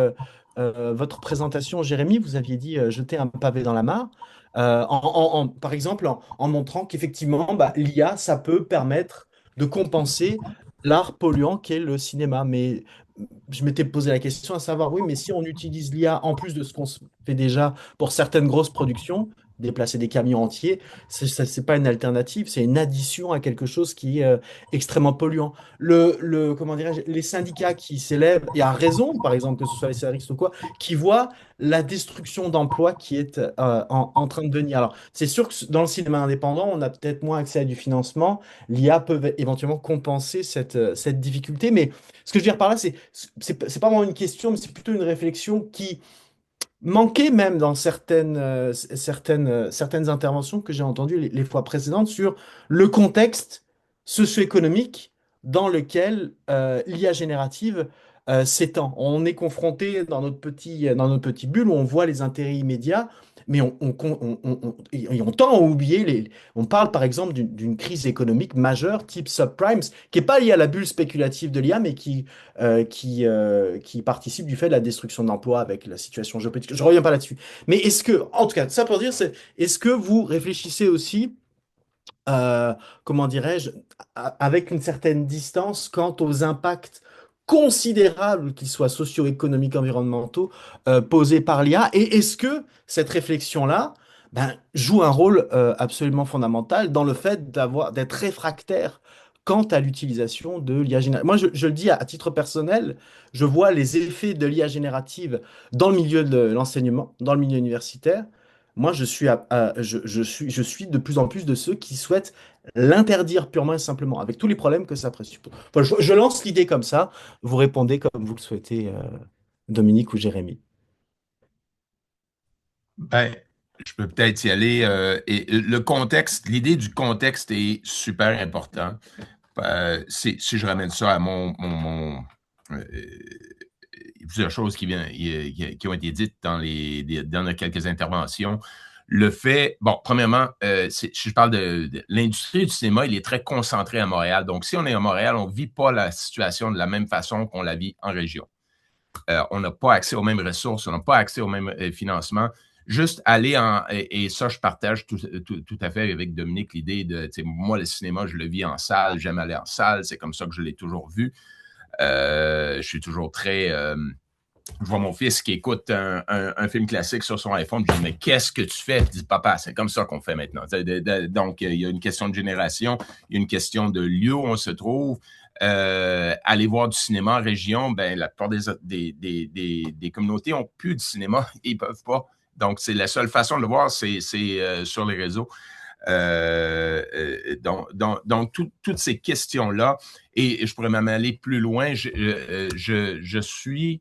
votre présentation, Jérémy. Vous aviez dit jeter un pavé dans la mare. Par exemple, en montrant qu'effectivement, bah, l'IA, ça peut permettre de compenser l'art polluant qu'est le cinéma. Mais je m'étais posé la question à savoir, oui, mais si on utilise l'IA en plus de ce qu'on fait déjà pour certaines grosses productions, déplacer des camions entiers, c'est pas une alternative, c'est une addition à quelque chose qui est extrêmement polluant. Comment dirais-je, les syndicats qui s'élèvent, et à raison, par exemple, que ce soit les scénaristes ou quoi, qui voient la destruction d'emplois qui est en train de venir. Alors, c'est sûr que dans le cinéma indépendant, on a peut-être moins accès à du financement. L'IA peut éventuellement compenser cette difficulté, mais ce que je veux dire par là, c'est pas vraiment une question, mais c'est plutôt une réflexion qui manquait même dans certaines interventions que j'ai entendues les fois précédentes sur le contexte socio-économique dans lequel l'IA générative s'étend. On est confronté dans notre petit bulle où on voit les intérêts immédiats, mais et on tend à oublier on parle par exemple d'une crise économique majeure type subprimes, qui n'est pas liée à la bulle spéculative de l'IA, mais qui participe du fait de la destruction d'emplois avec la situation géopolitique. Je ne reviens pas là-dessus. Mais en tout cas, ça pour dire, est-ce que vous réfléchissez aussi, euh, comment dirais-je, avec une certaine distance quant aux impacts considérables, qu'ils soient socio-économiques, environnementaux, posés par l'IA? Et est-ce que cette réflexion-là joue un rôle absolument fondamental dans le fait d'être réfractaire quant à l'utilisation de l'IA générative? Moi, je le dis à titre personnel, je vois les effets de l'IA générative dans le milieu de l'enseignement, dans le milieu universitaire. Moi, je suis de plus en plus de ceux qui souhaitent l'interdire purement et simplement, avec tous les problèmes que ça présuppose. Enfin, je lance l'idée comme ça, vous répondez comme vous le souhaitez, Dominique ou Jérémy. Ben, je peux peut-être y aller. Et le contexte, l'idée du contexte est super important. Si je ramène ça à il y a plusieurs choses qui ont été dites dans quelques interventions. Le fait, bon, premièrement, si je parle de l'industrie du cinéma, il est très concentré à Montréal. Donc, si on est à Montréal, on ne vit pas la situation de la même façon qu'on la vit en région. On n'a pas accès aux mêmes ressources, on n'a pas accès aux mêmes financements. Juste aller et ça, je partage tout à fait avec Dominique l'idée de, moi, le cinéma, je le vis en salle, j'aime aller en salle, c'est comme ça que je l'ai toujours vu. Je suis toujours très... je vois mon fils qui écoute un film classique sur son iPhone, je dis, mais qu'est-ce que tu fais? Il dit, papa, c'est comme ça qu'on fait maintenant. Donc, il y a une question de génération, il y a une question de lieu où on se trouve. Aller voir du cinéma en région, ben, la plupart des communautés n'ont plus de cinéma, ils ne peuvent pas. Donc, c'est la seule façon de le voir, c'est sur les réseaux. Donc toutes ces questions-là, et je pourrais même aller plus loin, j'ai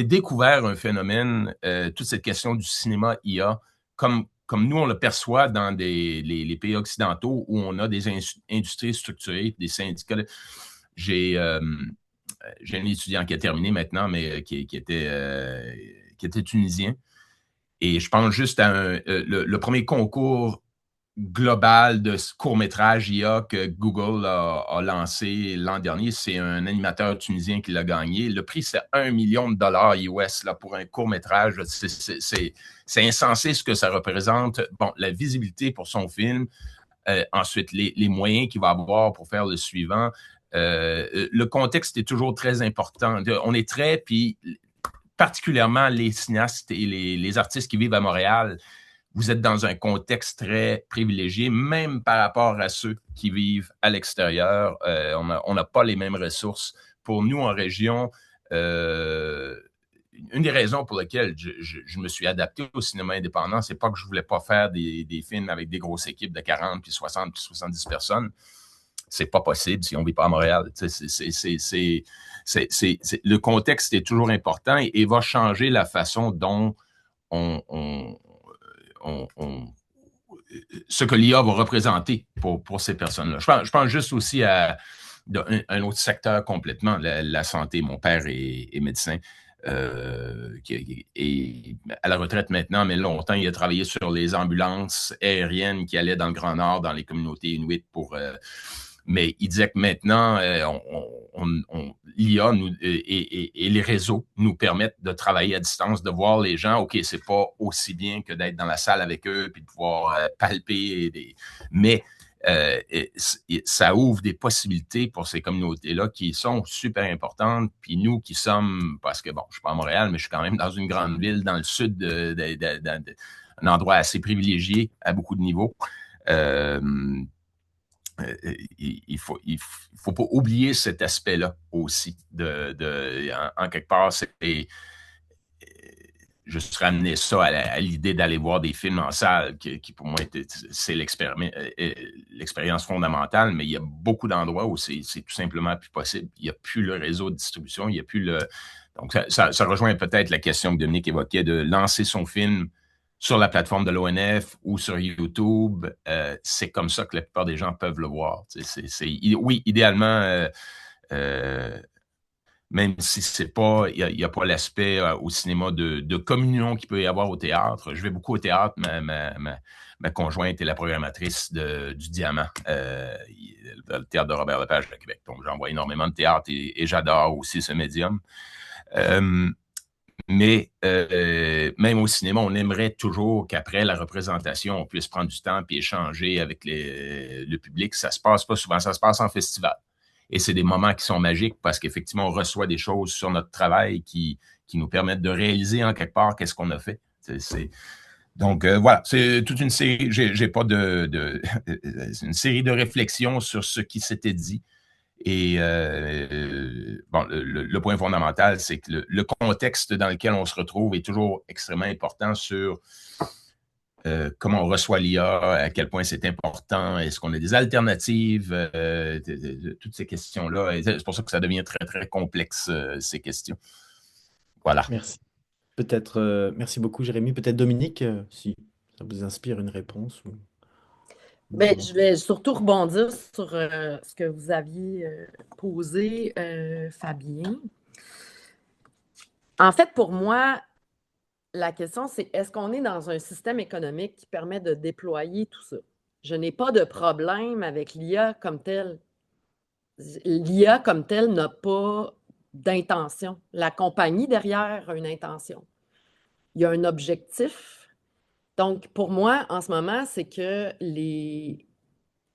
découvert un phénomène, toute cette question du cinéma IA, comme comme nous, on le perçoit dans les pays occidentaux où on a des industries structurées, des syndicats. J'ai un étudiant qui a terminé maintenant, mais qui était tunisien. Et je pense juste à le premier concours global de court-métrage IA que Google a lancé l'an dernier. C'est un animateur tunisien qui l'a gagné. Le prix, c'est $1 million US là, pour un court-métrage. C'est insensé ce que ça représente. Bon, la visibilité pour son film. Ensuite, les moyens qu'il va avoir pour faire le suivant. Le contexte est toujours très important. On est très, puis particulièrement les cinéastes et les artistes qui vivent à Montréal, vous êtes dans un contexte très privilégié, même par rapport à ceux qui vivent à l'extérieur. On n'a pas les mêmes ressources. Pour nous, en région, une des raisons pour lesquelles je me suis adapté au cinéma indépendant, c'est pas que je voulais pas faire des films avec des grosses équipes de 40, puis 60, puis 70 personnes. C'est pas possible si on vit pas à Montréal. Le contexte est toujours important et va changer la façon dont ce que l'IA va représenter pour ces personnes-là. Je pense juste aussi à un autre secteur complètement, la santé. Mon père est médecin, qui est à la retraite maintenant, mais longtemps, il a travaillé sur les ambulances aériennes qui allaient dans le Grand Nord, dans les communautés inuites mais il disait que maintenant, l'IA et les réseaux nous permettent de travailler à distance, de voir les gens. OK, c'est pas aussi bien que d'être dans la salle avec eux puis de pouvoir palper. Mais ça ouvre des possibilités pour ces communautés-là qui sont super importantes. Puis nous qui sommes, parce que bon, je suis pas à Montréal, mais je suis quand même dans une grande ville, dans le sud, un endroit assez privilégié à beaucoup de niveaux. Il faut pas oublier cet aspect-là aussi. En quelque part, juste ramener ça à l'idée d'aller voir des films en salle, qui pour moi, c'est l'expérience fondamentale, mais il y a beaucoup d'endroits où c'est tout simplement plus possible. Il n'y a plus le réseau de distribution, il n'y a plus le... Donc, ça rejoint peut-être la question que Dominique évoquait de lancer son film sur la plateforme de l'ONF ou sur YouTube. C'est comme ça que la plupart des gens peuvent le voir. Oui, idéalement, même si c'est pas, il y a pas l'aspect au cinéma de communion qu'il peut y avoir au théâtre. Je vais beaucoup au théâtre. Ma conjointe est la programmatrice du Diamant, le théâtre de Robert Lepage à Québec. Donc, j'en vois énormément de théâtre et j'adore aussi ce médium. Mais même au cinéma, on aimerait toujours qu'après la représentation, on puisse prendre du temps et échanger avec le public. Ça se passe pas souvent, ça se passe en festival. Et c'est des moments qui sont magiques parce qu'effectivement, on reçoit des choses sur notre travail qui nous permettent de réaliser en quelque part qu'est-ce qu'on a fait. Donc, voilà, c'est toute une série. J'ai pas c'est une série de réflexions sur ce qui s'était dit. Et bon, le point fondamental, c'est que le contexte dans lequel on se retrouve est toujours extrêmement important sur comment on reçoit l'IA, à quel point c'est important, est-ce qu'on a des alternatives, toutes ces questions-là. Et c'est pour ça que ça devient très, très complexe, ces questions. Voilà. Merci. Merci beaucoup, Jérémy. Peut-être Dominique, si ça vous inspire une réponse. Ben, je vais surtout rebondir sur ce que vous aviez posé, Fabien. En fait, pour moi, la question, c'est est-ce qu'on est dans un système économique qui permet de déployer tout ça? Je n'ai pas de problème avec l'IA comme telle. L'IA comme telle n'a pas d'intention. La compagnie derrière a une intention. Il y a un objectif. Donc, pour moi, en ce moment, c'est que les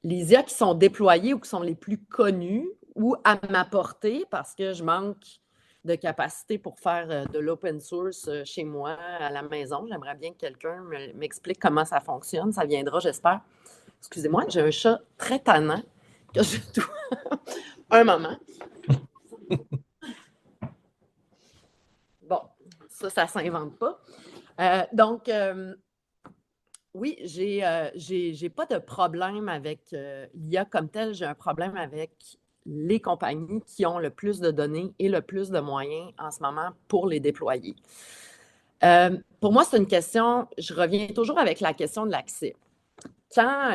IA qui sont déployées ou qui sont les plus connues ou à ma portée, parce que je manque de capacité pour faire de l'open source chez moi, à la maison. J'aimerais bien que quelqu'un m'explique comment ça fonctionne. Ça viendra, j'espère. Excusez-moi, j'ai un chat très tannant que je dois... Un moment. Bon, ça ne s'invente pas. Donc, oui, j'ai pas de problème avec l'IA comme tel. J'ai un problème avec les compagnies qui ont le plus de données et le plus de moyens en ce moment pour les déployer. Pour moi, c'est une question, je reviens toujours avec la question de l'accès. Quand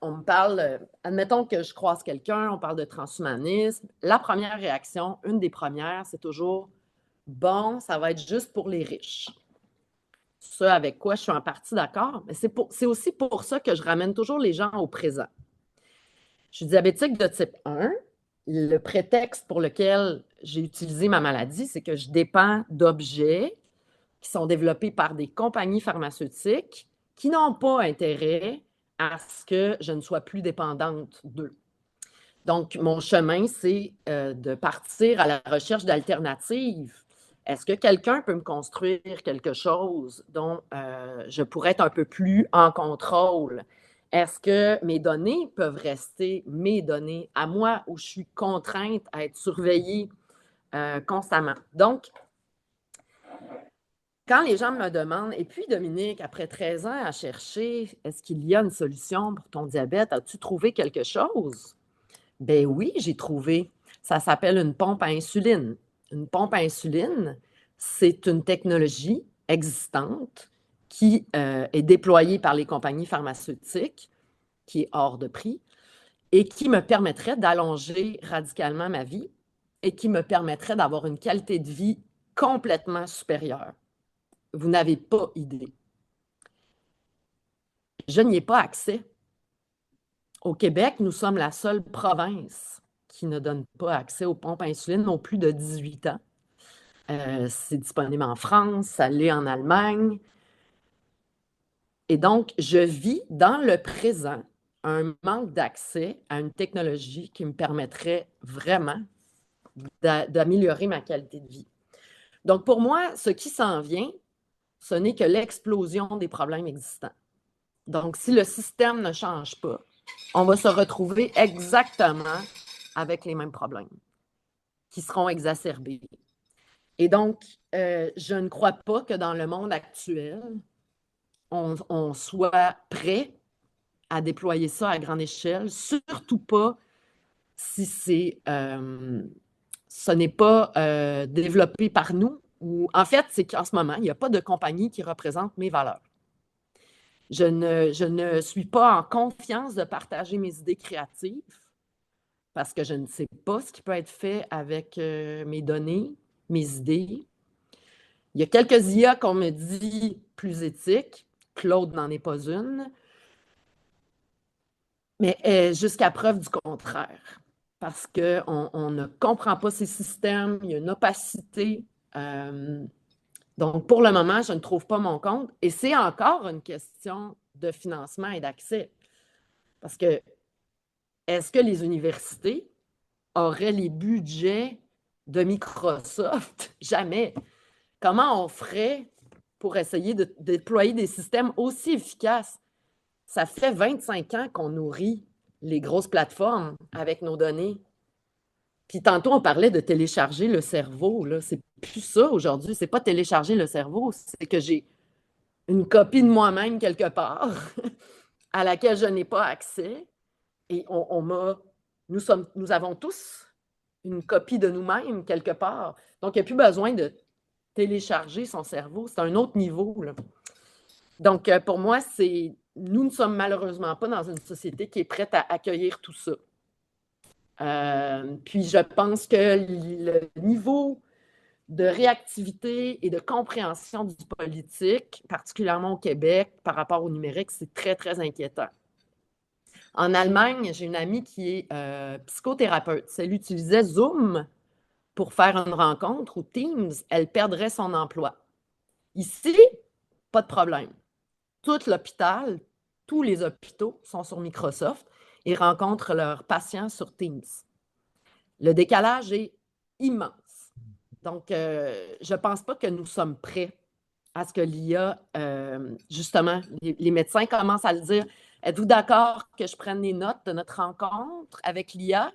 on me parle, admettons que je croise quelqu'un, on parle de transhumanisme, la première réaction, une des premières, c'est toujours bon, ça va être juste pour les riches. Ce avec quoi je suis en partie d'accord, mais c'est aussi pour ça que je ramène toujours les gens au présent. Je suis diabétique de type 1. Le prétexte pour lequel j'ai utilisé ma maladie, c'est que je dépends d'objets qui sont développés par des compagnies pharmaceutiques qui n'ont pas intérêt à ce que je ne sois plus dépendante d'eux. Donc, mon chemin, c'est de partir à la recherche d'alternatives. Est-ce que quelqu'un peut me construire quelque chose dont je pourrais être un peu plus en contrôle? Est-ce que mes données peuvent rester mes données à moi où je suis contrainte à être surveillée constamment? Donc, quand les gens me demandent, et puis Dominique, après 13 ans à chercher, est-ce qu'il y a une solution pour ton diabète? As-tu trouvé quelque chose? Ben oui, j'ai trouvé. Ça s'appelle une pompe à insuline. Une pompe à insuline, c'est une technologie existante qui est déployée par les compagnies pharmaceutiques, qui est hors de prix, et qui me permettrait d'allonger radicalement ma vie et qui me permettrait d'avoir une qualité de vie complètement supérieure. Vous n'avez pas idée. Je n'y ai pas accès. Au Québec, nous sommes la seule province qui ne donne pas accès aux pompes à insuline aux plus de 18 ans. C'est disponible en France, ça l'est en Allemagne. Et donc, je vis dans le présent un manque d'accès à une technologie qui me permettrait vraiment d'améliorer ma qualité de vie. Donc, pour moi, ce qui s'en vient, ce n'est que l'explosion des problèmes existants. Donc, si le système ne change pas, on va se retrouver exactement avec les mêmes problèmes qui seront exacerbés. Et donc, je ne crois pas que dans le monde actuel, on soit prêt à déployer ça à grande échelle, surtout pas si ce n'est pas développé par nous. Ou, en fait, c'est qu'en ce moment, il n'y a pas de compagnie qui représente mes valeurs. Je ne suis pas en confiance de partager mes idées créatives parce que je ne sais pas ce qui peut être fait avec mes données, mes idées. Il y a quelques IA qu'on me dit plus éthiques. Claude n'en est pas une. Mais jusqu'à preuve du contraire. Parce qu'on ne comprend pas ces systèmes, il y a une opacité. Donc, pour le moment, je ne trouve pas mon compte. Et c'est encore une question de financement et d'accès. Parce que est-ce que les universités auraient les budgets de Microsoft? Jamais. Comment on ferait pour essayer de déployer des systèmes aussi efficaces? Ça fait 25 ans qu'on nourrit les grosses plateformes avec nos données. Puis tantôt, on parlait de télécharger le cerveau. Là. C'est plus ça aujourd'hui. C'est pas télécharger le cerveau, c'est que j'ai une copie de moi-même quelque part à laquelle je n'ai pas accès. Et nous avons tous une copie de nous-mêmes quelque part. Donc, il n'y a plus besoin de télécharger son cerveau. C'est un autre niveau. Là. Donc, pour moi, nous ne sommes malheureusement pas dans une société qui est prête à accueillir tout ça. Puis, je pense que le niveau de réactivité et de compréhension du politique, particulièrement au Québec, par rapport au numérique, c'est très, très inquiétant. En Allemagne, j'ai une amie qui est psychothérapeute. Si elle utilisait Zoom pour faire une rencontre ou Teams, elle perdrait son emploi. Ici, pas de problème. Tout l'hôpital, tous les hôpitaux sont sur Microsoft et rencontrent leurs patients sur Teams. Le décalage est immense. Donc, je ne pense pas que nous sommes prêts à ce que l'IA, justement, les médecins commencent à le dire. Êtes-vous d'accord que je prenne les notes de notre rencontre avec l'IA?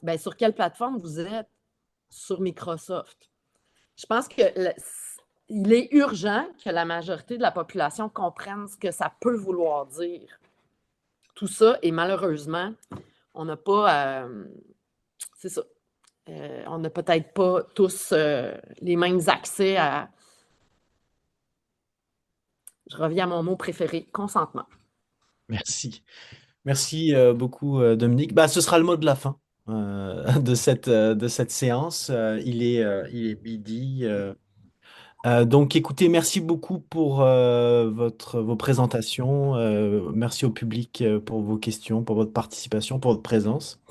Bien, sur quelle plateforme vous êtes? Sur Microsoft. Je pense qu'il est urgent que la majorité de la population comprenne ce que ça peut vouloir dire. Tout ça, et malheureusement, on n'a pas... c'est ça. On n'a peut-être pas tous les mêmes accès Je reviens à mon mot préféré, consentement. Merci. Merci beaucoup, Dominique. Bah, ce sera le mot de la fin de cette séance. Il est midi. Donc, écoutez, merci beaucoup pour vos présentations. Merci au public pour vos questions, pour votre participation, pour votre présence.